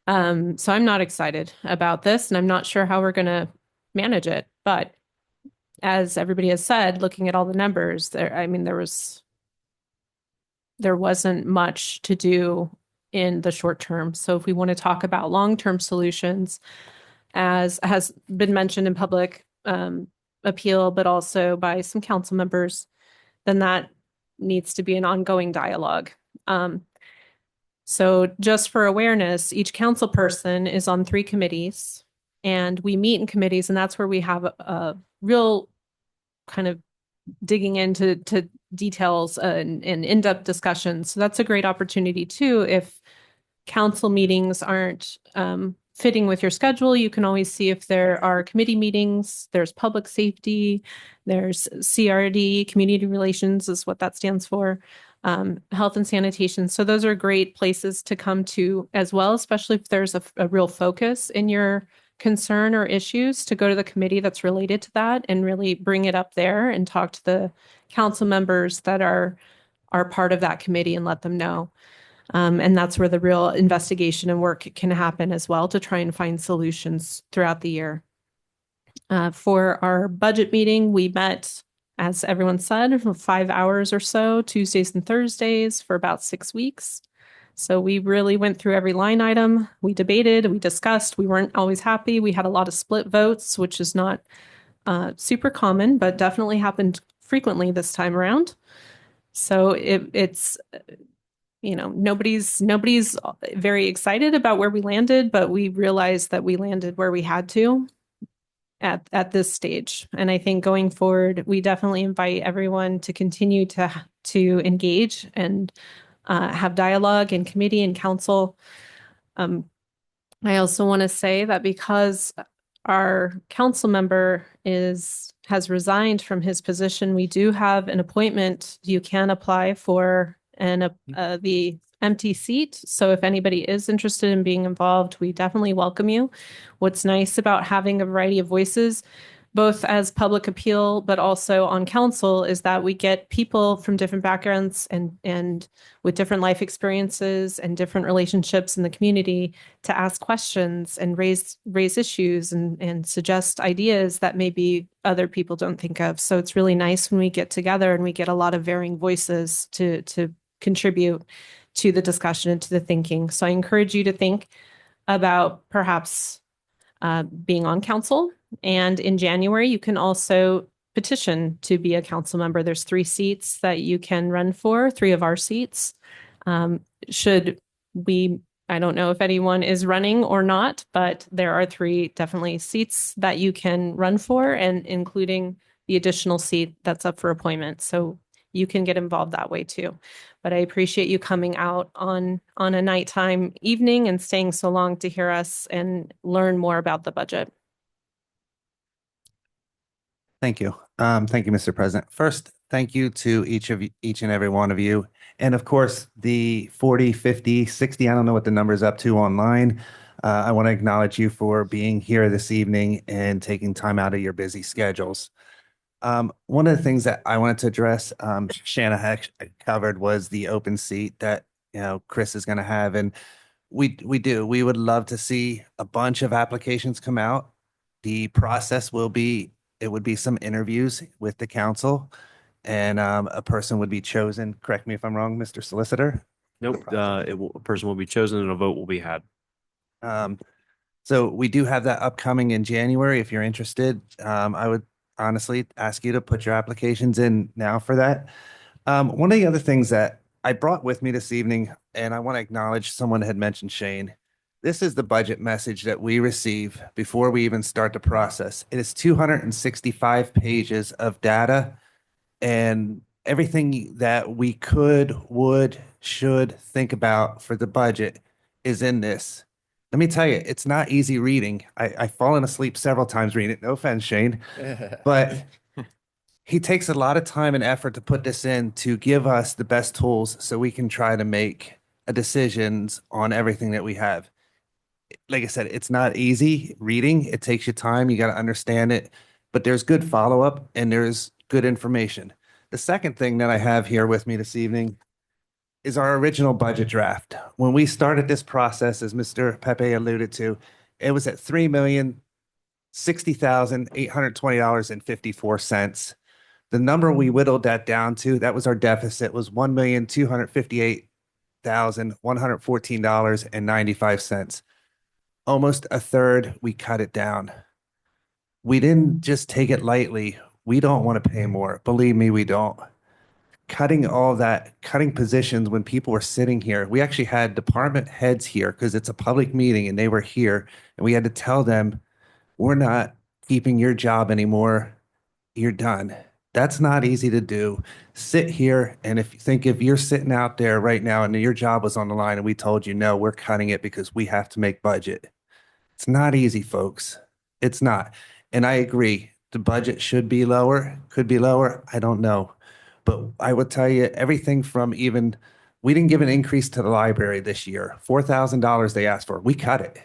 So I'm not excited about this and I'm not sure how we're going to manage it. But as everybody has said, looking at all the numbers there wasn't much to do in the short term. So if we want to talk about long-term solutions, as has been mentioned in public appeal, but also by some council members, then that needs to be an ongoing dialogue. So just for awareness, each council person is on 3 committees and we meet in committees, and that's where we have a real kind of digging into details and in-depth discussions. So that's a great opportunity too. If council meetings aren't fitting with your schedule, you can always see if there are committee meetings. There's public safety, there's CRD, community relations is what that stands for, health and sanitation. So those are great places to come to as well, especially if there's a real focus in your concern or issues, to go to the committee that's related to that and really bring it up there and talk to the council members that are part of that committee and let them know. And that's where the real investigation and work can happen as well, to try and find solutions throughout the year. For our budget meeting, we met, as everyone said, for 5 hours or so, Tuesdays and Thursdays for about 6 weeks. So we really went through every line item. We debated, we discussed, we weren't always happy. We had a lot of split votes, which is not super common, but definitely happened frequently this time around. So it's nobody's very excited about where we landed, but we realized that we landed where we had to at this stage. And I think going forward, we definitely invite everyone to continue to engage and have dialogue in committee and council. I also want to say that because our council member has resigned from his position, we do have an appointment. You can apply for the empty seat. So if anybody is interested in being involved, we definitely welcome you. What's nice about having a variety of voices, both as public appeal, but also on council, is that we get people from different backgrounds and with different life experiences and different relationships in the community to ask questions and raise issues and suggest ideas that maybe other people don't think of. So it's really nice when we get together and we get a lot of varying voices to contribute to the discussion and to the thinking. So I encourage you to think about perhaps being on council. And in January, you can also petition to be a council member. There's 3 seats that you can run for, 3 of our seats. I don't know if anyone is running or not, but there are 3 definitely seats that you can run for, and including the additional seat that's up for appointment. So you can get involved that way too. But I appreciate you coming out on a nighttime evening and staying so long to hear us and learn more about the budget. Thank you. Thank you, Mr. President. First, thank you to each and every one of you. And of course, the 40, 50, 60, I don't know what the number's up to online. I want to acknowledge you for being here this evening and taking time out of your busy schedules. One of the things that I wanted to address, Shanna covered, was the open seat that Chris is going to have. And We do. We would love to see a bunch of applications come out. The process would be some interviews with the council, and a person would be chosen. Correct me if I'm wrong, Mr. Solicitor. Nope, a person will be chosen and a vote will be had. So we do have that upcoming in January. If you're interested, I would honestly ask you to put your applications in now for that. One of the other things that I brought with me this evening, and I want to acknowledge someone had mentioned Shane. This is the budget message that we receive before we even start the process. It is 265 pages of data and everything that we could, would, should think about for the budget is in this. Let me tell you, it's not easy reading. I've fallen asleep several times reading it. No offense, Shane. But he takes a lot of time and effort to put this in to give us the best tools so we can try to make decisions on everything that we have. Like I said, it's not easy reading. It takes you time. You got to understand it. But there's good follow-up and there's good information. The second thing that I have here with me this evening is our original budget draft. When we started this process, as Mr. Pepe alluded to, it was at $3,060,820.54. The number we whittled that down to, that was our deficit, was $1,258,114.95. Almost a third, we cut it down. We didn't just take it lightly. We don't want to pay more. Believe me, we don't. Cutting all that, cutting positions when people were sitting here. We actually had department heads here because it's a public meeting and they were here. And we had to tell them, we're not keeping your job anymore. You're done. That's not easy to do. Sit here and if you're sitting out there right now and your job was on the line and we told you, no, we're cutting it because we have to make budget. It's not easy, folks. It's not. And I agree. The budget should be lower, could be lower. I don't know. But I would tell you everything from we didn't give an increase to the library this year. $4,000 they asked for. We cut it.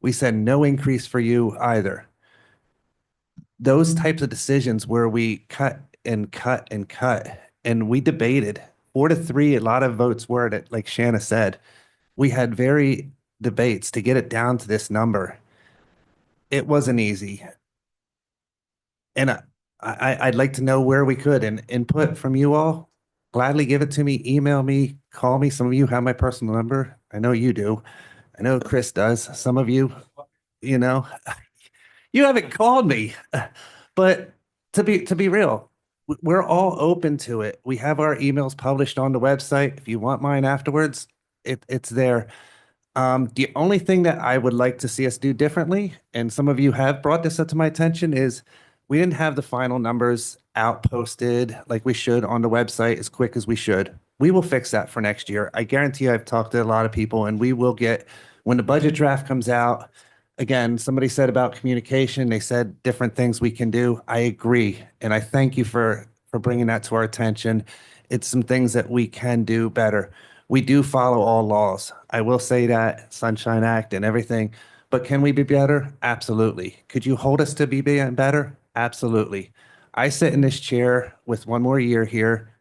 We said no increase for you either. Those types of decisions where we cut and cut and cut, and we debated 4-3, a lot of votes were that, like Shanna said, we had very debates to get it down to this number. It wasn't easy. And I'd like to know where we could, and input from you all. Gladly give it to me, email me, call me. Some of you have my personal number. I know you do. I know Chris does. Some of you, you haven't called me. But to be real, we're all open to it. We have our emails published on the website. If you want mine afterwards, it's there. The only thing that I would like to see us do differently, and some of you have brought this up to my attention, is we didn't have the final numbers out posted like we should on the website as quick as we should. We will fix that for next year. I guarantee I've talked to a lot of people and we will get, when the budget draft comes out, again, somebody said about communication, they said different things we can do. I agree. And I thank you for bringing that to our attention. It's some things that we can do better. We do follow all laws. I will say that, Sunshine Act and everything. But can we be better? Absolutely. Could you hold us to be better? Absolutely. I sit in this chair with one more year here.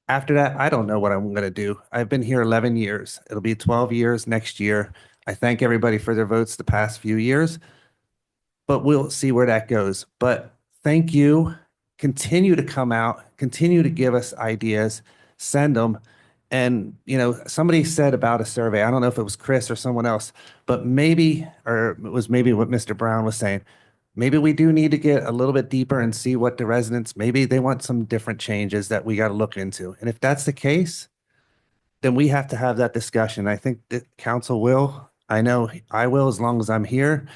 After that, I don't know what I'm going to do. I've been here 11 years. It'll be 12 years next year. I thank everybody for their votes the past few years, but we'll see where that goes. But thank you. Continue to come out, continue to give us ideas, send them. And, somebody said about a survey, I don't know if it was Chris or someone else, but maybe what Mr. Brown was saying. Maybe we do need to get a little bit deeper and see what the residents, maybe they want some different changes that we got to look into. And if that's the case, then we have to have that discussion. I think the council will. I know I will, as long as I'm here,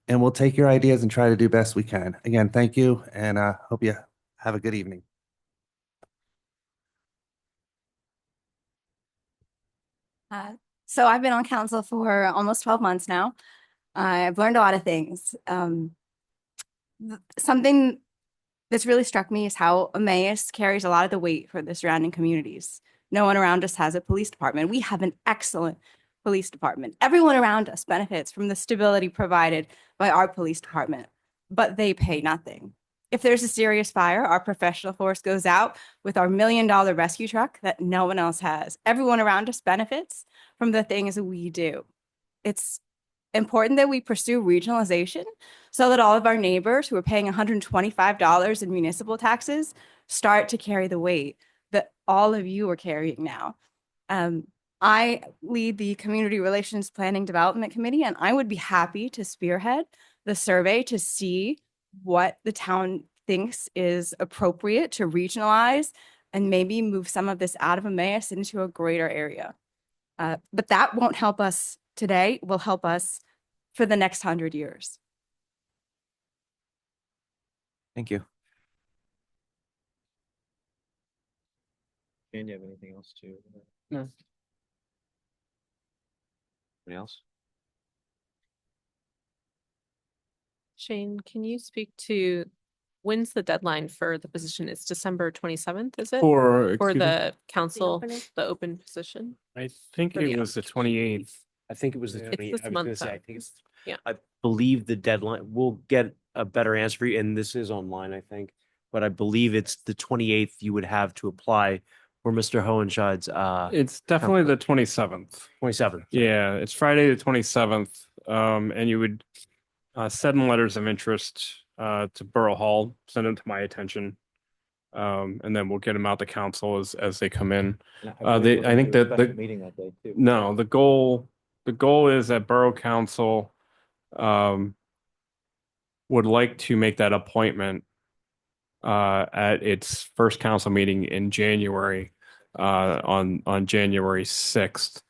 and we'll take your ideas and try to do best we can. Again, thank you, and hope you have a good evening. So I've been on council for almost 12 months now. I've learned a lot of things. Something that's really struck me is how Emmaus carries a lot of the weight for the surrounding communities. No one around us has a police department. We have an excellent police department. Everyone around us benefits from the stability provided by our police department, but they pay nothing. If there's a serious fire, our professional force goes out with our $1 million rescue truck that no one else has. Everyone around us benefits from the things we do. it's important that we pursue regionalization so that all of our neighbors who are paying $125 in municipal taxes start to carry the weight that all of you are carrying now. I lead the Community Relations Planning Development Committee, and I would be happy to spearhead the survey to see what the town thinks is appropriate to regionalize and maybe move some of this out of Emmaus into a greater area. But that won't help us today, will help us for the next 100 years. Thank you. Jane, do you have anything else to? No. Anybody else? Shane, can you speak to when's the deadline for the position? It's December 27th, is it? For For excuse me? the council, opening? the open position? I think For the it was the 28th. I think it was the Yeah. 20. It's I this was gonna month, say, I though. think it's, Yeah. I believe the deadline, we'll get a better answer for you, and this is online, I think. But I believe it's the 28th you would have to apply for Mr. Hohenscheid's, It's definitely the 27th. 27th. Yeah, it's Friday the 27th. And you would send letters of interest to Borough Hall, send them to my attention. And then we'll get them out to council as they come in. I think that the Meeting that day too. no, the goal is that Borough Council would like to make that appointment at its first council meeting in January on January 6th.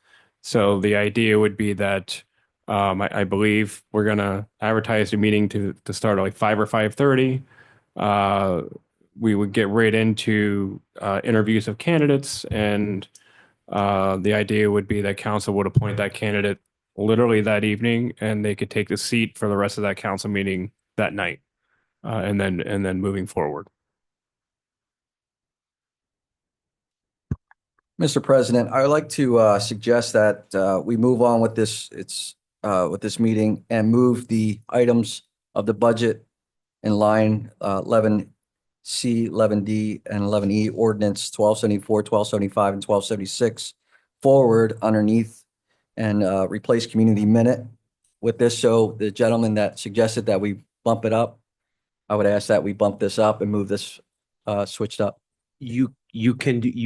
So the idea would be that I believe we're gonna advertise the meeting to start at like 5 or 5:30. We would get right into interviews of candidates, and the idea would be that council would appoint that candidate literally that evening, and they could take the seat for the rest of that council meeting that night, and then moving forward. Mr. President, I would like to suggest that we move on with this, with this meeting and move the items of the budget in line 11C, 11D, and 11E ordinance 1274, 1275, and 1276 forward underneath and replace community minute with this. So the gentleman that suggested that we bump it up, I would ask that we bump this up and move this switched up. You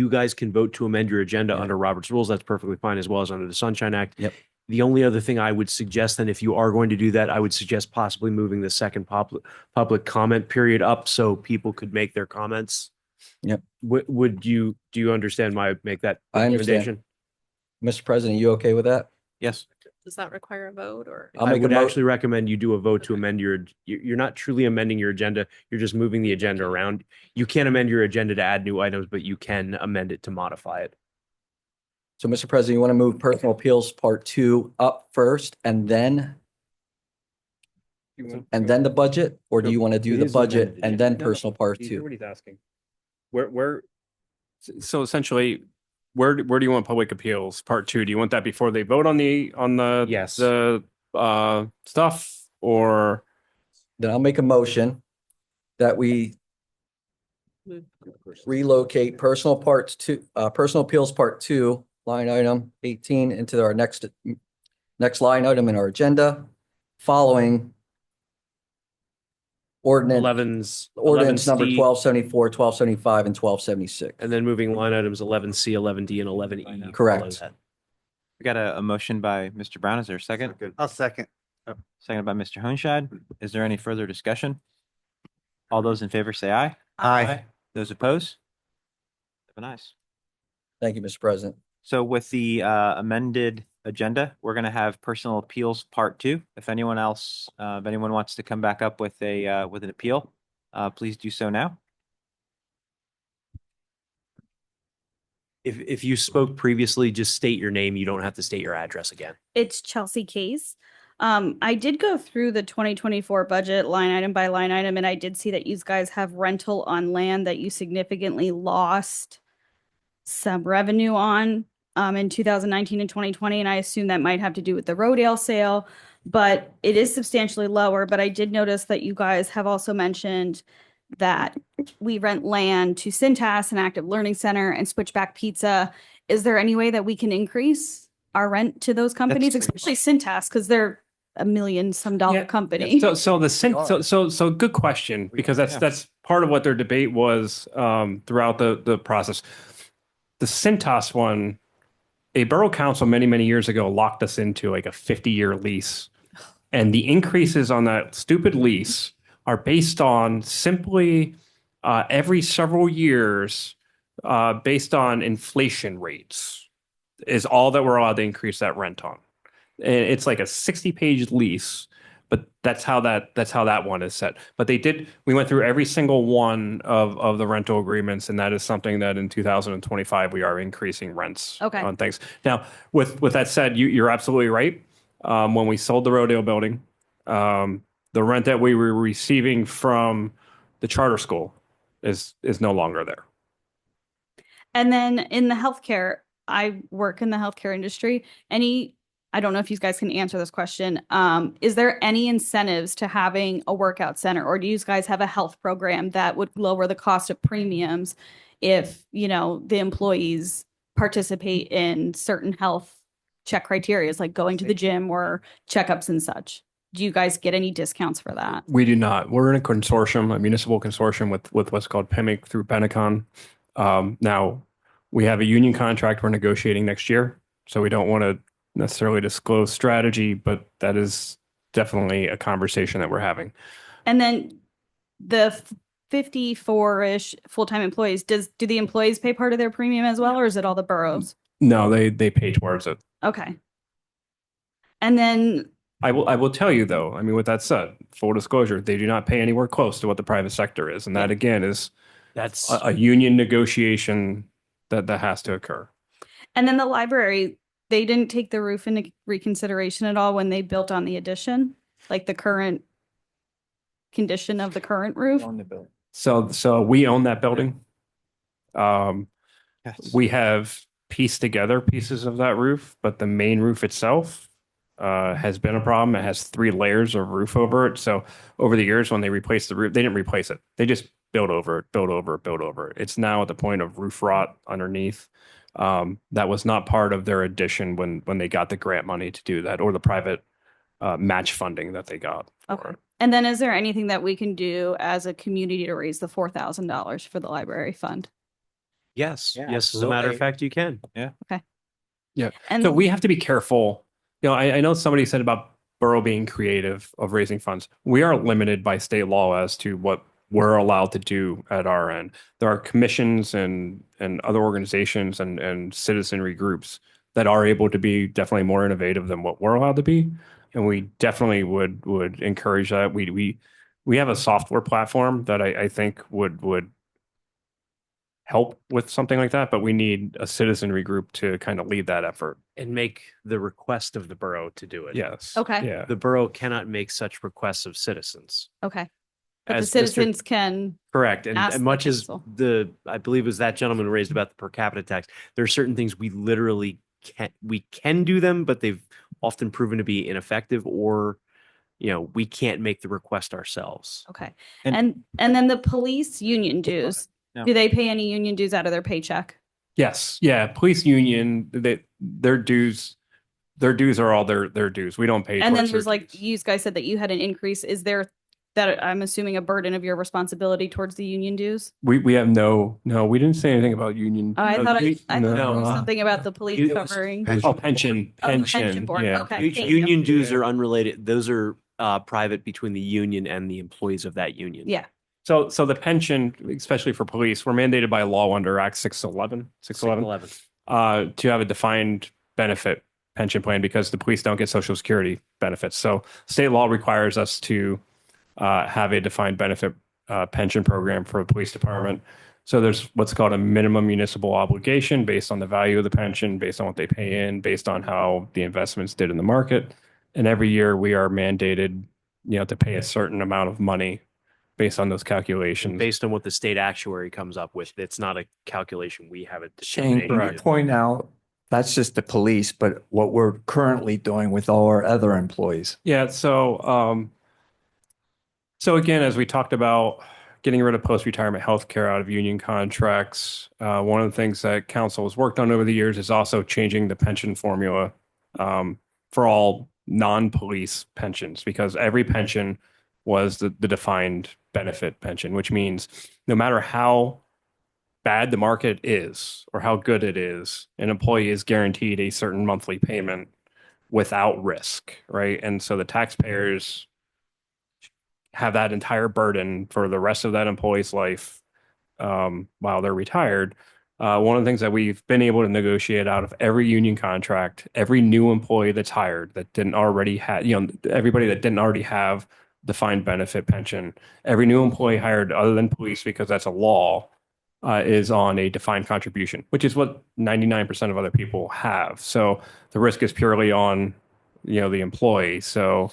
guys can vote to amend your agenda under Robert's rules. That's perfectly fine, as well as under the Sunshine Act. Yep. The only other thing I would suggest, then, if you are going to do that, I would suggest possibly moving the second public comment period up so people could make their comments. Yep. Do you understand why I make that I understand. recommendation? Mr. President, you okay with that? Yes. Does that require a vote or? I'll I make a would mo- actually recommend you do a vote to amend you're not truly amending your agenda. You're just moving the agenda around. You can't amend your agenda to add new items, but you can amend it to modify it. So, Mr. President, you want to move personal appeals part 2 up first and then the budget? Or do you want to do the budget and then personal part 2? What he's asking. So essentially, where do you want public appeals part 2? Do you want that before they vote on the Yes. the stuff, or Then I'll make a motion that we relocate personal appeals part 2, line item 18 into our next line item in our agenda, following ordinance number 11C, 1274, 1275, and 1276. and then moving line items 11C, 11D, and 11E. Correct. below that. We got a motion by Mr. Brown. Is there a second? I'll second. Seconded by Mr. Hohenscheid. Is there any further discussion? All those in favor say aye. Aye. Those opposed? Have a nice. Thank you, Mr. President. So with the amended agenda, we're going to have personal appeals part 2. If anyone wants to come back up with an appeal, please do so now. If you spoke previously, just state your name. You don't have to state your address again. It's Chelsea Case. I did go through the 2024 budget line item by line item, and I did see that you guys have rental on land that you significantly lost some revenue on in 2019 and 2020. And I assume that might have to do with the Rodale sale, but it is substantially lower. But I did notice that you guys have also mentioned that we rent land to Cintas, an active learning center, and Switchback Pizza. Is there any way that we can increase our rent to those companies, especially Cintas, because they're $1 million some dollar company. So good question, because that's part of what their debate was throughout the process. The Cintas one, a borough council many years ago locked us into like a 50-year lease, and the increases on that stupid lease are based on simply every several years based on inflation rates is all that we're allowed to increase that rent on. And it's like a 60-page lease, but that's how that one is set. But we went through every single one of the rental agreements, and that is something that in 2025 we are increasing rents on things. Now, with that said, you're absolutely right. When we sold the Rodeo building, the rent that we were receiving from the charter school is no longer there. And then in the healthcare, I work in the healthcare industry. I don't know if you guys can answer this question. Is there any incentives to having a workout center, or do you guys have a health program that would lower the cost of premiums if, the employees participate in certain health check criteria, like going to the gym or checkups and such? Do you guys get any discounts for that? We do not. We're in a consortium, a municipal consortium with what's called PEMIC through Benecon. Now, we have a union contract we're negotiating next year, so we don't want to necessarily disclose strategy, but that is definitely a conversation that we're having. And then the 54-ish full-time employees, do the employees pay part of their premium as well, or is it all the boroughs? No, they pay towards it. Okay. And then I will tell you though, I mean, with that said, full disclosure, they do not pay anywhere close to what the private sector is. And that again that's a union negotiation that has to occur. And then the library, they didn't take the roof into reconsideration at all when they built on the addition, like the current condition of the current roof. So we own that building. We have pieced together pieces of that roof, but the main roof itself has been a problem. It has 3 layers of roof over it. So over the years, when they replaced the roof, they didn't replace it. They just built over it. It's now at the point of roof rot underneath. That was not part of their addition when they got the grant money to do that, or the private match funding that they got. Okay. And then is there anything that we can do as a community to raise the $4,000 for the library fund? Yes. Yeah, Yes. As a matter of absolutely. fact, you can. Yeah. Okay. Yeah. And So we have to be careful. I know somebody said about borough being creative of raising funds. We are limited by state law as to what we're allowed to do at our end. There are commissions and other organizations and citizenry groups that are able to be definitely more innovative than what we're allowed to be. And we definitely would encourage that. We have a software platform that I think would help with something like that, but we need a citizenry group to kind of lead that effort. And make the request of the borough to do it. Yes. Okay. Yeah. The borough cannot make such requests of citizens. Okay. But As the Mr. citizens can. Correct. And ask the much as council. I believe it was that gentleman who raised about the per capita tax, there are certain things we literally can do them, but they've often proven to be ineffective, or, we can't make the request ourselves. Okay. And- And then the police union dues, No. do they pay any union dues out of their paycheck? Yes. Yeah. Police union, their dues are all their dues. We don't pay. And then towards there's their like, dues. you guys said that you had an increase. Is there that, I'm assuming, a burden of your responsibility towards the union dues? We have no, we didn't say anything about union. Oh, I thought I thought there No. was something about the police You- covering. Oh, pension. pension board. Yeah. Okay. thank you. Union dues are unrelated. Those are private between the union and the employees of that union. Yeah. So the pension, especially for police, we're mandated by law under Act 611 to have a defined benefit pension plan, because the police don't get Social Security benefits. So state law requires us to have a defined benefit pension program for a police department. So there's what's called a minimum municipal obligation based on the value of the pension, based on what they pay in, based on how the investments did in the market. And every year we are mandated, to pay a certain amount of money based on those calculations. Based on what the state actuary comes up with. It's not a calculation. We have a Shane, determination. can you point out, that's just the police, but what we're currently doing with all our other employees? Yeah. So again, as we talked about getting rid of post-retirement healthcare out of union contracts, one of the things that council has worked on over the years is also changing the pension formula for all non-police pensions, because every pension was the defined benefit pension, which means no matter how bad the market is or how good it is, an employee is guaranteed a certain monthly payment without risk, right? And so the taxpayers have that entire burden for the rest of that employee's life while they're retired. One of the things that we've been able to negotiate out of every union contract, every new employee that's hired that didn't already have, everybody that didn't already have defined benefit pension, every new employee hired other than police, because that's a law, is on a defined contribution, which is what 99% of other people have. So the risk is purely on, the employee. So,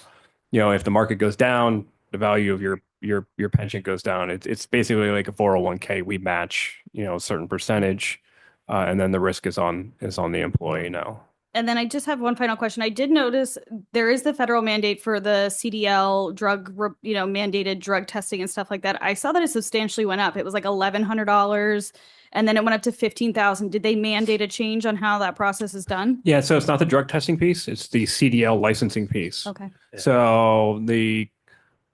if the market goes down, the value of your pension goes down. It's basically like a 401k. We match, a certain percentage, and then the risk is on the employee now. And then I just have one final question. I did notice there is the federal mandate for the CDL mandated drug testing and stuff like that. I saw that it substantially went up. It was like $1,100 and then it went up to $15,000. Did they mandate a change on how that process is done? Yeah, so it's not the drug testing piece, it's the CDL licensing piece. Okay. So the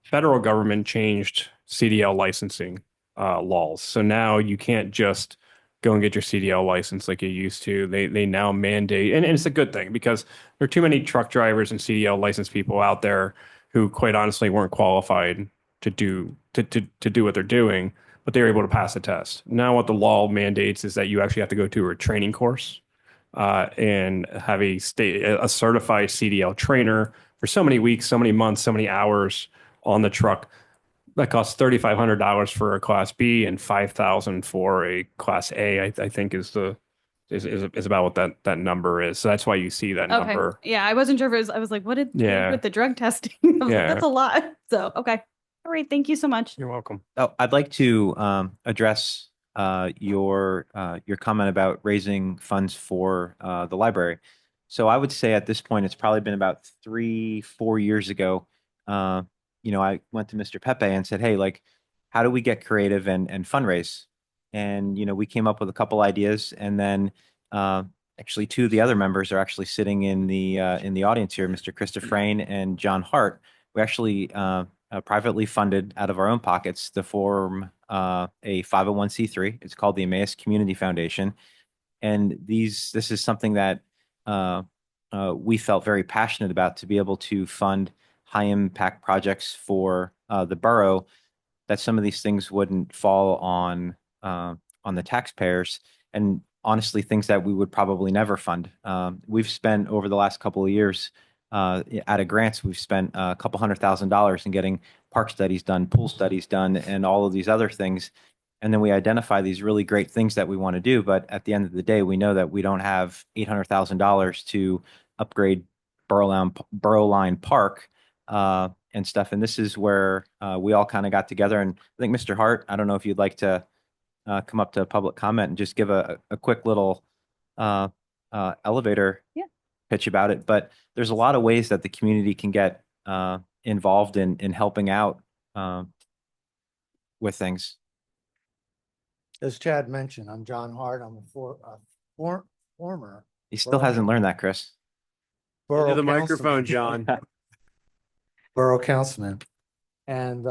federal government changed CDL licensing laws. So now you can't just go and get your CDL license like you used to. They now mandate, and it's a good thing, because there are too many truck drivers and CDL licensed people out there who quite honestly weren't qualified to do what they're doing, but they were able to pass the test. Now what the law mandates is that you actually have to go to a training course and have a certified CDL trainer for so many weeks, so many months, so many hours on the truck. That costs $3,500 for a Class B and $5,000 for a Class A. I think is about what that number is. So that's why you see that Okay. number. Yeah, I wasn't sure if it was, I was like, what did they do Yeah. with the drug testing? I was like, Yeah. that's a lot. So, okay. All right. Thank you so much. You're welcome. Oh, I'd like to address your comment about raising funds for the library. So I would say at this point, it's probably been about 3-4 years ago. I went to Mr. Pepe and said, "Hey, like, how do we get creative and fundraise?" And we came up with a couple ideas, and then actually two of the other members are actually sitting in the audience here, Mr. Christopher Frayne and John Hart. We actually privately funded out of our own pockets to form a 501c3. It's called the Emmaus Community Foundation. And this is something that we felt very passionate about, to be able to fund high impact projects for the borough, that some of these things wouldn't fall on the taxpayers, and honestly things that we would probably never fund. We've spent over the last couple of years out of grants, we've spent a couple $100,000 in getting park studies done, pool studies done, and all of these other things. And then we identify these really great things that we want to do. But at the end of the day, we know that we don't have $800,000 to upgrade Borough Line Park and stuff. And this is where we all kind of got together. And I think Mr. Hart, I don't know if you'd like to come up to public comment and just give a quick little elevator pitch about it. But there's a lot of ways that the community can get involved in helping out with things. As Chad mentioned, I'm John Hart. I'm a former. He still hasn't learned that, Chris. Borough the microphone, councilman. John. Borough councilman. And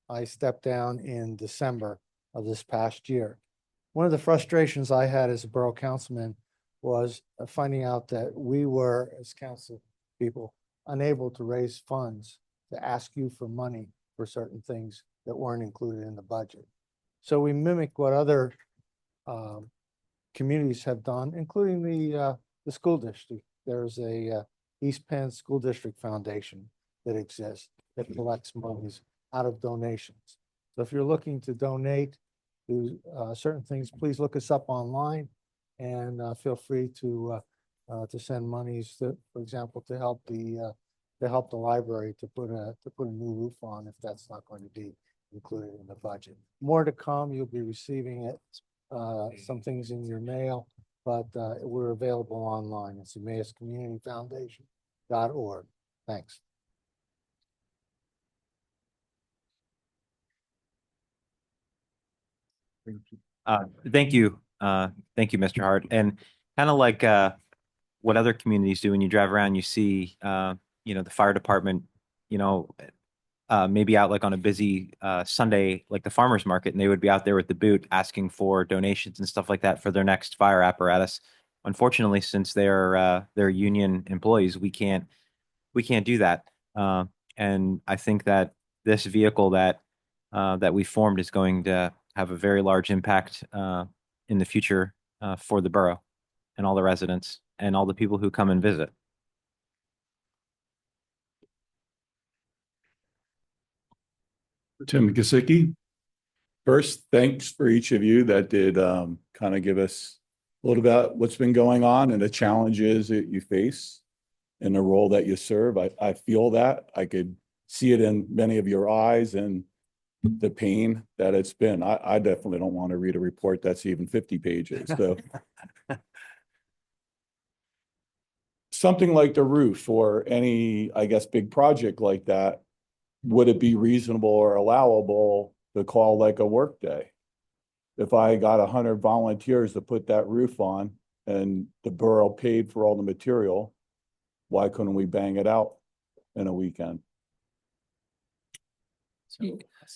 I stepped down in December of this past year. One of the frustrations I had as a borough councilman was finding out that we were, as council people, unable to raise funds to ask you for money for certain things that weren't included in the budget. So we mimic what other communities have done, including the school district. There's a East Penn School District Foundation that exists that collects monies out of donations. So if you're looking to donate to certain things, please look us up online, and feel free to send monies to, for example, to help the library to put a new roof on, if that's not going to be included in the budget. More to come. You'll be receiving it, some things in your mail, but we're available online. It's EmmausCommunityFoundation.org. Thanks. Thank you. Thank you, Mr. Hart. And kind of like what other communities do when you drive around, you see, the fire department, maybe out like on a busy Sunday, like the farmer's market, and they would be out there with the boot asking for donations and stuff like that for their next fire apparatus. Unfortunately, since they're union employees, we can't do that. And I think that this vehicle that we formed is going to have a very large impact in the future for the borough and all the residents and all the people who come and visit. Tim Gasicki. First, thanks for each of you that did kind of give us a little about what's been going on and the challenges that you face in the role that you serve. I feel that. I could see it in many of your eyes and the pain that it's been. I definitely don't want to read a report that's even 50 pages. So something like the roof or any, I guess, big project like that, would it be reasonable or allowable to call like a work day? If I got 100 volunteers to put that roof on and the borough paid for all the material, why couldn't we bang it out in a weekend?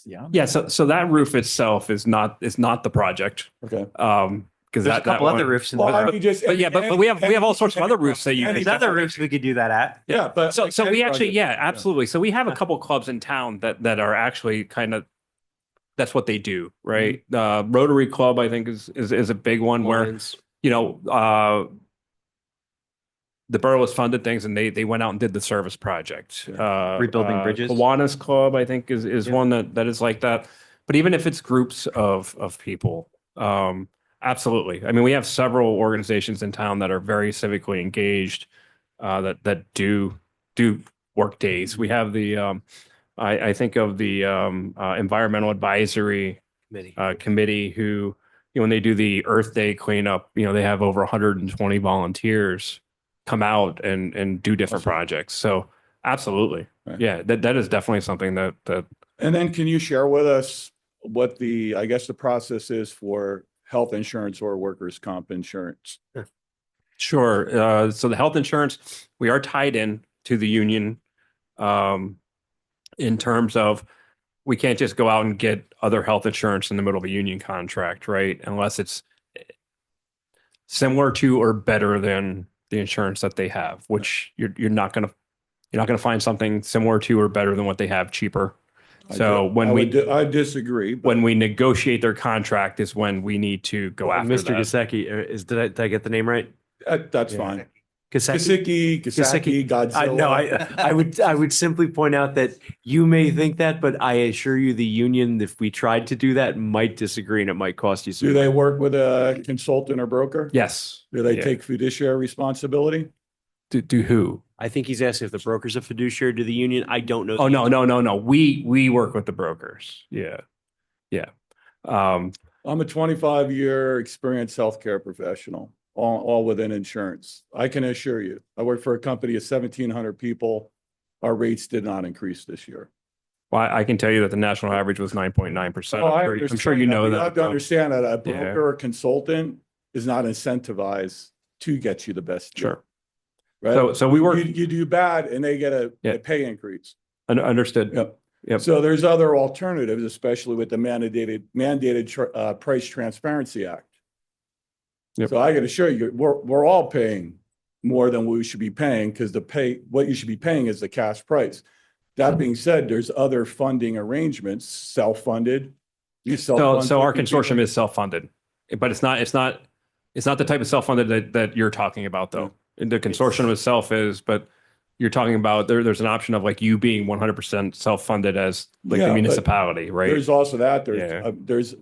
Yeah, so that roof itself is not the project. Okay. Because There's a couple other roofs in the borough. but we have all sorts of other roofs that you There's other roofs we could do that at. Yeah, but so we actually, absolutely. So we have a couple clubs in town that are actually kind of, that's what they do, right? Rotary Club, I think, is a big one where, the borough has funded things and they went out and did the service project. Rebuilding bridges. Kiwanis Club, I think, is one that is like that. But even if it's groups of people, absolutely. I mean, we have several organizations in town that are very civically engaged, that do work days. We have the I think of the environmental advisory committee who, when they do the Earth Day cleanup, they have over 120 volunteers come out and do different projects. So absolutely. Right. Yeah, that is definitely something that And then can you share with us what the process is for health insurance or workers' comp insurance? Sure. So the health insurance, we are tied in to the union in terms of we can't just go out and get other health insurance in the middle of a union contract, right? Unless it's similar to or better than the insurance that they have, which you're not going to find something similar to or better than what they have cheaper. So I disagree. When we negotiate their contract is when we need to go after Mr. that. Gasecki, did I get the name right? That's fine. Gasecki, Godzilla. No, I would simply point out that you may think that, but I assure you the union, if we tried to do that, might disagree and it might cost you some. Do they work with a consultant or broker? Yes. Do they take fiduciary responsibility? Do who? I think he's asking if the broker's a fiduciary to the union. I don't know. Oh, no. We work with the brokers. Yeah. I'm a 25-year experienced healthcare professional, all within insurance. I can assure you, I work for a company of 1,700 people. Our rates did not increase this year. Well, I can tell you that the national average was 9.9%. Well, I'm sure you know You that. have to understand that a broker or consultant is not incentivized to get you the best deal. Sure. Right. So we work. You do bad and they get a pay increase. Understood. Yep. So there's other alternatives, especially with the mandated Price Transparency Act. Yep. So I got to show you, we're all paying more than we should be paying because what you should be paying is the cash price. That being said, there's other funding arrangements, self-funded. So our consortium is self-funded, but it's not the type of self-funded that you're talking about though. The consortium itself is, but you're talking about there's an option of like you being 100% self-funded as like the municipality, right? There's also that there's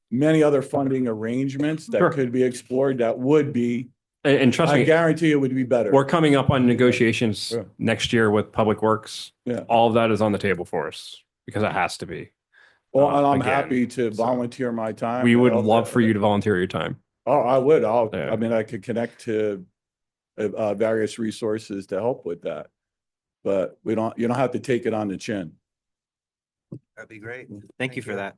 many other funding arrangements that could be explored that would be, and trust me, I guarantee it would be better. We're coming up on negotiations next year with Public Works. Yeah. All of that is on the table for us because it has to be. Well, and I'm happy to volunteer my time. We would love for you to volunteer your time. Oh, I would. I mean, I could connect to various resources to help with that, but you don't have to take it on the chin. That'd be great. Thank you for that.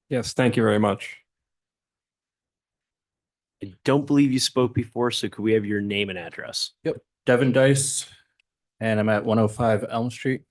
Yes, thank you very much. don't believe you spoke before, so could we have your name and address? Yep, Devin Dice, and I'm at 105 Elm Street.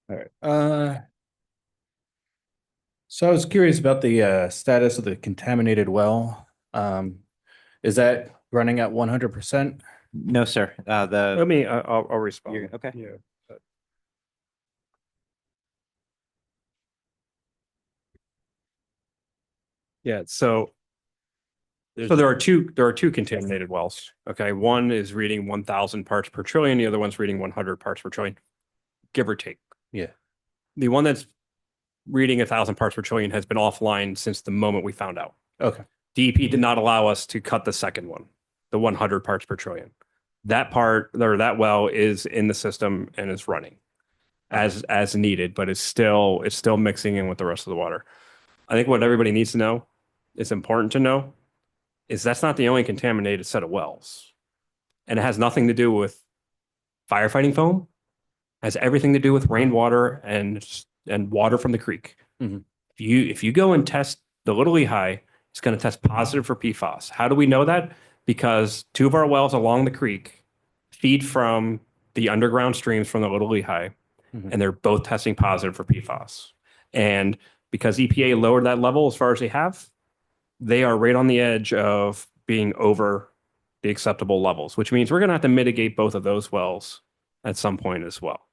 All right. So I was curious about the status of the contaminated well. Is that running at 100%? No, sir. Let me, I'll respond. Okay. Yeah. Yeah, so there are two contaminated wells. Okay, one is reading 1,000 parts per trillion, the other one's reading 100 parts per trillion, give or take. Yeah. The one that's reading 1,000 parts per trillion has been offline since the moment we found out. Okay. DEP did not allow us to cut the second one, the 100 parts per trillion. That part or that well is in the system and is running as needed, but it's still mixing in with the rest of the water. I think what everybody needs to know, it's important to know, is that's not the only contaminated set of wells. And it has nothing to do with firefighting foam. It has everything to do with rainwater and water from the creek. Mhm. If you go and test the Little Lehigh, it's going to test positive for PFAS. How do we know that? Because two of our wells along the creek feed from the underground streams from the Little Lehigh, and they're both testing positive for PFAS. And because EPA lowered that level as far as they have, they are right on the edge of being over the acceptable levels, which means we're going to have to mitigate both of those wells at some point as well.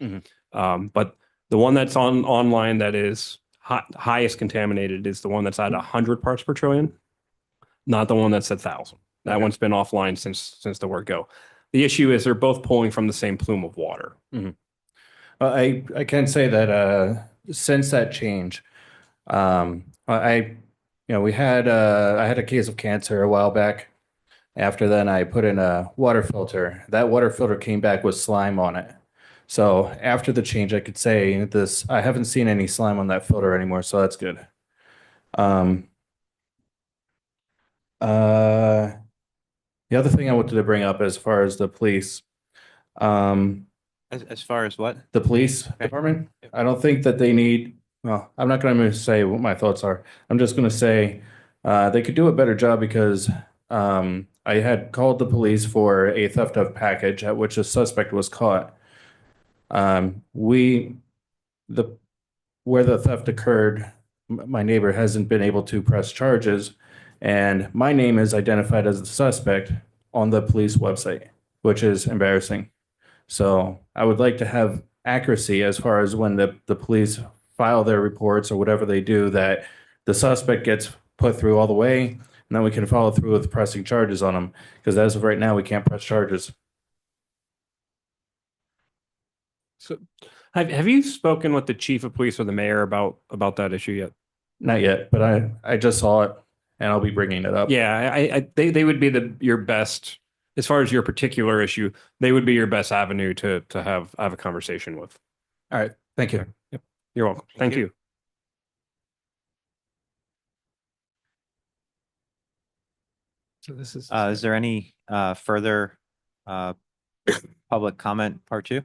But the one that's online that is highest contaminated is the one that's at 100 parts per trillion, not the one that's at 1,000. That one's been offline since the word go. The issue is they're both pulling from the same plume of water. I can say that since that change, I had a case of cancer a while back. After then, I put in a water filter. That water filter came back with slime on it. So after the change, I could say this. I haven't seen any slime on that filter anymore, so that's good. The other thing I wanted to bring up as far as the police, As far as what? the police department, I don't think that they need, well, I'm not going to say what my thoughts are. I'm just going to say they could do a better job because I had called the police for a theft of package at which a suspect was caught. Where the theft occurred, my neighbor hasn't been able to press charges, and my name is identified as the suspect on the police website, which is embarrassing. So I would like to have accuracy as far as when the police file their reports or whatever they do, that the suspect gets put through all the way, and then we can follow through with pressing charges on them. Because as of right now, we can't press charges. So have you spoken with the chief of police or the mayor about that issue yet? Not yet, but I just saw it, and I'll be bringing it up. Yeah, they would be your best, as far as your particular issue, they would be your best avenue to have a conversation with. All right. Thank you. Yep. You're welcome. Thank you. So this is there any further public comment, part two?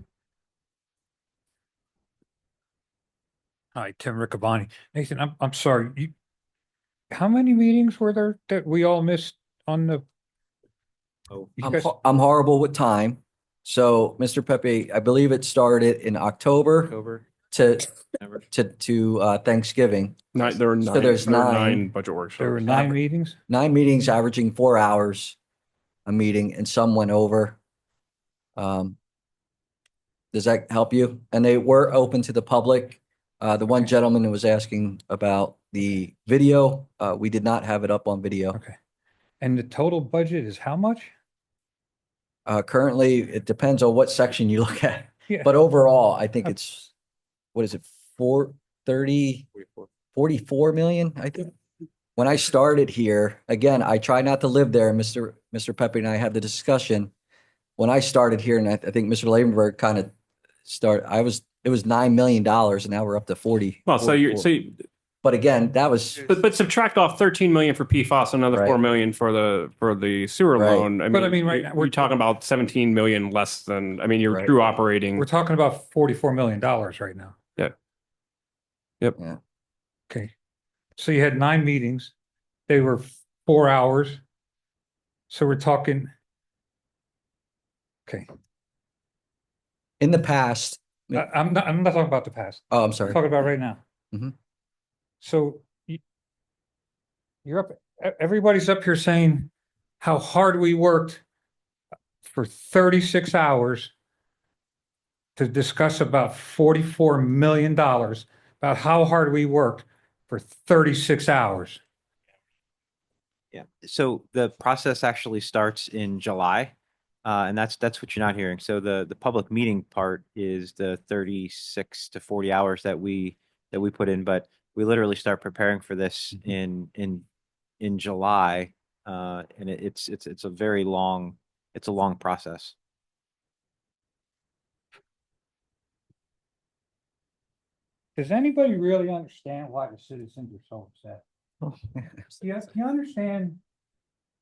Hi, Tim Riccaboni. Nathan, I'm sorry. How many meetings were there that we all missed on the? Oh, I'm horrible with time. So, Mr. Pepe, I believe it started in October to Thanksgiving. There were nine. So there's there were nine. nine budget workshops. There were 9 meetings? 9 meetings averaging 4 hours a meeting, and some went over. Does that help you? And they were open to the public. The one gentleman who was asking about the video, we did not have it up on video. Okay. And the total budget is how much? Currently, it depends on what section you look at. Yeah. But overall, I think it's, what is it, 44 million, I think. When I started here, again, I try not to live there. Mr. Pepe and I had the discussion. When I started here, and I think Mr. Lavenberg kind of it was $9 million, and now we're up to 40. Well, so you're 44. But again, that was, but subtract off 13 million for PFAS, another Right. 4 million for the sewer Right. loan. But I mean, right now, we're talking about 17 million less than, I mean, your Right. true operating. we're talking about $44 million right now. Yeah. Yep. yeah. Okay. So you had 9 meetings. They were 4 hours. So we're talking. Okay. In the past, I'm not talking about the past. oh, I'm I'm sorry. talking about right now. Mhm. So you're up, everybody's up here saying how hard we worked for 36 hours to discuss about $44 million, about how hard we worked for 36 hours. Yeah. So the process actually starts in July. And that's what you're not hearing. So the public meeting part is the 36 to 40 hours that we put in, but we literally start preparing for this in July. And it's a very long process. Does anybody really understand why the citizens are so upset? You understand,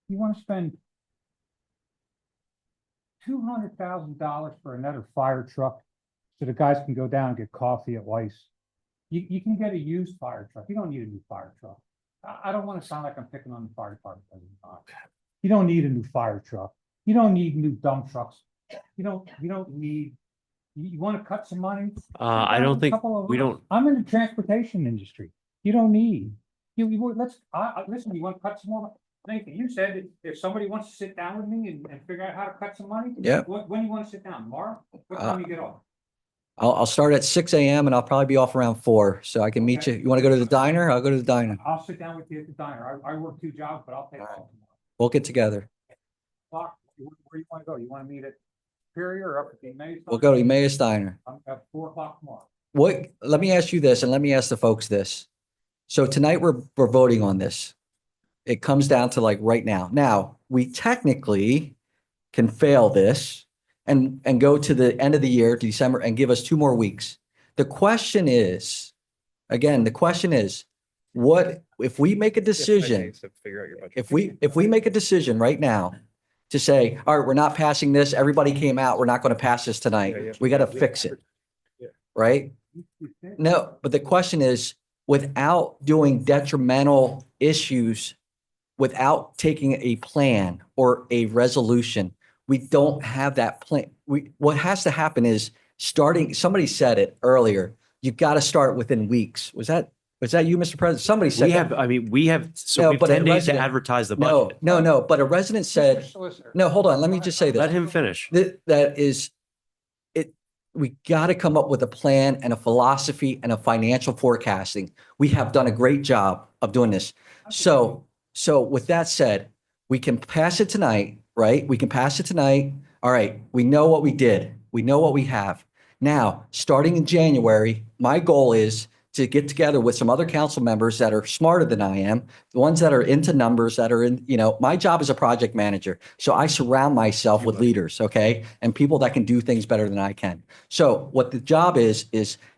you want to spend $200,000 for another fire truck so the guys can go down and get coffee at Weiss. You can get a used fire truck. You don't need a new fire truck. I don't want to sound like I'm picking on the fire department. You don't need a new fire truck. You don't need new dump trucks. You don't need, you want to cut some money? I don't think we don't. I'm in the transportation industry. You don't need, listen, you want to cut some more? Nathan, you said that if somebody wants to sit down with me and figure out how to cut some money. Yeah. When do you want to sit down? Tomorrow? What time you get off? I'll start at 6 a.m. and I'll probably be off around 4, so I can meet you. You want to go to the diner? I'll go to the diner. I'll sit down with you at the diner. I work 2 jobs, but I'll take off tomorrow. We'll get together. Where do you want to go? You want to meet at Superior or up at the Emmaus? We'll go to Emmaus Diner. I'm at 4 o'clock tomorrow. Let me ask you this, and let me ask the folks this. So tonight we're voting on this. It comes down to like right now. Now, we technically can fail this and go to the end of the year, December, and give us 2 more weeks. The question is, what if we make a decision? If we make a decision right now to say, all right, we're not passing this, everybody came out, we're not going to pass this tonight. We got to fix it. Right? No, but the question is, without doing detrimental issues, without taking a plan or a resolution, we don't have that plan. What has to happen is somebody said it earlier, you've got to start within weeks. Was that you, Mr. President? Somebody said we have 10 days to advertise the budget. No, but a resident said, no, hold on, let me just say this. Let him finish. That is, we got to come up with a plan and a philosophy and a financial forecasting. We have done a great job of doing this. So with that said, we can pass it tonight, right? We can pass it tonight. All right, we know what we did. We know what we have. Now, starting in January, my goal is to get together with some other council members that are smarter than I am, the ones that are into numbers, that are in, my job is a project manager. So I surround myself with leaders, okay? And people that can do things better than I can. So what the job is,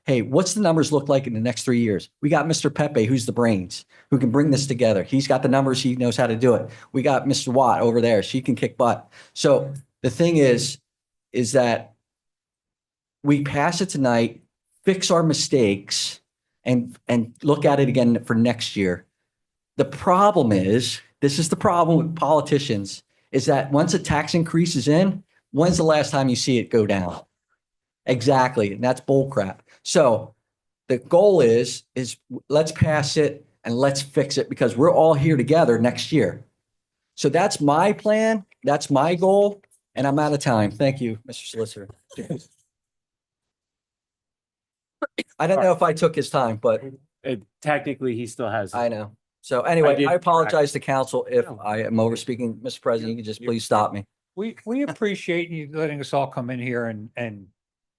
hey, what's the numbers look like in the next 3 years? We got Mr. Pepe, who's the brains, who can bring this together. He's got the numbers. He knows how to do it. We got Mr. Watt over there. She can kick butt. So the thing is that we pass it tonight, fix our mistakes, and look at it again for next year. The problem is, this is the problem with politicians, is that once a tax increase is in, when's the last time you see it go down? Exactly, and that's bull crap. So the goal is let's pass it and let's fix it, because we're all here together next year. So that's my plan, that's my goal, and I'm out of time. Thank you, Mr. Solicitor. I don't know if I took his time, but technically he still has. I know. So anyway, did I apologize to council if I am over speaking. Mr. President, you can just please stop me. We appreciate you letting us all come in here and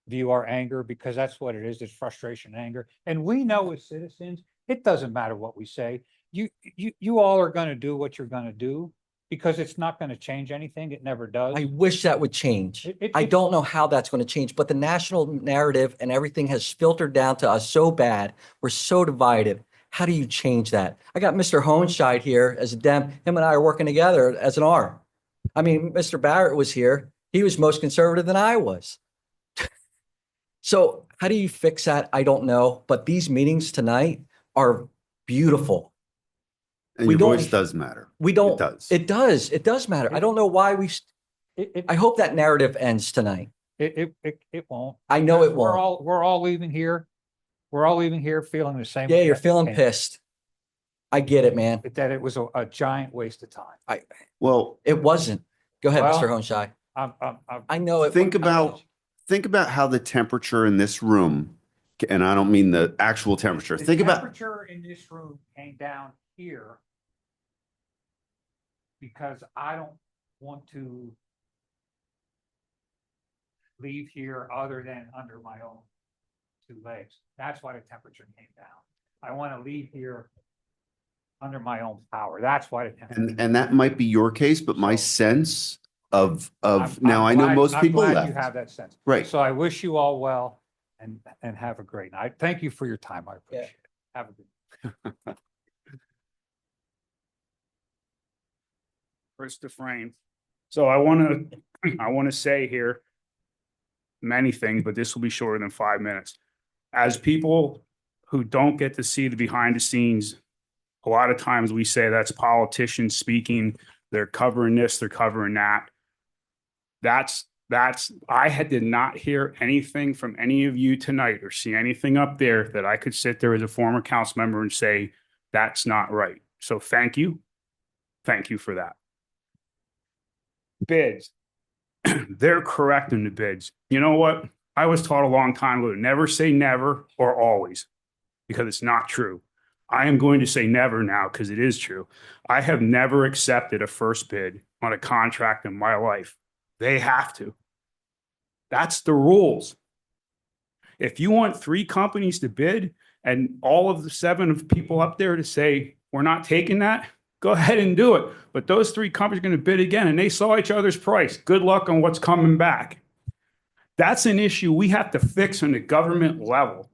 view our anger, because that's what it is. It's frustration, anger. And we know as citizens, it doesn't matter what we say. You all are gonna do what you're gonna do, because it's not gonna change anything. It never does. I wish that would change. It- I it- don't know how that's going to change, but the national narrative and everything has filtered down to us so bad. We're so divided. How do you change that? I got Mr. Hohenscheid here as a Dem. Him and I are working together as an R. I mean, Mr. Barrett was here. He was most conservative than I was. So how do you fix that? I don't know. But these meetings tonight are beautiful. And We your don't- voice does matter. We don't. It does. It does. It does matter. I don't know why I hope that narrative ends tonight. It won't. I know it We're won't. we're all leaving here. We're all leaving here feeling the same. Yeah, way you're that feeling came. pissed. I get it, man. That it was a giant waste of time. Well, It wasn't. Go ahead, Well, Mr. Hohenscheid. I'm I know it. think about how the temperature in this room, and I don't mean the actual temperature. The Think about temperature in this room came down here because I don't want to leave here other than under my own two legs. That's why the temperature came down. I want to leave here under my own power. That's why the temperature. and that might be your case, but my sense of I'm now I know glad- most I'm people glad left. You have that sense. Right. So I wish you all well and have a great night. Thank you for your time. I appreciate it. Have a good. Chris Dufresne. So I want to say here many things, but this will be shorter than 5 minutes. As people who don't get to see the behind the scenes, a lot of times we say that's politicians speaking. They're covering this, they're covering that. Did not hear anything from any of you tonight or see anything up there that I could sit there as a former council member and say, that's not right. So thank you. Thank you for that. Bids. They're correct in the bids. You know what? I was taught a long time ago to never say never or always, because it's not true. I am going to say never now because it is true. I have never accepted a first bid on a contract in my life. They have to. That's the rules. If you want 3 companies to bid and all of the 7 of people up there to say, we're not taking that, go ahead and do it. But those 3 companies are going to bid again and they saw each other's price. Good luck on what's coming back. That's an issue we have to fix on the government level.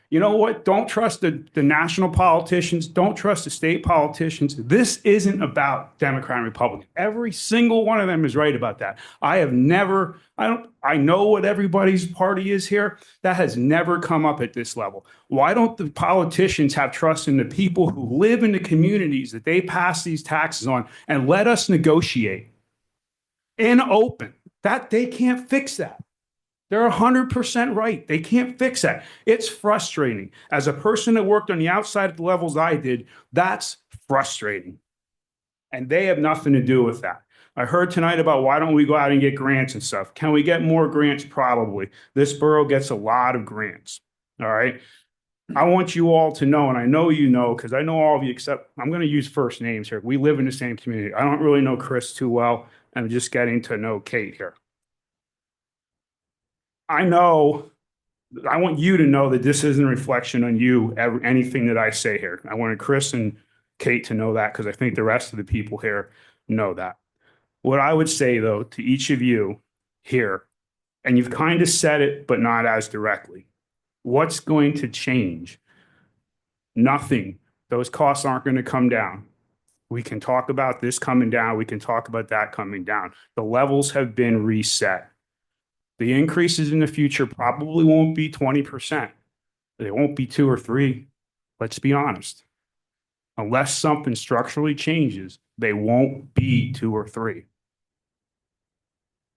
You know what? Don't trust the national politicians. Don't trust the state politicians. This isn't about Democrat and Republican. Every single one of them is right about that. I know what everybody's party is here. That has never come up at this level. Why don't the politicians have trust in the people who live in the communities that they pass these taxes on and let us negotiate in open? That they can't fix that. They're 100% right. They can't fix that. It's frustrating. As a person that worked on the outside at the levels I did, that's frustrating. And they have nothing to do with that. I heard tonight about why don't we go out and get grants and stuff. Can we get more grants? Probably. This borough gets a lot of grants. All right. I want you all to know, and I know you know, because I know all of you, except I'm going to use first names here. We live in the same community. I don't really know Chris too well. I'm just getting to know Kate here. I want you to know that this isn't a reflection on you, anything that I say here. I wanted Chris and Kate to know that because I think the rest of the people here know that. What I would say, though, to each of you here, and you've kind of said it, but not as directly, what's going to change? Nothing. Those costs aren't going to come down. We can talk about this coming down. We can talk about that coming down. The levels have been reset. The increases in the future probably won't be 20%. They won't be 2 or 3. Let's be honest. Unless something structurally changes, they won't be 2 or 3.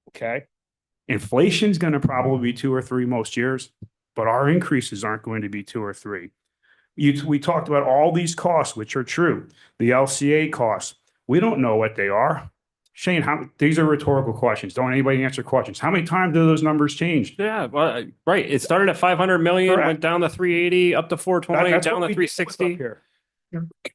Okay? Inflation's going to probably be 2 or 3 most years, but our increases aren't going to be 2 or 3. We talked about all these costs, which are true. The LCA costs, we don't know what they are. Shane, these are rhetorical questions. Don't anybody answer questions. How many times do those numbers change? Yeah, well, right. It started at 500 million, Correct. went down to 380, up to 420, That's down what to we deal with 360. up here.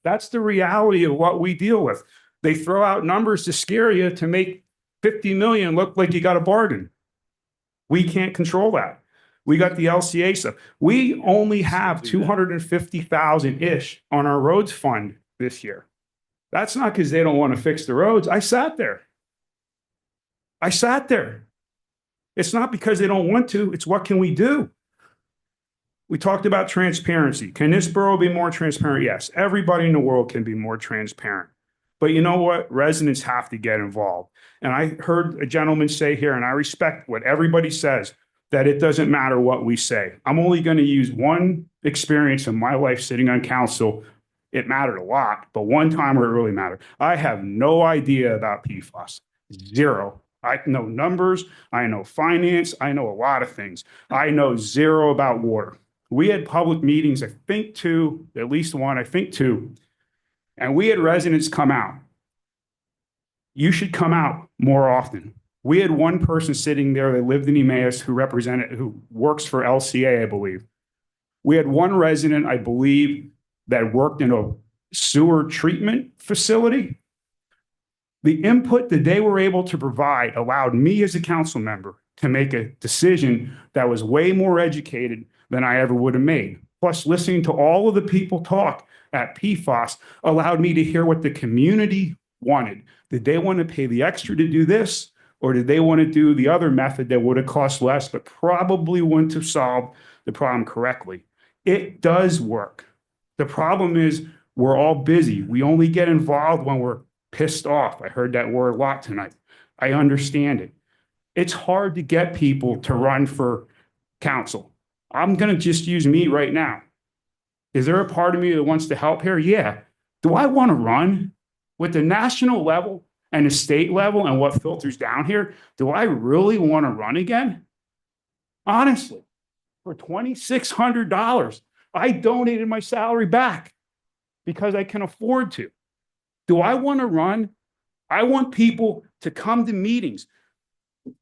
That's the reality of what we deal with. They throw out numbers to scare you to make 50 million looked like you got a bargain. We can't control that. We got the LCA stuff. We only have 250,000-ish on our roads fund this year. That's not because they don't want to fix the roads. I sat there. It's not because they don't want to. It's what can we do? We talked about transparency. Can this borough be more transparent? Yes. Everybody in the world can be more transparent. But you know what? Residents have to get involved. And I heard a gentleman say here, and I respect what everybody says, that it doesn't matter what we say. I'm only going to use one experience in my life sitting on council. It mattered a lot, but one time where it really mattered. I have no idea about PFAS. Zero. I know numbers. I know finance. I know a lot of things. I know zero about water. We had public meetings, I think two, at least one, I think two, and we had residents come out. You should come out more often. We had one person sitting there that lived in Emmaus who works for LCA, I believe. We had one resident, I believe, that worked in a sewer treatment facility. The input that they were able to provide allowed me as a council member to make a decision that was way more educated than I ever would have made. Plus, listening to all of the people talk at PFAS allowed me to hear what the community wanted. Did they want to pay the extra to do this? Or did they want to do the other method that would have cost less, but probably wouldn't have solved the problem correctly? It does work. The problem is we're all busy. We only get involved when we're pissed off. I heard that word a lot tonight. I understand it. It's hard to get people to run for council. I'm going to just use me right now. Is there a part of me that wants to help here? Yeah. Do I want to run? With the national level and the state level and what filters down here, do I really want to run again? Honestly, for $2,600, I donated my salary back because I can afford to. Do I want to run? I want people to come to meetings.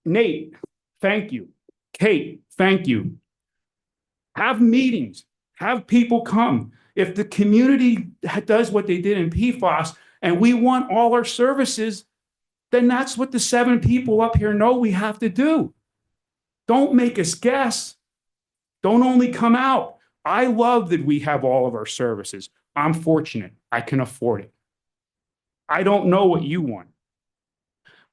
Nate, thank you. Kate, thank you. Have meetings. Have people come. If the community does what they did in PFAS and we want all our services, then that's what the 7 people up here know we have to do. Don't make us guess. Don't only come out. I love that we have all of our services. I'm fortunate. I can afford it. I don't know what you want.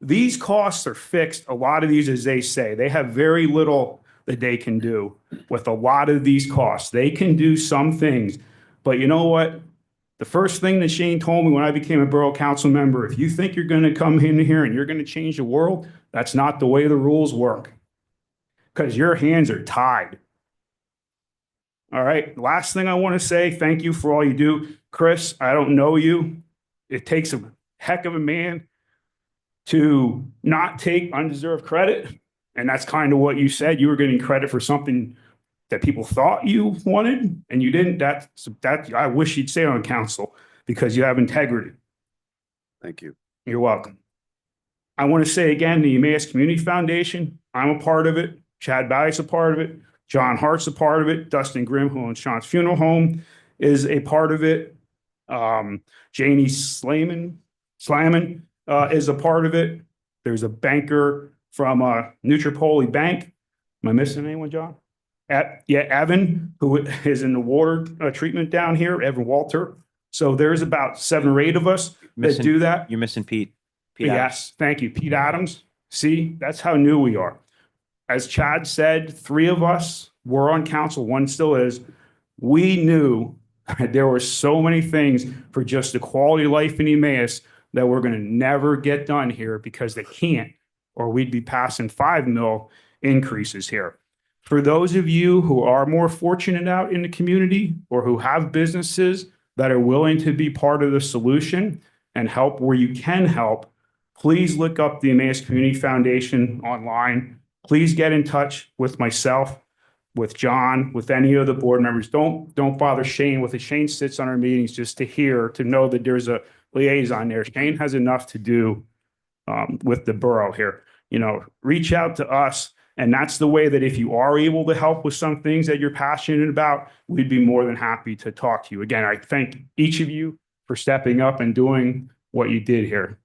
These costs are fixed. A lot of these, as they say, they have very little that they can do with a lot of these costs. They can do some things, but you know what? The first thing that Shane told me when I became a borough council member, if you think you're going to come in here and you're going to change the world, that's not the way the rules work, because your hands are tied. All right. Last thing I want to say, thank you for all you do. Chris, I don't know you. It takes a heck of a man to not take undeserved credit. And that's kind of what you said. You were getting credit for something that people thought you wanted and you didn't. That I wish you'd stay on council because you have integrity. Thank you. You're welcome. I want to say again, the Emmaus Community Foundation, I'm a part of it. Chad Bally's a part of it. John Hart's a part of it. Dustin Grimm, who owns Sean's Funeral Home, is a part of it. Janie Slaman is a part of it. There's a banker from Nutropoli Bank. Am I missing anyone, John? Evan, who is in the water treatment down here, Evan Walter. So there's about 7 or 8 of us that do that. You're missing Pete. Yes, thank you. Pete Adams. See, that's how new we are. As Chad said, 3 of us were on council, 1 still is. We knew there were so many things for just the quality of life in Emmaus that we're going to never get done here because they can't, or we'd be passing 5 mil increases here. For those of you who are more fortunate out in the community or who have businesses that are willing to be part of the solution and help where you can help, please look up the Emmaus Community Foundation online. Please get in touch with myself, with John, with any of the board members. Don't bother Shane with it. Shane sits on our meetings just to know that there's a liaison there. Shane has enough to do with the borough here. Reach out to us. And that's the way that if you are able to help with some things that you're passionate about, we'd be more than happy to talk to you. Again, I thank each of you for stepping up and doing what you did here.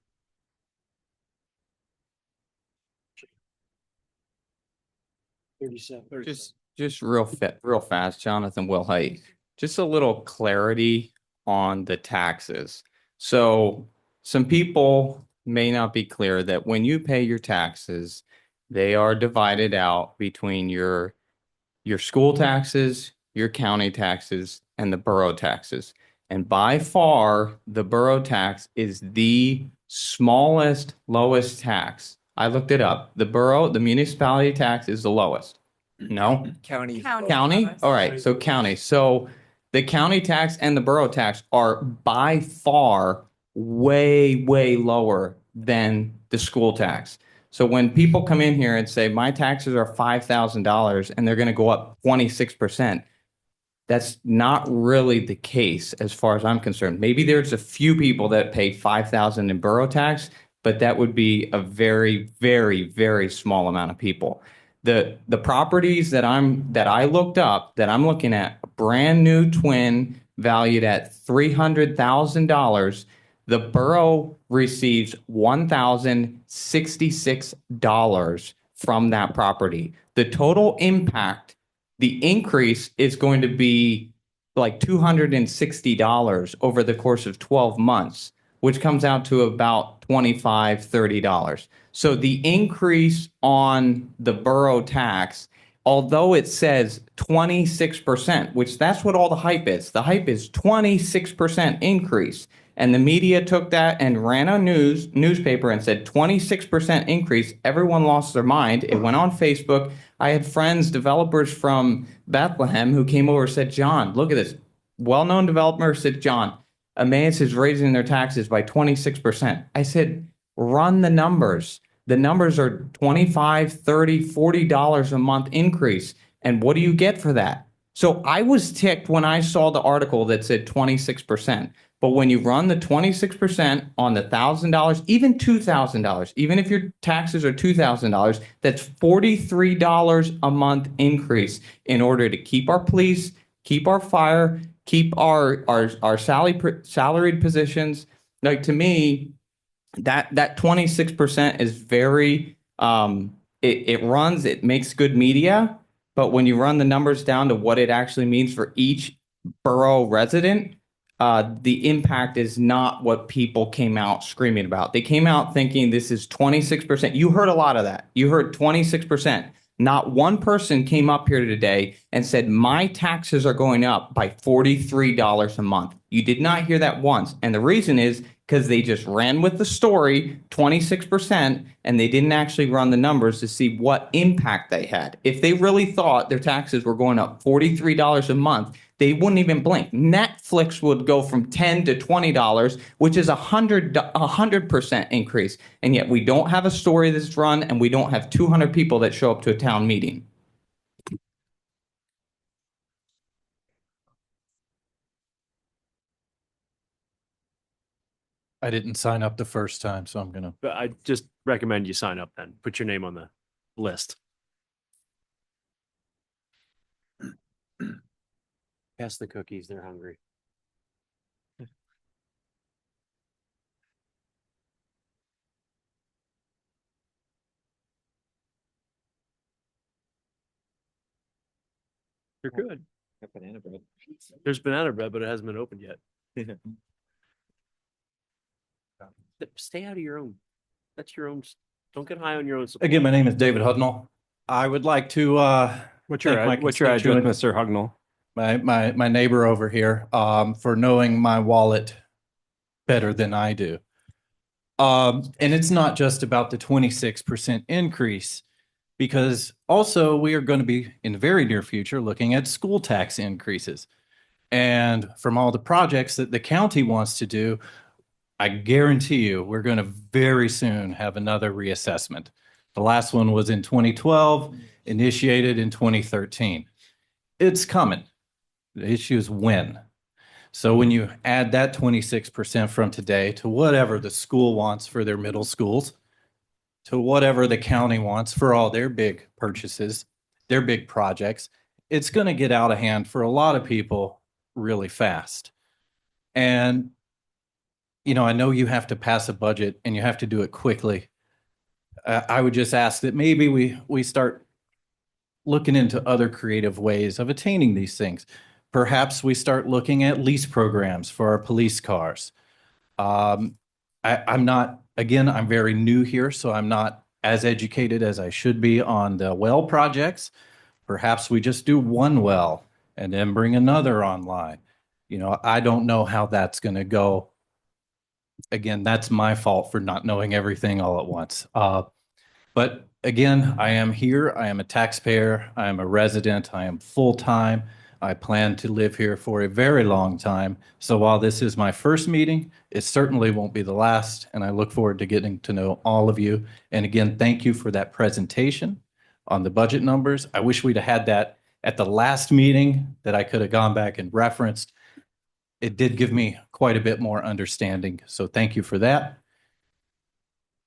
Just real fast, Jonathan Wilhite. Just a little clarity on the taxes. So some people may not be clear that when you pay your taxes, they are divided out between your school taxes, your county taxes, and the borough taxes. And by far, the borough tax is the smallest, lowest tax. I looked it up. The municipality tax is the lowest. No? County. County? All right, so county. So the county tax and the borough tax are by far way, way lower than the school tax. So when people come in here and say, my taxes are $5,000 and they're going to go up 26%, that's not really the case as far as I'm concerned. Maybe there's a few people that pay $5,000 in borough tax, but that would be a very, very, very small amount of people. The properties that I looked up that I'm looking at, a brand new twin valued at $300,000, the borough receives $1,066 from that property. The total impact, the increase is going to be like $260 over the course of 12 months, which comes out to about $25, $30. So the increase on the borough tax, although it says 26%, which that's what all the hype is. The hype is 26% increase. And the media took that and ran a newspaper and said 26% increase. Everyone lost their mind. It went on Facebook. I had friends, developers from Bethlehem who came over and said, John, look at this. Well-known developer said, John, Emmaus is raising their taxes by 26%. I said, run the numbers. The numbers are $25, $30, $40 a month increase. And what do you get for that? So I was ticked when I saw the article that said 26%. But when you run the 26% on the $1,000, even $2,000, even if your taxes are $2,000, that's $43 a month increase in order to keep our police, keep our fire, keep our salaried positions. Like, to me, that 26% is very, it makes good media, but when you run the numbers down to what it actually means for each borough resident, the impact is not what people came out screaming about. They came out thinking this is 26%. You heard a lot of that. You heard 26%. Not one person came up here today and said, my taxes are going up by $43 a month. You did not hear that once. And the reason is because they just ran with the story, 26%, and they didn't actually run the numbers to see what impact they had. If they really thought their taxes were going up $43 a month, they wouldn't even blink. Netflix would go from $10 to $20, which is 100% increase. And yet we don't have a story that's run, and we don't have 200 people that show up to a town meeting. I didn't sign up the first time, so I'm gonna. But I just recommend you sign up then. Put your name on the list. Pass the cookies. They're hungry. You're good. Banana bread. There's banana bread, but it hasn't been opened yet. Stay out of your own. That's your own. Don't get high on your own supply. Again, my name is David Hudnell. I would like to What's your thank my address, constituent, Mr. Hugnall? my neighbor over here for knowing my wallet better than I do. And it's not just about the 26% increase, because also we are going to be in the very near future looking at school tax increases. And from all the projects that the county wants to do, I guarantee you we're going to very soon have another reassessment. The last one was in 2012, initiated in 2013. It's coming. The issue is when. So when you add that 26% from today to whatever the school wants for their middle schools, to whatever the county wants for all their big purchases, their big projects, it's going to get out of hand for a lot of people really fast. And, you know, I know you have to pass a budget and you have to do it quickly. I would just ask that maybe we start looking into other creative ways of attaining these things. Perhaps we start looking at lease programs for our police cars. I'm not, again, I'm very new here, so I'm not as educated as I should be on the well projects. Perhaps we just do one well and then bring another online. You know, I don't know how that's going to go. Again, that's my fault for not knowing everything all at once. But again, I am here. I am a taxpayer. I am a resident. I am full-time. I plan to live here for a very long time. So while this is my first meeting, it certainly won't be the last. And I look forward to getting to know all of you. And again, thank you for that presentation on the budget numbers. I wish we'd have had that at the last meeting that I could have gone back and referenced. It did give me quite a bit more understanding. So thank you for that.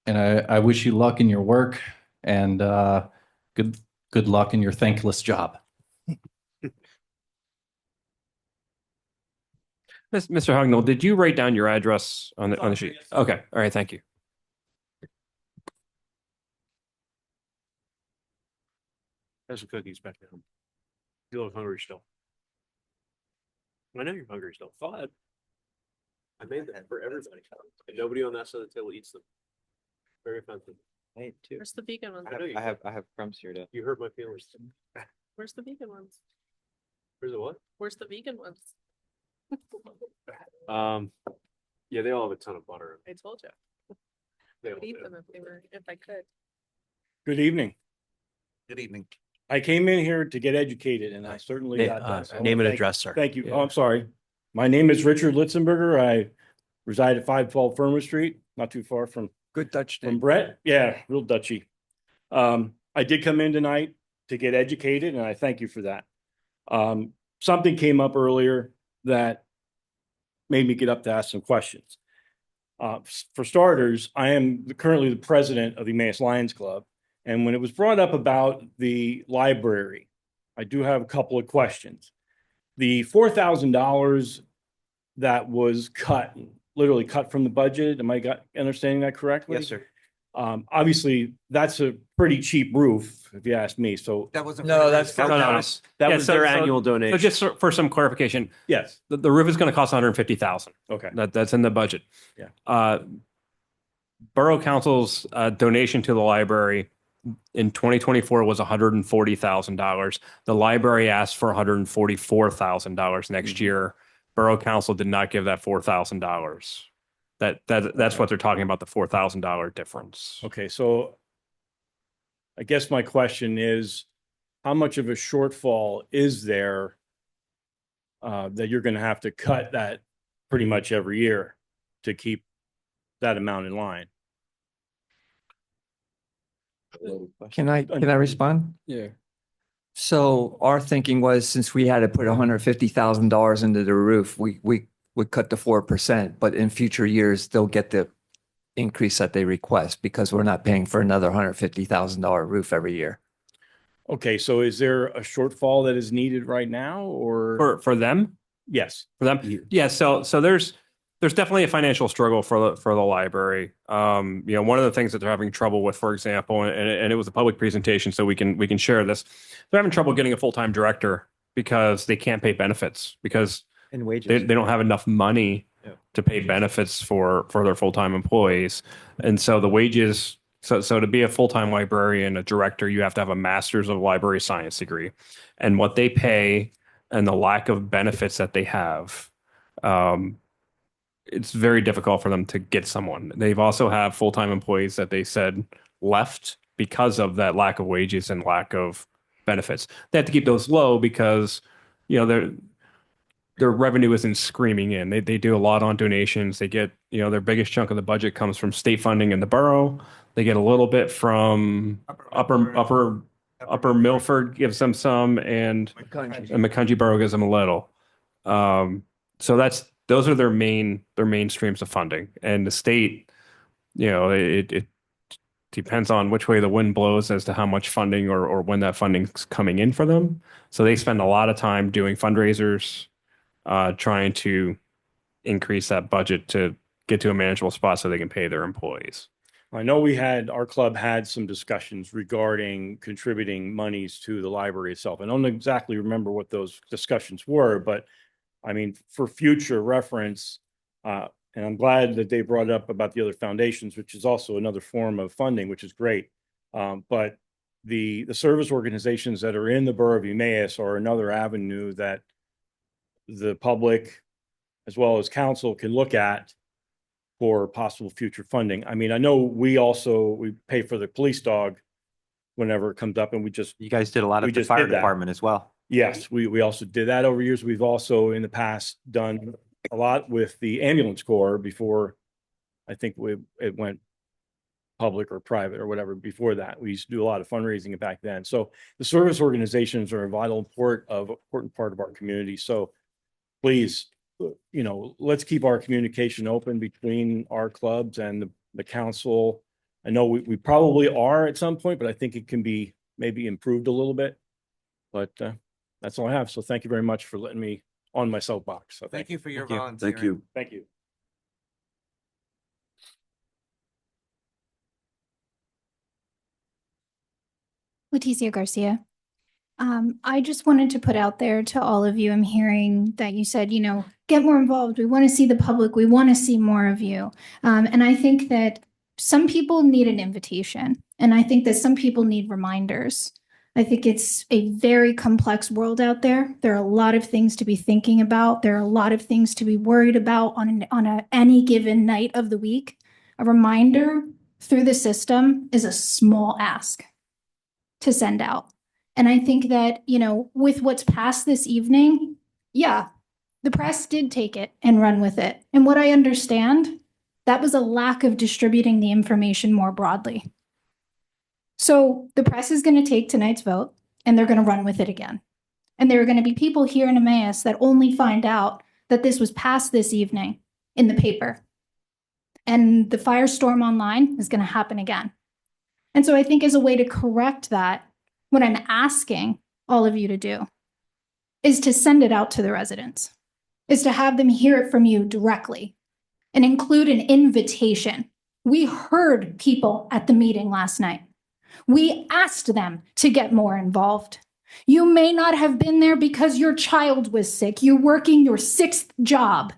And I wish you luck in your work and good luck in your thankless job. Mr. Hugnall, did you write down your address on the sheet? Okay, all right, thank you. There's some cookies back there. You look hungry still. I know you're hungry still. Go ahead. I made that for everybody. And nobody on that side of the table eats them. Very offensive. Hey, too. Where's the vegan ones? I have crumbs here to. You hurt my feelings. Where's the vegan ones? Where's the what? Where's the vegan ones? Yeah, they all have a ton of butter. I told you. They I all would eat do. them if I could. Good evening. Good evening. I came in here to get educated and I certainly got that. So Name and thank- address, sir. Thank you. Yeah. Oh, I'm sorry. My name is Richard Litzenberger. I reside at 512 Furman Street, not too far from Good Dutch from Brett. Yeah, real Dutchy. I did come in tonight to get educated and I thank you for that. Something came up earlier that made me get up to ask some questions. For starters, I am currently the president of the Emmaus Lions Club. And when it was brought up about the library, I do have a couple of questions. The $4,000 that was cut, literally cut from the budget, am I understanding that correctly? Yes, sir. Obviously, that's a pretty cheap roof, if you ask me. So That wasn't. No, that's That was Yeah, their annual So donation. just for some clarification, yes, the roof is going to cost 150,000. okay, That's in the budget. Yeah. Borough Council's donation to the library in 2024 was $140,000. The library asked for $144,000 next year. Borough Council did not give that $4,000. That's what they're talking about, the $4,000 difference. okay. So I guess my question is, how much of a shortfall is there that you're going to have to cut that pretty much every year to keep that amount in line? Can I respond? Yeah. So our thinking was, since we had to put $150,000 into the roof, we would cut the 4%, but in future years, they'll get the increase that they request because we're not paying for another $150,000 roof every year. Okay, so is there a shortfall that is needed right now or? For them? Yes. For them? Yeah, so there's definitely a financial struggle for the library. One of the things that they're having trouble with, for example, and it was a public presentation, so we can share this. They're having trouble getting a full-time director because they can't pay benefits because And wages. they don't have enough money to pay benefits for their full-time employees. And so the wages, so to be a full-time librarian, a director, you have to have a master's of library science degree. And what they pay and the lack of benefits that they have, it's very difficult for them to get someone. They've also have full-time employees that they said left because of that lack of wages and lack of benefits. They have to keep those low because, their revenue isn't screaming in. They do a lot on donations. They get, their biggest chunk of the budget comes from state funding in the borough. They get a little bit from Upper Milford gives them some, and McCungy Borough gives them a little. So those are their main streams of funding. And the state, it depends on which way the wind blows as to how much funding or when that funding's coming in for them. So they spend a lot of time doing fundraisers, trying to increase that budget to get to a manageable spot so they can pay their employees. I know our club had some discussions regarding contributing monies to the library itself. I don't exactly remember what those discussions were, but I mean, for future reference, and I'm glad that they brought up about the other foundations, which is also another form of funding, which is great. But the service organizations that are in the borough of Emmaus are another avenue that the public as well as council can look at for possible future funding. I mean, I know we pay for the police dog whenever it comes up, and You guys did a lot we at the just fire did that. department as well. Yes, we also did that over years. We've also in the past done a lot with the ambulance corps before I think it went public or private or whatever before that. We used to do a lot of fundraising back then. So the service organizations are a vital important part of our community. So please, let's keep our communication open between our clubs and the council. I know we probably are at some point, but I think it can be maybe improved a little bit. But that's all I have. So thank you very much for letting me on my soapbox. So Thank you for your Thank you. volunteering. Thank you. Thank you. Leticia Garcia. I just wanted to put out there to all of you, I'm hearing that you said, get more involved. We want to see the public. We want to see more of you. And I think that some people need an invitation. And I think that some people need reminders. I think it's a very complex world out there. There are a lot of things to be thinking about. There are a lot of things to be worried about on any given night of the week. A reminder through the system is a small ask to send out. And I think that, with what's passed this evening, yeah, the press did take it and run with it. And what I understand, that was a lack of distributing the information more broadly. So the press is going to take tonight's vote and they're going to run with it again. And there are going to be people here in Emmaus that only find out that this was passed this evening in the paper. And the firestorm online is going to happen again. And so I think as a way to correct that, what I'm asking all of you to do is to send it out to the residents, is to have them hear it from you directly and include an invitation. We heard people at the meeting last night. We asked them to get more involved. You may not have been there because your child was sick. You're working your 6th job.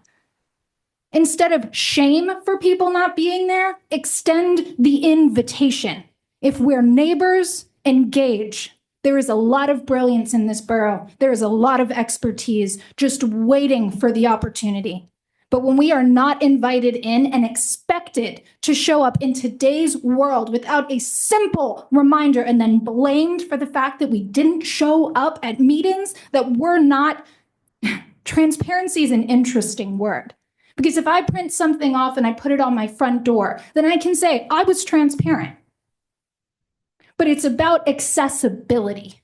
Instead of shame for people not being there, extend the invitation. If we're neighbors, engage. There is a lot of brilliance in this borough. There is a lot of expertise just waiting for the opportunity. But when we are not invited in and expected to show up in today's world without a simple reminder and then blamed for the fact that we didn't show up at meetings, that we're not, transparency is an interesting word. Because if I print something off and I put it on my front door, then I can say I was transparent. But it's about accessibility.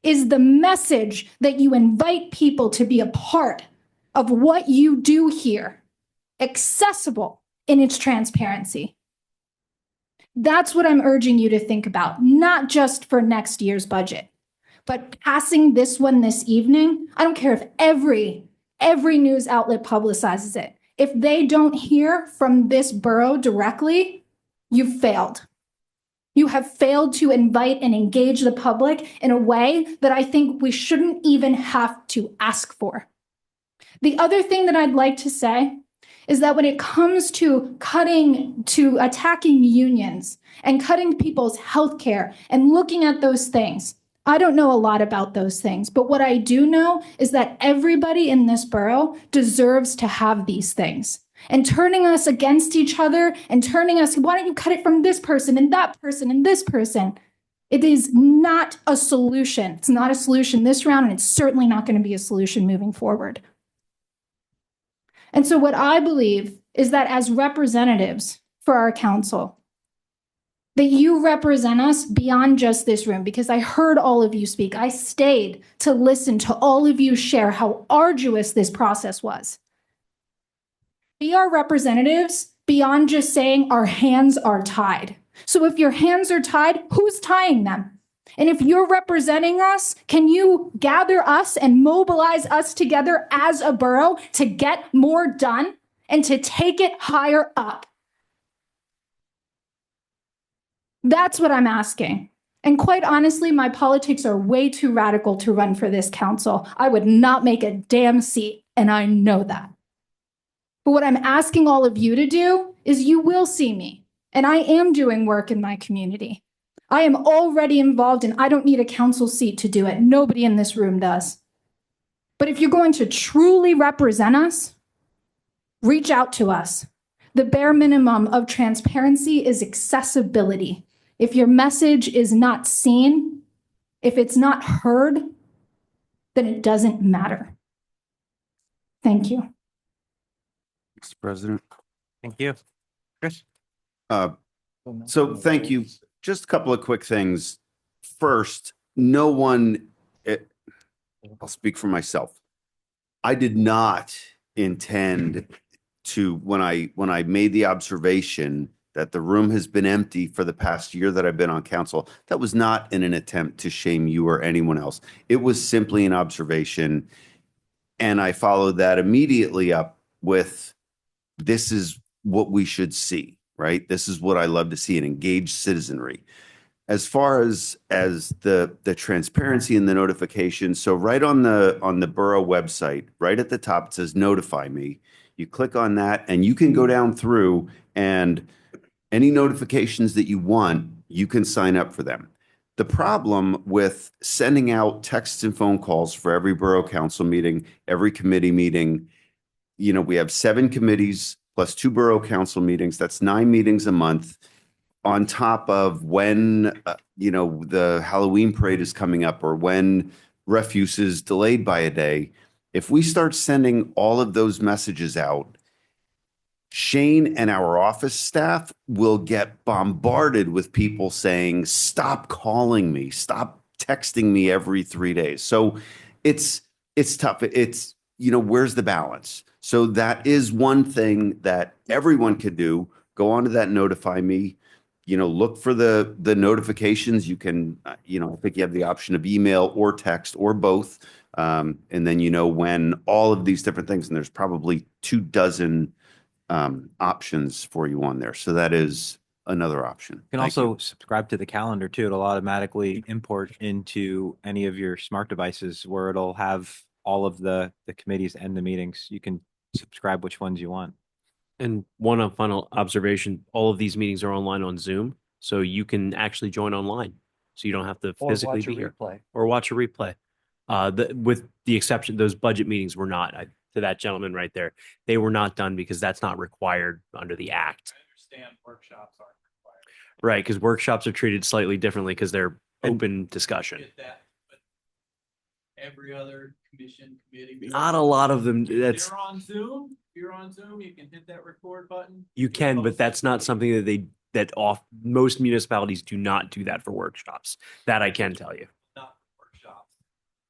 Is the message that you invite people to be a part of what you do here accessible in its transparency? That's what I'm urging you to think about, not just for next year's budget, but passing this one this evening. I don't care if every news outlet publicizes it. If they don't hear from this borough directly, you've failed. You have failed to invite and engage the public in a way that I think we shouldn't even have to ask for. The other thing that I'd like to say is that when it comes to attacking unions and cutting people's health care and looking at those things, I don't know a lot about those things, but what I do know is that everybody in this borough deserves to have these things. And turning us against each other and turning us, why don't you cut it from this person and that person and this person? It is not a solution. It's not a solution this round, and it's certainly not going to be a solution moving forward. And so what I believe is that as representatives for our council, that you represent us beyond just this room, because I heard all of you speak. I stayed to listen to all of you share how arduous this process was. Be our representatives beyond just saying our hands are tied. So if your hands are tied, who's tying them? And if you're representing us, can you gather us and mobilize us together as a borough to get more done and to take it higher up? That's what I'm asking. And quite honestly, my politics are way too radical to run for this council. I would not make a damn seat, and I know that. But what I'm asking all of you to do is you will see me, and I am doing work in my community. I am already involved, and I don't need a council seat to do it. Nobody in this room does. But if you're going to truly represent us, reach out to us. The bare minimum of transparency is accessibility. If your message is not seen, if it's not heard, then it doesn't matter. Thank you. Mr. President. Thank you. Chris? So thank you. Just a couple of quick things. First, no one, I'll speak for myself. I did not intend to, when I made the observation that the room has been empty for the past year that I've been on council, that was not in an attempt to shame you or anyone else. It was simply an observation. And I followed that immediately up with, this is what we should see, right? This is what I love to see, an engaged citizenry. As far as the transparency and the notification, so right on the borough website, right at the top, it says notify me. You click on that and you can go down through, and any notifications that you want, you can sign up for them. The problem with sending out texts and phone calls for every borough council meeting, every committee meeting, we have 7 committees plus 2 borough council meetings. That's 9 meetings a month. On top of when, the Halloween parade is coming up, or when refuse is delayed by a day. If we start sending all of those messages out, Shane and our office staff will get bombarded with people saying, stop calling me, stop texting me every 3 days. So it's tough. It's, where's the balance? So that is one thing that everyone could do. Go on to that notify me, look for the notifications. You can, I think you have the option of email or text or both. And then, when all of these different things, and there's probably 24 options for you on there. So that is another option. You can also subscribe to the calendar too. It'll automatically import into any of your smart devices where it'll have all of the committees and the meetings. You can subscribe which ones you want. And one final observation, all of these meetings are online on Zoom, so you can actually join online. So you don't have to Or physically watch a be here. replay. Or watch a replay. With the exception, those budget meetings were not, to that gentleman right there, they were not done because that's not required under the act. I understand workshops aren't required. Right, because workshops are treated slightly differently because they're open discussion. Get that, but every other commission, committee. Not a lot of them. If you're on Zoom, you can hit that record button. You can, but that's not something that most municipalities do not do that for workshops. That I can tell you. Not workshops.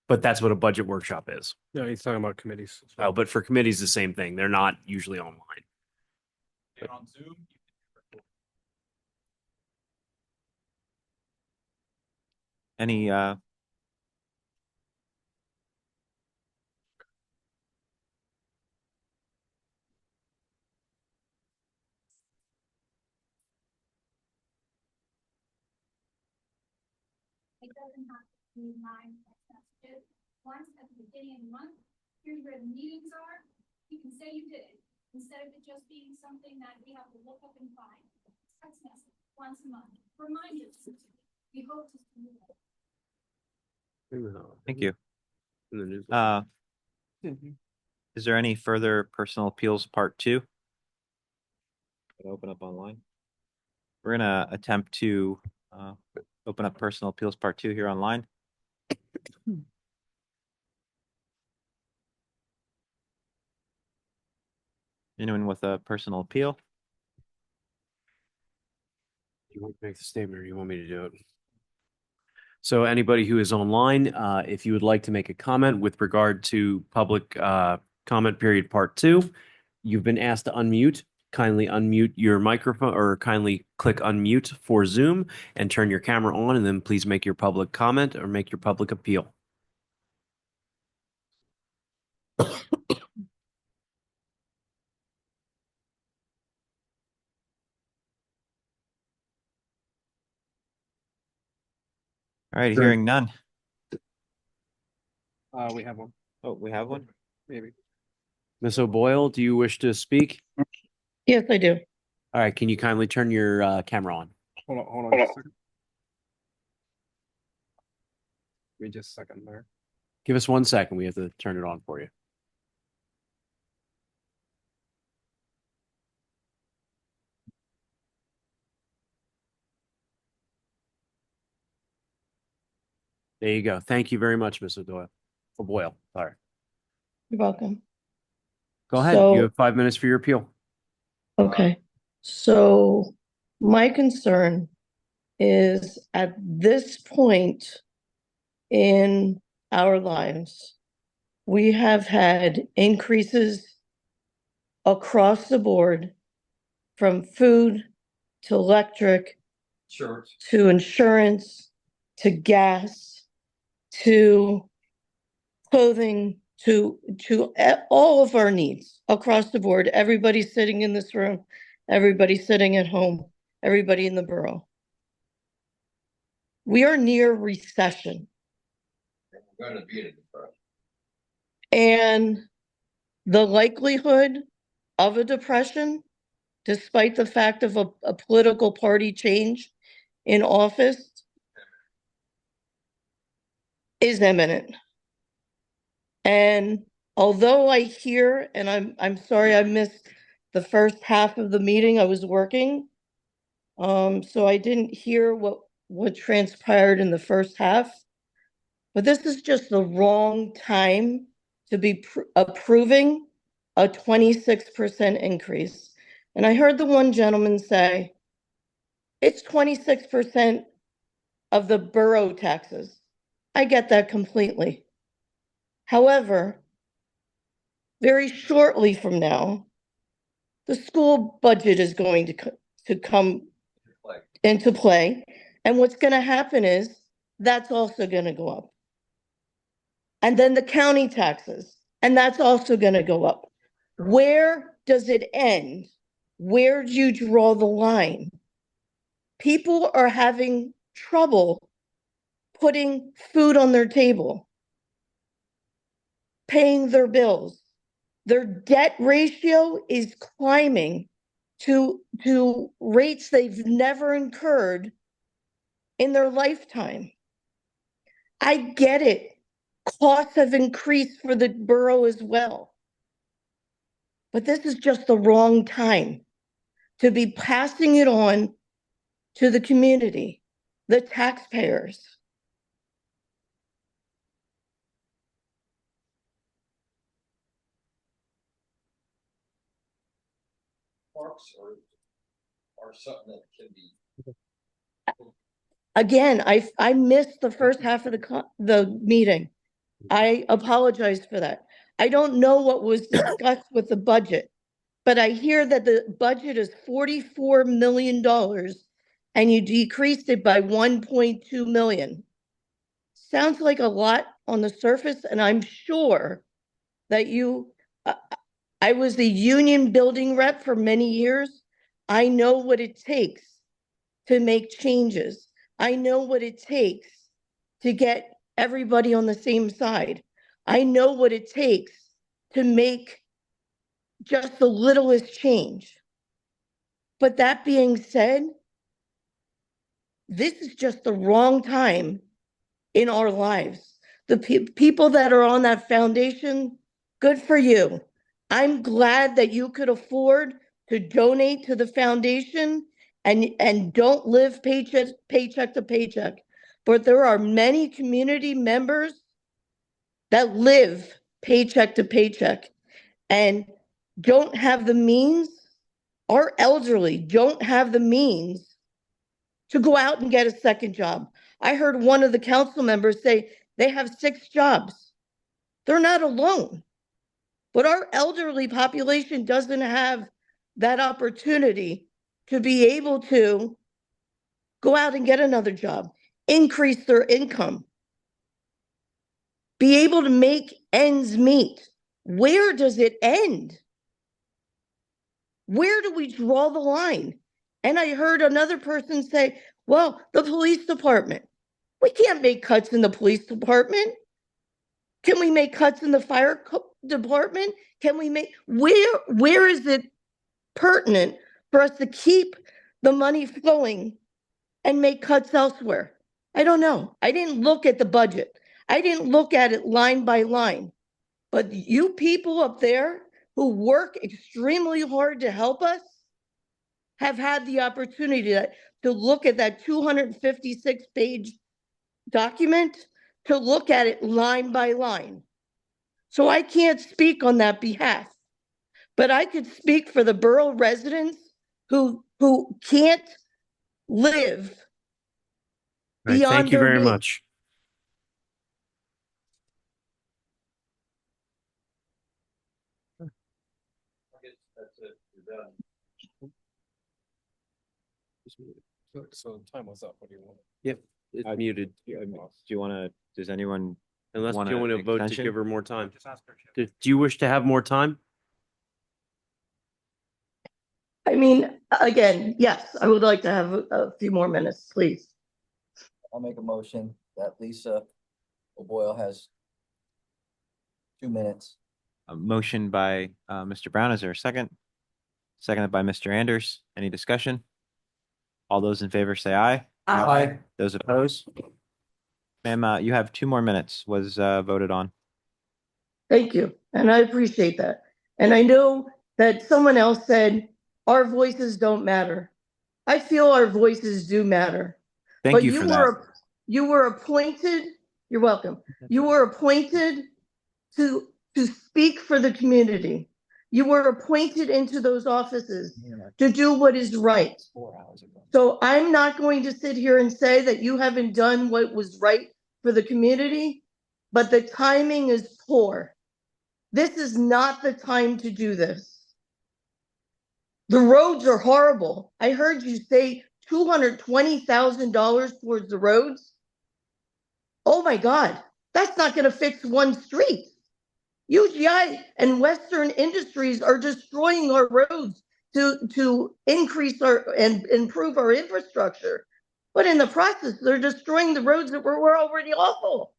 But that's what a budget workshop is. No, he's talking about committees. Oh, but for committees, the same thing. They're not usually online. If you're on Zoom, you can hit record. Any It doesn't have to be 9 text messages. Once at the beginning of the month, here's where the meetings are. You can say you did it, instead of it just being something that we have to look up and find. Text message once a month. Reminders. We hope to see you. Thank you. In the news. Is there any further personal appeals part 2? Open up online. We're gonna attempt to open up personal appeals part 2 here online. Anyone with a personal appeal? You want to make the statement or you want me to do it? So anybody who is online, if you would like to make a comment with regard to public comment period part 2, you've been asked to unmute. Kindly unmute your microphone or kindly click unmute for Zoom and turn your camera on, and then please make your public comment or make your public appeal. All right, hearing none. We have one, Oh, we have one? maybe. Ms. O'Boyle, do you wish to speak? Yes, I do. All right, can you kindly turn your camera on? Hold on just a second. Give me just a second there. Give us 1 second. We have to turn it on for you. There you go. Thank you very much, Ms. O'Doyle. O'Boyle, sorry. You're welcome. Go ahead. So- You have 5 minutes for your appeal. Okay, so my concern is at this point in our lives, we have had increases across the board from food to electric Sure. to insurance to gas to clothing to all of our needs across the board. Everybody sitting in this room, everybody sitting at home, everybody in the borough. We are near recession. We're going to be in it. And the likelihood of a depression, despite the fact of a political party change in office, is imminent. And although I hear, and I'm sorry I missed the first half of the meeting, I was working. So I didn't hear what transpired in the first half. But this is just the wrong time to be approving a 26% increase. And I heard the one gentleman say, it's 26% of the borough taxes. I get that completely. However, very shortly from now, the school budget is going to come into play. And what's going to happen is that's also going to go up. And then the county taxes, and that's also going to go up. Where does it end? Where do you draw the line? People are having trouble putting food on their table, paying their bills. Their debt ratio is climbing to rates they've never incurred in their lifetime. I get it. Costs have increased for the borough as well. But this is just the wrong time to be passing it on to the community, the taxpayers. Parks are something that can be. Again, I missed the first half of the meeting. I apologize for that. I don't know what was discussed with the budget, but I hear that the budget is $44 million and you decreased it by 1.2 million. Sounds like a lot on the surface, and I'm sure that I was the union building rep for many years. I know what it takes to make changes. I know what it takes to get everybody on the same side. I know what it takes to make just the littlest change. But that being said, this is just the wrong time in our lives. The people that are on that foundation, good for you. I'm glad that you could afford to donate to the foundation and don't live paycheck to paycheck. But there are many community members that live paycheck to paycheck and don't have the means. Our elderly don't have the means to go out and get a second job. I heard one of the council members say they have 6 jobs. They're not alone. But our elderly population doesn't have that opportunity to be able to go out and get another job, increase their income, be able to make ends meet. Where does it end? Where do we draw the line? And I heard another person say, well, the police department. We can't make cuts in the police department. Can we make cuts in the department? Can we make, where is it pertinent for us to keep the money flowing and make cuts elsewhere? I don't know. I didn't look at the budget. I didn't look at it line by line. But you people up there who work extremely hard to help us have had the opportunity to look at that 256-page document, to look at it line by line. So I can't speak on that behalf, but I could speak for the borough residents who can't live All right, beyond thank you their very means. much. So time was up. What do you want? Yep, it's muted. Do you want to, does anyone? Unless want you want to an vote to extension? give her more time. Do you wish to have more time? I mean, again, yes, I would like to have a few more minutes, please. I'll make a motion that Lisa O'Boyle has 2 minutes. A motion by Mr. Brown. Is there a second? Seconded by Mr. Anders. Any discussion? All those in favor say aye. Aye. Those opposed? Ma'am, you have 2 more minutes, was voted on. Thank you, and I appreciate that. And I know that someone else said, our voices don't matter. I feel our voices do matter. Thank But you for that. you were appointed, you're welcome. You were appointed to speak for the community. You were appointed into those offices to do what is right. So I'm not going to sit here and say that you haven't done what was right for the community, but the timing is poor. This is not the time to do this. The roads are horrible. I heard you say $220,000 towards the roads. Oh my God, that's not going to fix one street. UGI and Western Industries are destroying our roads to increase and improve our infrastructure. But in the process, they're destroying the roads that were already awful.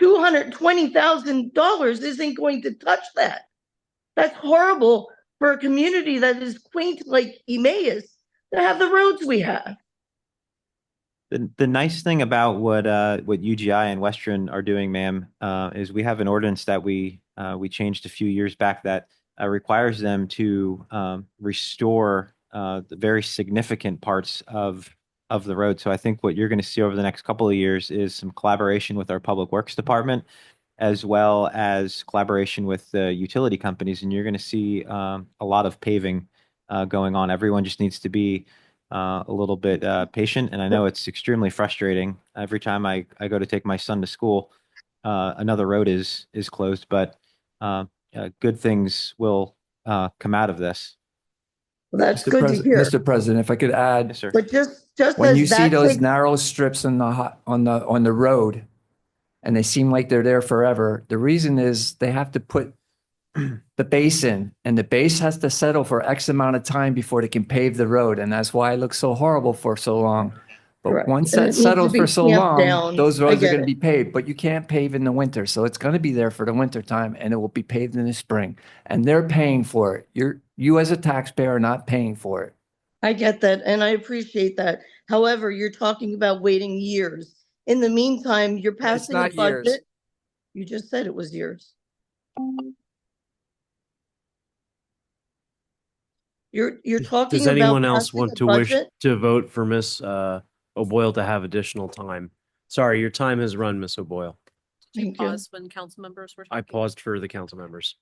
$220,000 isn't going to touch that. That's horrible for a community that is quaint like Emmaus to have the roads we have. The nice thing about what UGI and Western are doing, ma'am, is we have an ordinance that we changed a few years back that requires them to restore the very significant parts of the road. So I think what you're going to see over the next couple of years is some collaboration with our Public Works Department, as well as collaboration with the utility companies, and you're going to see a lot of paving going on. Everyone just needs to be a little bit patient, and I know it's extremely frustrating. Every time I go to take my son to school, another road is closed, but good things will come out of this. Well, that's Mr. good to hear. Mr. President, if I could add, Yes, sir. But just when as you see that those takes- narrow strips on the road, and they seem like they're there forever, the reason is they have to put the base in, and the base has to settle for X amount of time before they can pave the road, and that's why it looks so horrible for so long. But Correct. once And it that needs to settles be for so tamped long, down. those I roads are get going to it. be paved, but you can't pave in the winter, so it's going to be there for the winter time, and it will be paved in the spring, and they're paying for it. You as a taxpayer are not paying for it. I get that, and I appreciate that. However, you're talking about waiting years. In the meantime, you're passing a not years. budget. You just said it was years. You're talking Does about anyone else passing want a to wish budget? to vote for Miss O'Boyle to have additional time? Sorry, your time has run, Miss O'Boyle. Did you Thank you. pause when council members were I talking? paused for the council members.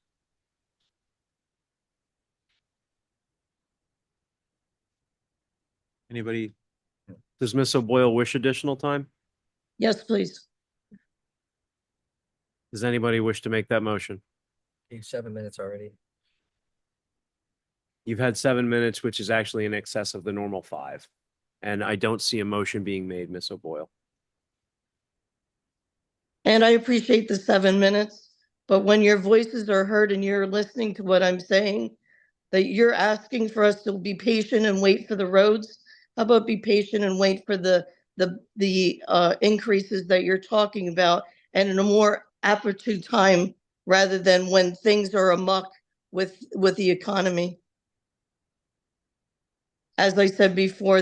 Anybody? Does Miss O'Boyle wish additional time? Yes, please. Does anybody wish to make that motion? 7 minutes already. You've had 7 minutes, which is actually in excess of the normal 5. And I don't see a motion being made, Miss O'Boyle. And I appreciate the 7 minutes, but when your voices are heard and you're listening to what I'm saying, that you're asking for us to be patient and wait for the roads, how about be patient and wait for the the increases that you're talking about, and in a more opportune time rather than when things are amok with the economy. As I said before,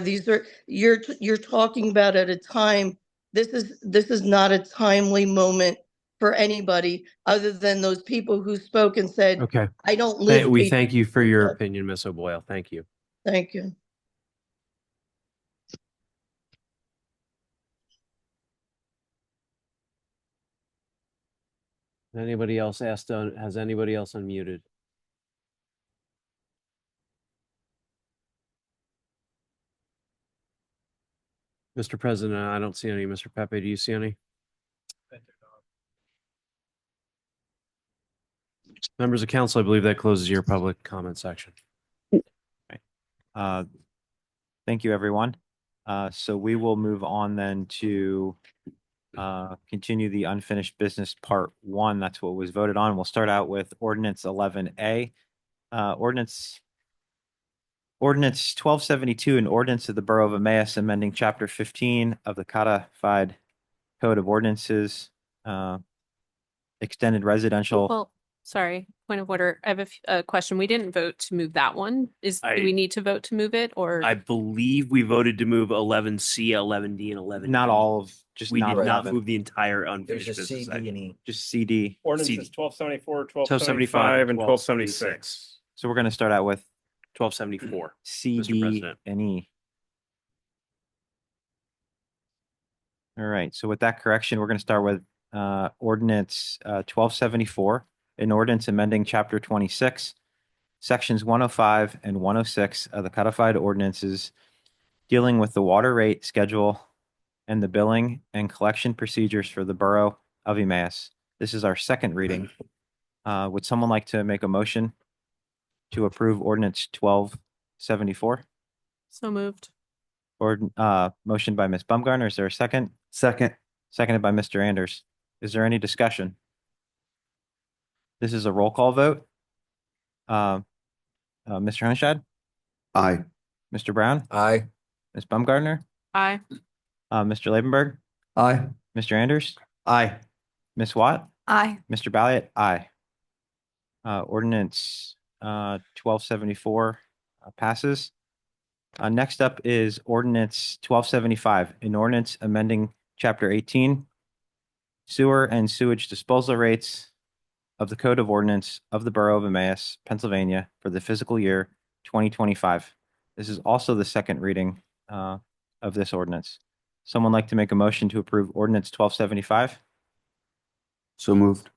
you're talking about at a time, this is not a timely moment for anybody other than those people who spoke and said, Okay. I don't live. We paycheck thank you to for your paycheck." opinion, Ms. O'Boyle. Thank you. Thank you. Anybody else has anybody else unmuted? Mr. President, I don't see any. Mr. Pepe, do you see any? Members of council, I believe that closes your public comment section. Thank you, everyone. So we will move on then to continue the unfinished business part 1. That's what was voted on. We'll start out with ordinance 11A. Ordinance 1272, an ordinance of the Borough of Emmaus amending Chapter 15 of the Codified Code of Ordinances, extended residential. Well, sorry, point of order. I have a question. We didn't vote to move that one. Do we need to vote to move it, or? I believe we voted to move 11C, 11D, and 11. Not all of, just We not did not 11. move the entire unfinished There's a business CD section. and E. Just CD. Ordinances 1274, 1275, 1275, and 1276. So we're going to start out with 1274. C, Mr. D, President. and E. All right, so with that correction, we're going to start with ordinance 1274, an ordinance amending Chapter 26, Sections 105 and 106 of the Codified Ordinances dealing with the water rate schedule and the billing and collection procedures for the Borough of Emmaus. This is our second reading. Would someone like to make a motion to approve ordinance 1274? So moved. Or motion by Ms. Bumgarner. Is there a second? Second. Seconded by Mr. Anders. Is there any discussion? This is a roll call vote. Mr. Hunshad? Aye. Mr. Brown? Aye. Ms. Bumgarner? Aye. Mr. Labenberg? Aye. Mr. Anders? Aye. Ms. Watt? Aye. Mr. Balliet? Aye. Ordinance 1274 passes. Next up is ordinance 1275, an ordinance amending Chapter 18, sewer and sewage disposal rates of the Code of Ordinance of the Borough of Emmaus, Pennsylvania for the fiscal year 2025. This is also the second reading of this ordinance. Someone like to make a motion to approve ordinance 1275? So moved.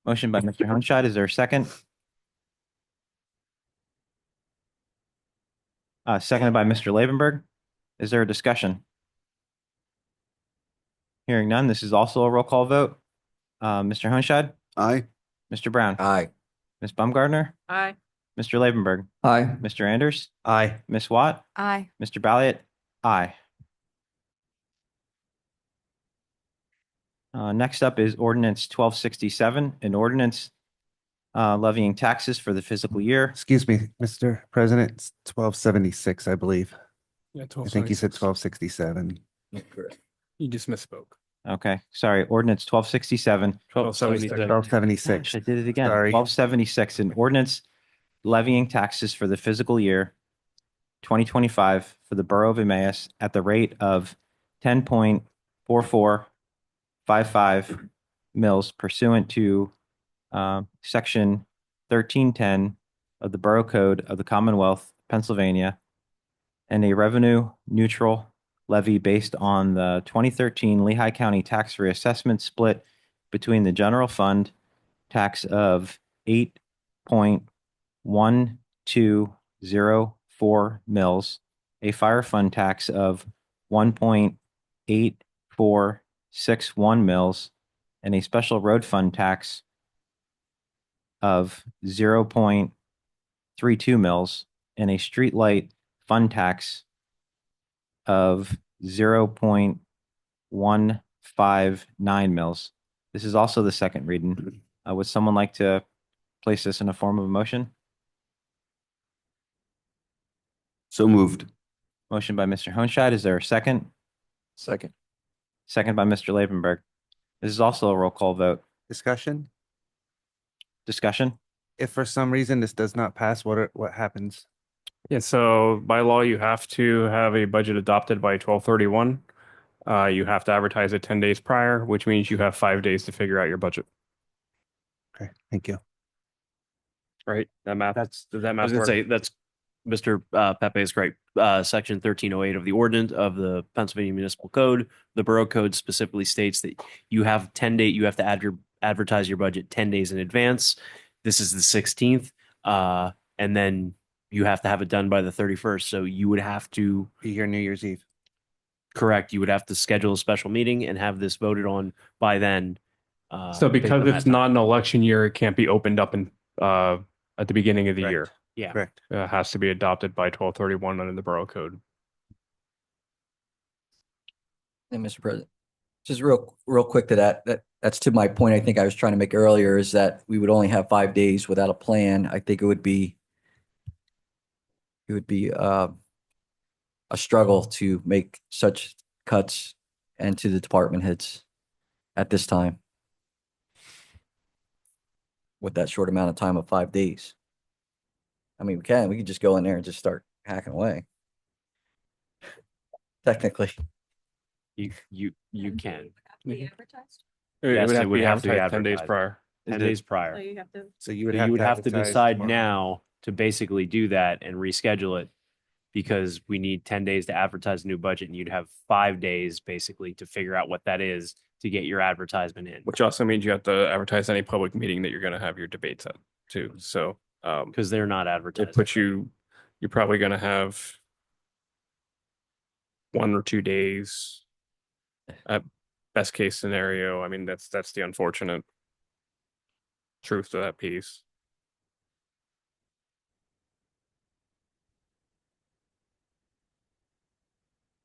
Motion by Mr. Hunshad. Is there a second? Seconded by Mr. Labenberg. Is there a discussion? Hearing none, this is also a roll call vote. Mr. Hunshad? Aye. Mr. Brown? Aye. Ms. Bumgarner? Aye. Mr. Labenberg? Aye. Mr. Anders? Aye. Ms. Watt? Aye. Mr. Balliet? Aye. Next up is ordinance 1267, an ordinance levying taxes for the fiscal year. Excuse me, Mr. President, it's 1276, I believe. Yeah, I think you said 1267. You just misspoke. Okay, sorry, ordinance 1267. 1276. I did it again. Sorry. 1276, an ordinance levying taxes for the fiscal year 2025 for the Borough of Emmaus at the rate of 10.4455 mils pursuant to Section 1310 of the Borough Code of the Commonwealth, Pennsylvania, and a revenue neutral levy based on the 2013 Lehigh County tax reassessment split between the general fund tax of 8.1204 mils, a fire fund tax of 1.8461 mils, and a special road fund tax of 0.32 mils, and a street light fund tax of 0.159 mils. This is also the second reading. Would someone like to place this in a form of a motion? So moved. Motion by Mr. Honshad. Is there a second? Second. Second by Mr. Lavenberg. This is also a roll call vote. Discussion? Discussion? If for some reason this does not pass, what happens? Yeah, so by law, you have to have a budget adopted by 12/31. You have to advertise it 10 days prior, which means you have 5 days to figure out your budget. Okay, thank you. Right? That math. Does that I math was gonna work? say, that's Mr. Pepe is great. Section 1308 of the ordinance of the Pennsylvania Municipal Code, the Borough Code specifically states that you have you have to advertise your budget 10 days in advance. This is the 16th. And then you have to have it done by the 31st. So you would have to be here New Year's Eve. Correct. You would have to schedule a special meeting and have this voted on by then. So based because on that it's not an election year, it can't be opened up at the beginning of the year. Yeah. Correct. It has to be adopted by 12/31 under the Borough Code. And Mr. President, just real quick to that's to my point I think I was trying to make earlier is that we would only have 5 days without a plan. I think it would be a struggle to make such cuts and to the department heads at this time with that short amount of time of 5 days. I mean, we could just go in there and just start hacking away. Technically. You can. It Yes, would it have would to be have to be advertised 10 days advertised. prior. 10 days prior. So you have to. So you would So have you would to have to advertise decide tomorrow. now to basically do that and reschedule it because we need 10 days to advertise a new budget and you'd have 5 days basically to figure out what that is to get your advertisement in. Which also means you have to advertise any public meeting that you're going to have your debates at too. So Because they're not advertised. it puts you're probably going to have 1 or 2 days at best case scenario. I mean, that's the unfortunate truth to that piece.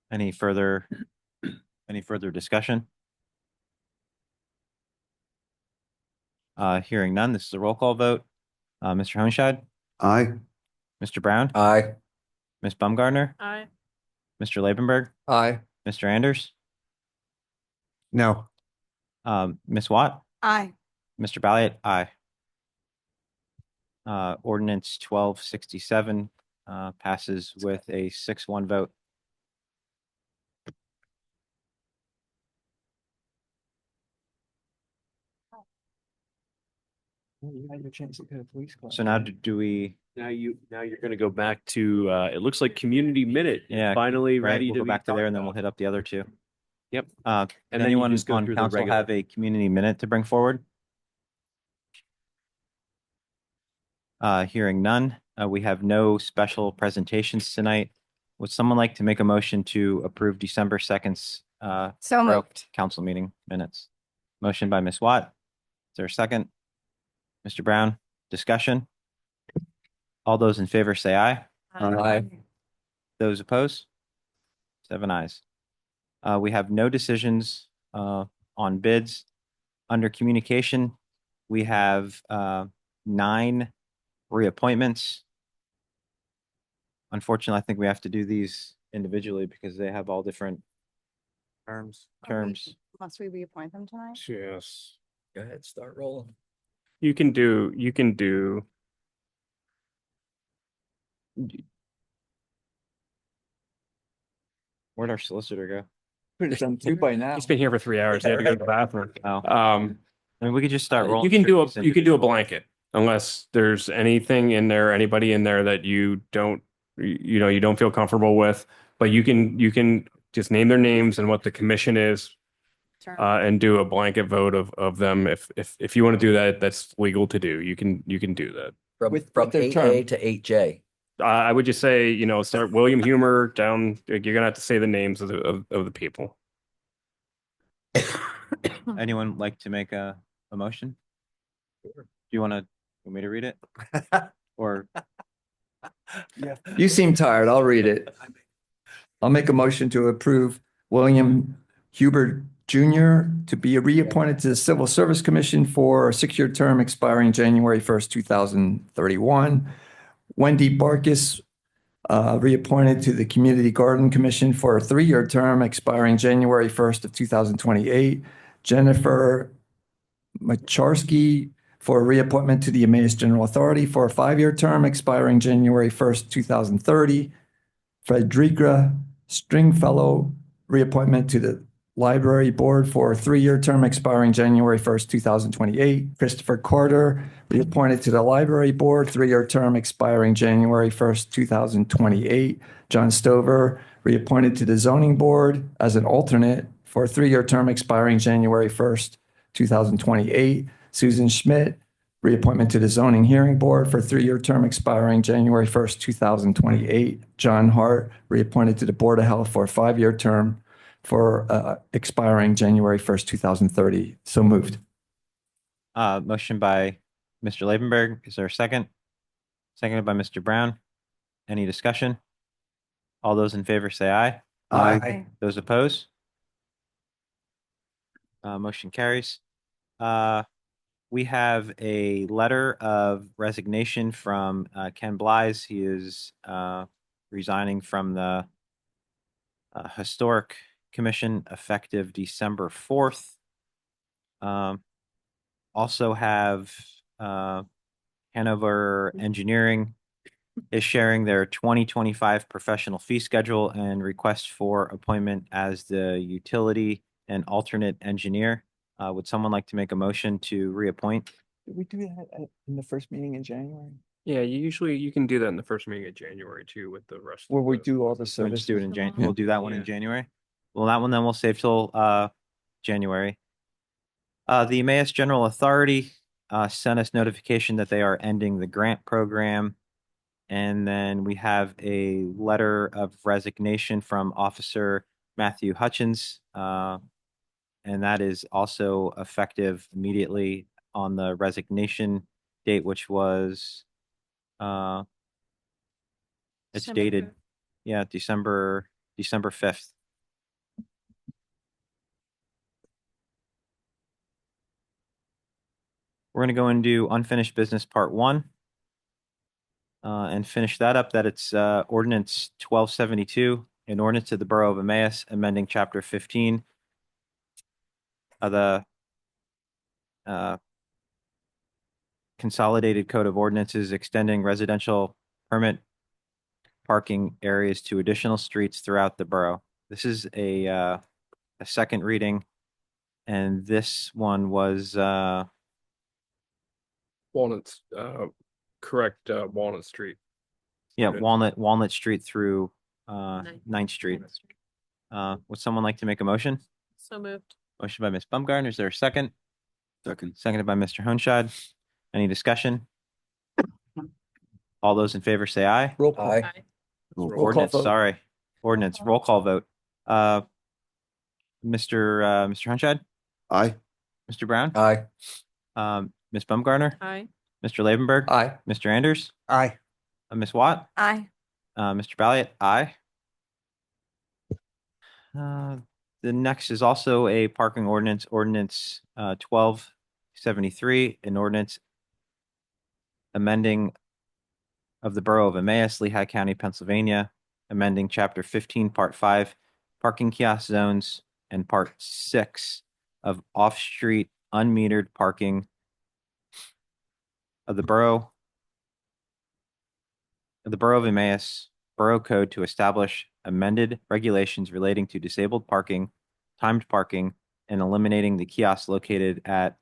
Any further discussion? Hearing none, this is a roll call vote. Mr. Hohenscheid, Aye. Mr. Brown, Aye. Ms. Baumgartner, Aye. Mr. Lavenberg, Aye. Mr. Anders, No. Ms. Watt, Aye. Mr. Balliet, aye. Ordinance 1267 passes with a 6-1 vote. You had your chance to go to police class. So now do we? Now you're going to go back to it looks like community minute. Yeah, Finally right, ready we'll to go be back to talked there and then about. we'll hit up the other two. Yep. And then you anyone just go on through the council regular- have a community minute to bring forward? Hearing none, we have no special presentations tonight. Would someone like to make a motion to approve December 2nd's So Borough moved. council meeting minutes? Motion by Ms. Watt. Is there a second? Mr. Brown, discussion? All those in favor say aye. Aye. Those opposed? 7 ayes. We have no decisions on bids. Under communication, we have 9 reappointments. Unfortunately, I think we have to do these individually because they have all different terms. Must we reappoint them tonight? Yes. Go ahead, start rolling. You can do Where'd our solicitor go? Could have done 2 by now. He's been here for 3 hours. He had to go to the bathroom. Oh, I mean, we could just start rolling. You can do through a these individually. blanket unless there's anything in there, anybody in there that you don't feel comfortable with, but you can just name their names and what the commission is. And do a blanket vote of them. If you want to do that, that's legal to do. You can do that. From With from their 8A term. to 8J. I would just say, start William Humer down. You're gonna have to say the names of the people. Anyone like to make a motion? Do you want me to read it? Or You seem tired. I'll read it. I'll make a motion to approve William Huber Jr. to be reappointed to the Civil Service Commission for a 6-year term expiring January 1st, 2031. Wendy Barkis Reappointed to the Community Garden Commission for a 3-year term expiring January 1st of 2028. Jennifer Macharski for reappointment to the Emmaus General Authority for a 5-year term expiring January 1st, 2030. Frederica Stringfellow, reappointment to the Library Board for a 3-year term expiring January 1st, 2028. Christopher Carter, reappointed to the Library Board, 3-year term expiring January 1st, 2028. John Stover, reappointed to the Zoning Board as an alternate for a 3-year term expiring January 1st, 2028. Susan Schmidt, reappointment to the Zoning Hearing Board for a 3-year term expiring January 1st, 2028. John Hart, reappointed to the Board of Health for a 5-year term for expiring January 1st, 2030. So moved. Motion by Mr. Labenberg. Is there a second? Seconded by Mr. Brown. Any discussion? All those in favor say aye. Aye. Those opposed? Motion carries. We have a letter of resignation from Ken Blythe. He is resigning from the Historic Commission effective December 4th. Also have Hanover Engineering is sharing their 2025 professional fee schedule and request for appointment as the utility and alternate engineer. Would someone like to make a motion to reappoint? Did we do that in the first meeting in January? Yeah, you can do that in the first meeting of January too with the rest. Where we do all the We'll services? just do it in Jan. We'll do that one in Yeah. January. Well, that one then we'll save till January. The Emmaus General Authority sent us notification that they are ending the grant program. And then we have a letter of resignation from Officer Matthew Hutchins. And that is also effective immediately on the resignation date, which was it's December dated, 5th. yeah, December 5th. We're going to go and do unfinished business part 1 and finish that up. That it's ordinance 1272, an ordinance to the Borough of Emmaus, amending chapter 15 of the Consolidated Code of Ordinances, extending residential permit parking areas to additional streets throughout the borough. This is a second reading, and this one was Walnut's, correct, Walnut Street. yeah, Good. Walnut Street through 9th Street. Would someone like to make a motion? So moved. Motion by Ms. Bumgarner. Is there a second? Second. Seconded by Mr. Honshad. Any discussion? All those in favor say aye. Roll call. Aye. Roll call Ordinance, vote. sorry. Ordinance, roll call vote. Mr. Honshad, Aye. Mr. Brown, Aye. Ms. Bumgarner, Aye. Mr. Lavenberg, Aye. Mr. Anders, Aye. Ms. Watt, Aye. Mr. Balliet, aye. The next is also a parking ordinance, ordinance 1273, an ordinance amending of the Borough of Emmaus, Lehigh County, Pennsylvania, amending Chapter 15, Part 5, parking kiosk zones, and Part 6 of off-street unmetered parking of the Borough of Emmaus Borough Code to establish amended regulations relating to disabled parking, timed parking, and eliminating the kiosks located at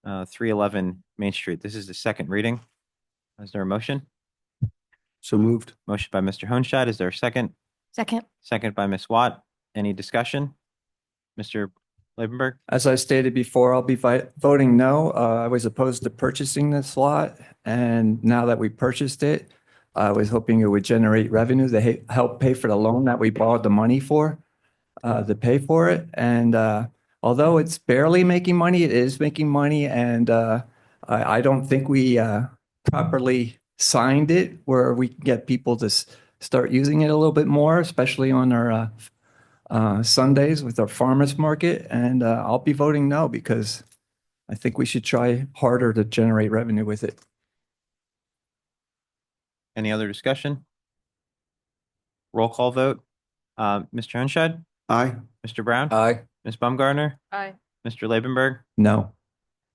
311 Main Street. This is the second reading. Is there a motion? So moved. Motion by Mr. Honshad. Is there a second? Second. Second by Ms. Watt. Any discussion? Mr. Lavenberg? As I stated before, I'll be voting no. I was opposed to purchasing this lot, and now that we purchased it, I was hoping it would generate revenue to help pay for the loan that we borrowed the money for, to pay for it. And although it's barely making money, it is making money, and I don't think we properly signed it where we can get people to start using it a little bit more, especially on our Sundays with our farmers market. And I'll be voting no because I think we should try harder to generate revenue with it. Any other discussion? Roll call vote. Mr. Hunshad, Aye. Mr. Brown, Aye. Ms. Baumgartner, Aye. Mr. Labenberg, No.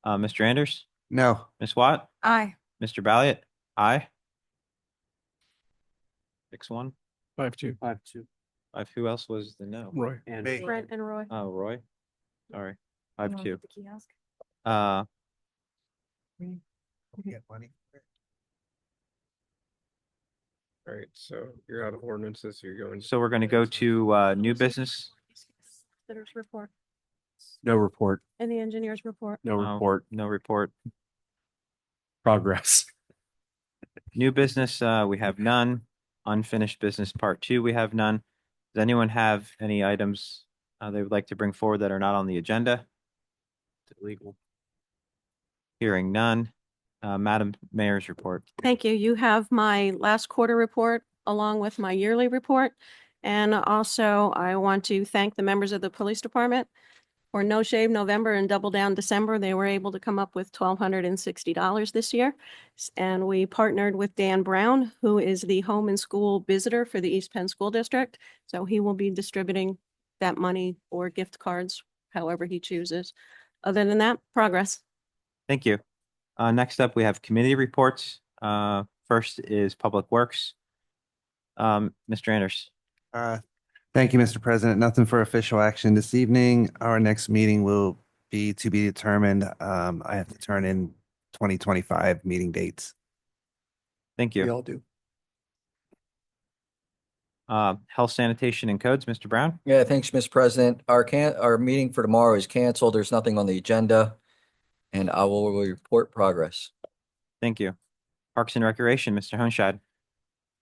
Mr. Anders, No. Ms. Watt, Aye. Mr. Balliot, aye. 6-1. 5-2. 5-2. Who else was the no? Roy. And Me. Brent and Roy. Oh, Roy. Sorry. You wanna 5-2. get the kiosk? Get money. All right, so you're out of ordinances, you're going. So we're going to go to new business. Consider's report no report. and the engineer's report. No Oh, report. No report. Progress. New business, we have none. Unfinished business part 2, we have none. Does anyone have any items they would like to bring forward that are not on the agenda? Illegal. Hearing none. Madam Mayor's report. Thank you. You have my last quarter report along with my yearly report. And also, I want to thank the members of the police department for No Shave November and Double Down December. They were able to come up with $1,260 this year. And we partnered with Dan Brown, who is the home and school visitor for the East Penn School District. So he will be distributing that money or gift cards, however he chooses. Other than that, progress. Thank you. Next up, we have committee reports. First is Public Works. Mr. Anders. Thank you, Mr. President. Nothing for official action this evening. Our next meeting will be to be determined. I have to turn in 2025 meeting dates. Thank We you. all do. Health, Sanitation, and Codes, Mr. Brown. Yeah, thanks, Mr. President. Our meeting for tomorrow is canceled. There's nothing on the agenda. And I will report progress. Thank you. Parks and Recreation, Mr. Hunshad.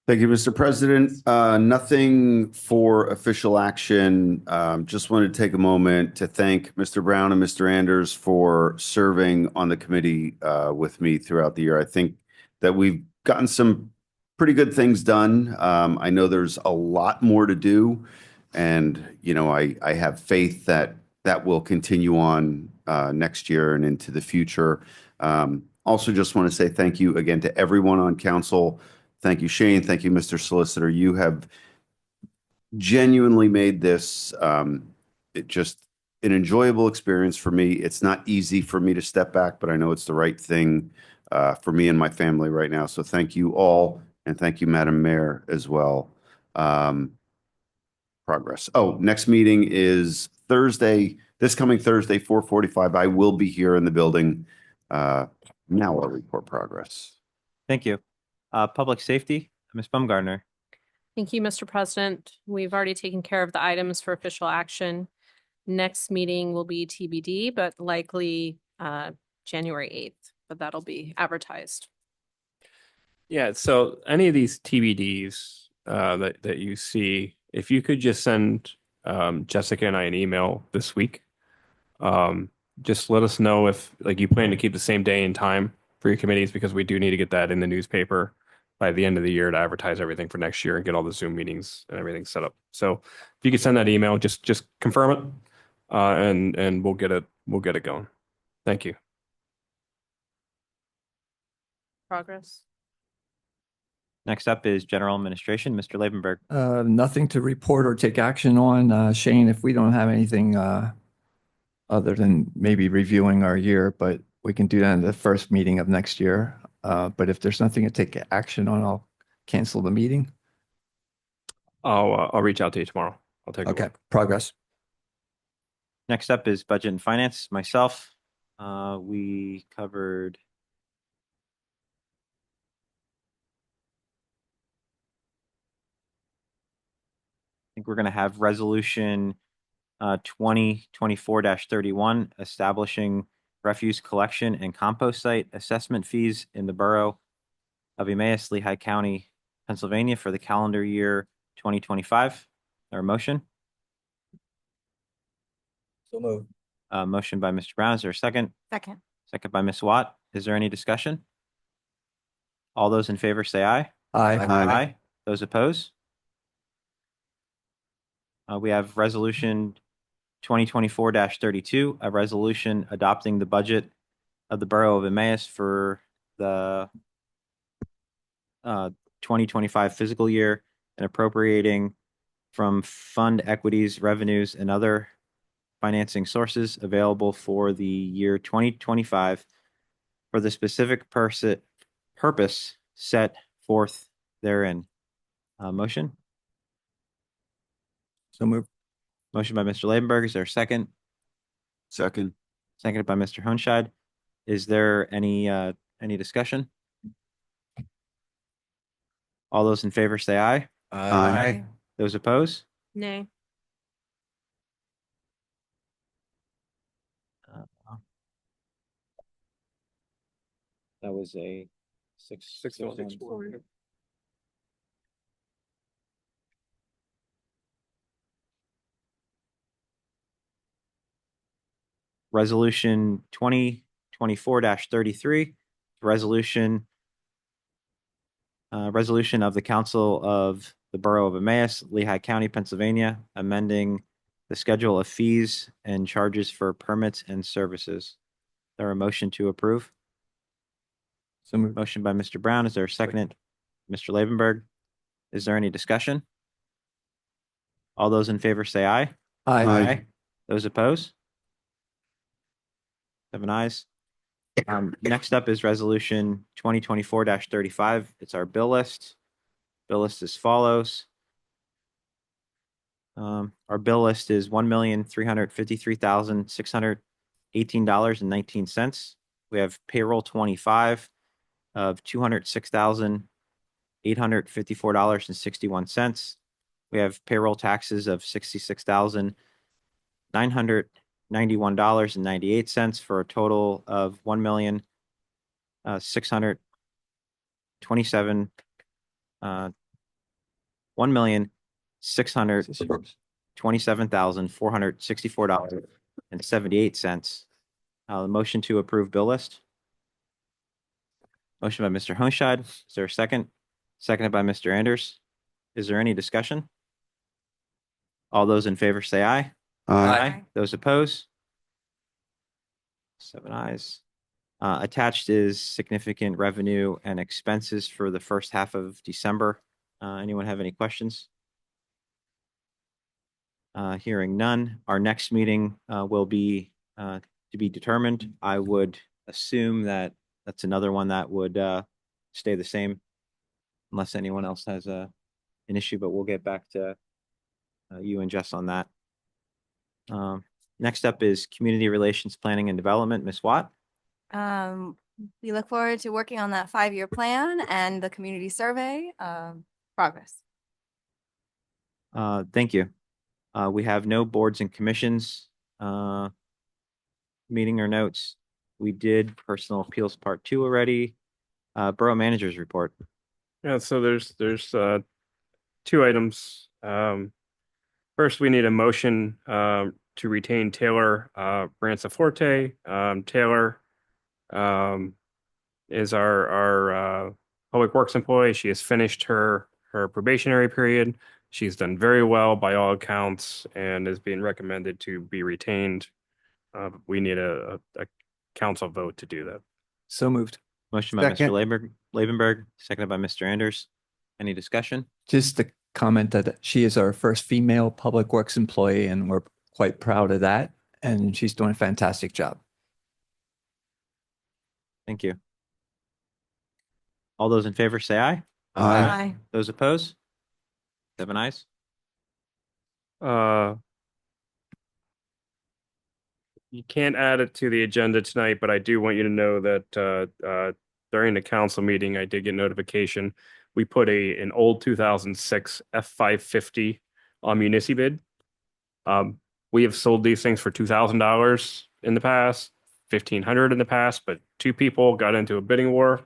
Thank you, Mr. President. Nothing for official action. Just wanted to take a moment to thank Mr. Brown and Mr. Anders for serving on the committee with me throughout the year. I think that we've gotten some pretty good things done. I know there's a lot more to do, and I have faith that that will continue on next year and into the future. Also, just want to say thank you again to everyone on council. Thank you, Shane. Thank you, Mr. Solicitor. You have genuinely made this just an enjoyable experience for me. It's not easy for me to step back, but I know it's the right thing for me and my family right now. So thank you all, and thank you, Madam Mayor, as well. Progress. Oh, next meeting is Thursday, this coming Thursday, 4:45. I will be here in the building. Now I'll report progress. Thank you. Public Safety, Ms. Baumgartner. Thank you, Mr. President. We've already taken care of the items for official action. Next meeting will be TBD, but likely January 8th, but that'll be advertised. Yeah, so any of these TBDs that you see, if you could just send Jessica and I an email this week, just let us know if you plan to keep the same day and time for your committees, because we do need to get that in the newspaper by the end of the year to advertise everything for next year and get all the Zoom meetings and everything set up. So if you could send that email, just confirm it, and we'll get it going. Thank you. Progress. Next up is General Administration, Mr. Labenberg. Nothing to report or take action on. Shane, if we don't have anything other than maybe reviewing our year, but we can do that in the first meeting of next year. But if there's nothing to take action on, I'll cancel the meeting. I'll reach out to you tomorrow. I'll take a Okay, look. progress. Next up is Budget and Finance, myself. We covered I think we're going to have resolution 2024-31, establishing refuse collection and compost site assessment fees in the borough of Emmaus, Lehigh County, Pennsylvania for the calendar year 2025. Our motion? So moved. Motion by Mr. Brown. Is there a second? Second. Second by Ms. Watt. Is there any discussion? All those in favor say aye. Aye. Aye. Those opposed? We have resolution 2024-32, a resolution adopting the budget of the Borough of Emmaus for the 2025 fiscal year, and appropriating from fund equities, revenues, and other financing sources available for the year 2025 for the specific purpose set forth therein. Motion? So moved. Motion by Mr. Labenberg. Is there a second? Second. Seconded by Mr. Hohenscheid. Is there any discussion? All those in favor say aye. Aye. Those opposed? Nay. That was a six. 6-4. Resolution 2024-33, resolution of the Council of the Borough of Emmaus, Lehigh County, Pennsylvania, amending the schedule of fees and charges for permits and services. There a motion to approve? So moved. Motion by Mr. Brown. Is there a second? Mr. Labenberg. Is there any discussion? All those in favor say aye. Aye. Those opposed? 7 ayes. Next up is resolution 2024-35. It's our bill list. Bill list as follows. Our bill list is $1,353,618.19. We have payroll 25 of $206,854.61. We have payroll taxes of $66,991.98 for a total of $1,627,464.78. The motion to approve bill list. Motion by Mr. Hohenscheid. Is there a second? Seconded by Mr. Anders. Is there any discussion? All those in favor say aye. Aye. Those opposed? 7 ayes. Attached is significant revenue and expenses for the first half of December. Anyone have any questions? Hearing none. Our next meeting will be to be determined. I would assume that that's another one that would stay the same unless anyone else has an issue, but we'll get back to you and Jess on that. Next up is Community Relations Planning and Development. Ms. Watt? We look forward to working on that 5-year plan and the community survey progress. Thank you. We have no boards and commissions meeting or notes. We did Personal Appeals Part 2 already. Borough Managers Report. Yeah, so there's 2 items. First, we need a motion to retain Taylor Branciforte. Taylor is our public works employee. She has finished her probationary period. She's done very well by all accounts and is being recommended to be retained. We need a council vote to do that. So moved. Motion by Second. Mr. Labenberg, seconded by Mr. Anders. Any discussion? Just to comment that she is our first female public works employee, and we're quite proud of that. And she's doing a fantastic job. Thank you. All those in favor say aye. Aye. Those opposed? 7 ayes. You can't add it to the agenda tonight, but I do want you to know that during the council meeting, I did get notification. We put an old 2006 F550 on Municibid. We have sold these things for $2,000 in the past, $1,500 in the past, but 2 people got into a bidding war,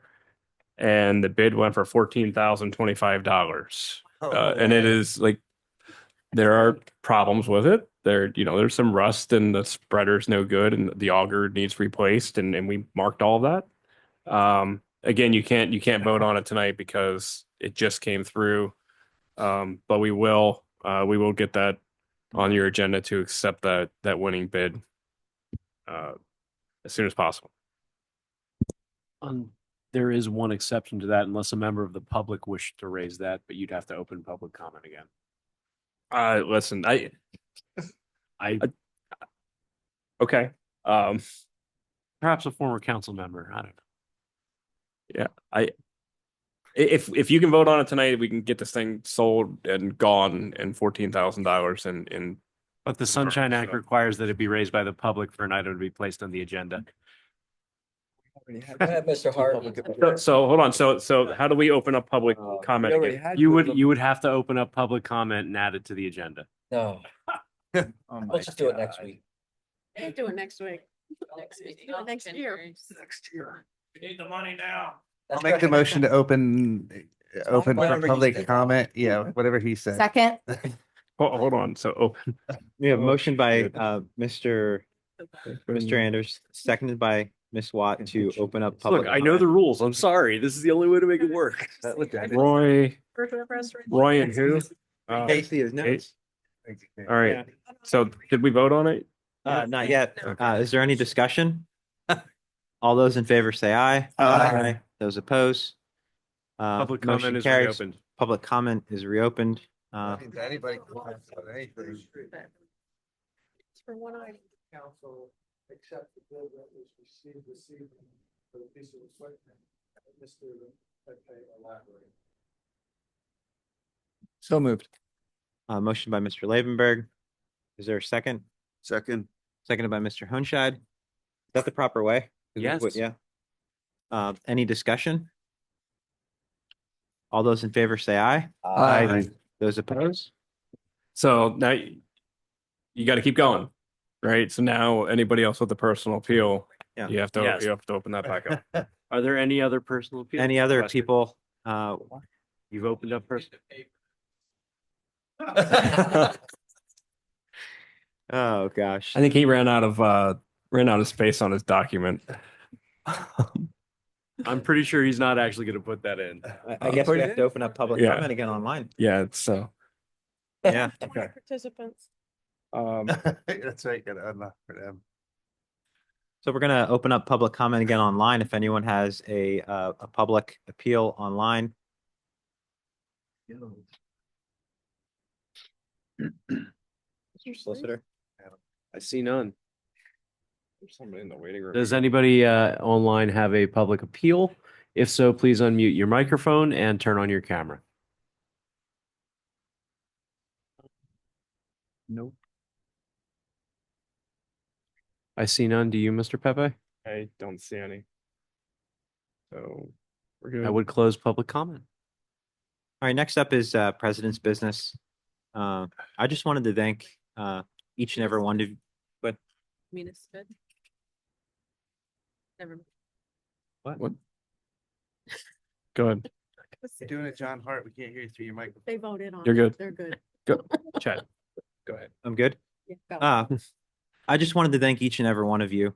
and the bid went for $14,025. And it is like, there are problems with it. There's some rust and the spreader's no good and the auger needs replaced, and we marked all of that. Again, you can't vote on it tonight because it just came through. But we will get that on your agenda to accept that winning bid as soon as possible. On There is one exception to that unless a member of the public wished to raise that, but you'd have to open public comment again. Listen, I okay. perhaps a former council member. I don't know. Yeah, if you can vote on it tonight, we can get this thing sold and gone and $14,000 in. But the Sunshine Act So- requires that it be raised by the public for an item to be placed on the agenda. Go ahead, Mr. Hart. So hold on. So how do we open up public comment? we already again? had You would have to open up public comment and add it to the agenda. No. Let's just do it next week. Do it next week. Next year. Next year. We need the money now. I'll make the motion to open for Whatever you public say. comment. Yeah, whatever he said. Second. Hold on. So open. We have a motion by Mr. Open- Anders, seconded by Ms. Watt to open up Look, public. I know the rules. I'm sorry. This is the only way to make it work. Roy and who? Casey is next. All right. So did we vote on it? Not yet. Is there any discussion? All those in favor say aye. Aye. Those opposed? Public Motion comment is carries. reopened. Public comment is reopened. Anybody can comment on anything. For one item. Council accept the bill that was received this evening for the piece of equipment. Mr. Pepe elaborate. So moved. Motion by Mr. Lavenberg. Is there a second? Second. Seconded by Mr. Honshad. Is that the proper way? Yes. Yeah. Any discussion? All those in favor say aye. Aye. Those opposed? So now you got to keep going, right? So now anybody else with a personal appeal, Yeah. you have to Yes. open that back up. Are there any other personal appeals? Any other Question. people? You've opened up personal. Oh, gosh. I think he ran out of space on his document. I'm pretty sure he's not actually going to put that in. I guess we have to open up public Yeah. comment again online. Yeah, it's so. Yeah. Okay. Participants. That's right. Gotta unlock for them. So we're gonna open up public comment again online. If anyone has a public appeal online. Mr. Solicitor. I see none. There's somebody in the waiting room. Does anybody online have a public appeal? If so, please unmute your microphone and turn on your camera. Nope. I see none. Do you, Mr. Pepe? I don't see any. So we're good. I would close public comment. All right, next up is President's Business. I just wanted to thank each and every one of you. But Municipal. Never. What? Go ahead. You're doing it, John Hart. We can't hear you through your microphone. They voted on. You're it. good. They're good. Go, Chad. Go ahead. I'm good. Yeah, go. I just wanted to thank each and every one of you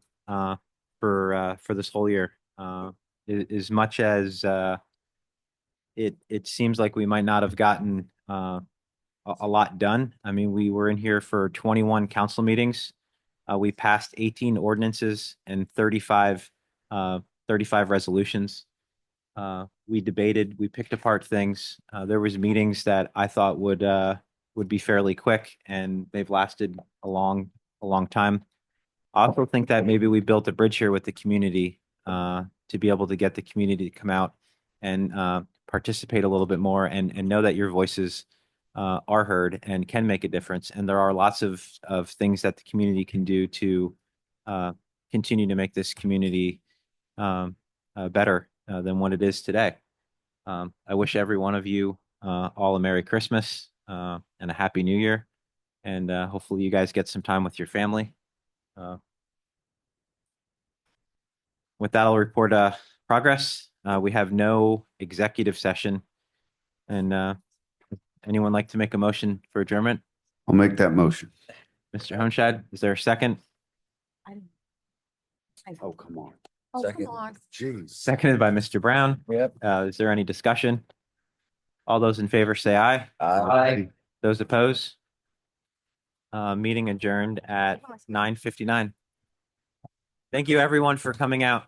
for this whole year. As much as it seems like we might not have gotten a lot done. I mean, we were in here for 21 council meetings. We passed 18 ordinances and 35 resolutions. We debated, we picked apart things. There was meetings that I thought would be fairly quick, and they've lasted a long time. I also think that maybe we built a bridge here with the community to be able to get the community to come out and participate a little bit more and know that your voices are heard and can make a difference. And there are lots of things that the community can do to continue to make this community better than what it is today. I wish every one of you all a Merry Christmas and a Happy New Year. And hopefully you guys get some time with your family. With that, I'll report progress. We have no executive session. And anyone like to make a motion for adjournment? I'll make that motion. Mr. Honshad, is there a second? Oh, come on. Oh, Second. come on. Jeez. Seconded by Mr. Brown. Yep. Is there any discussion? All those in favor say aye. Aye. Those opposed? Meeting adjourned at 9:59. Thank you, everyone, for coming out.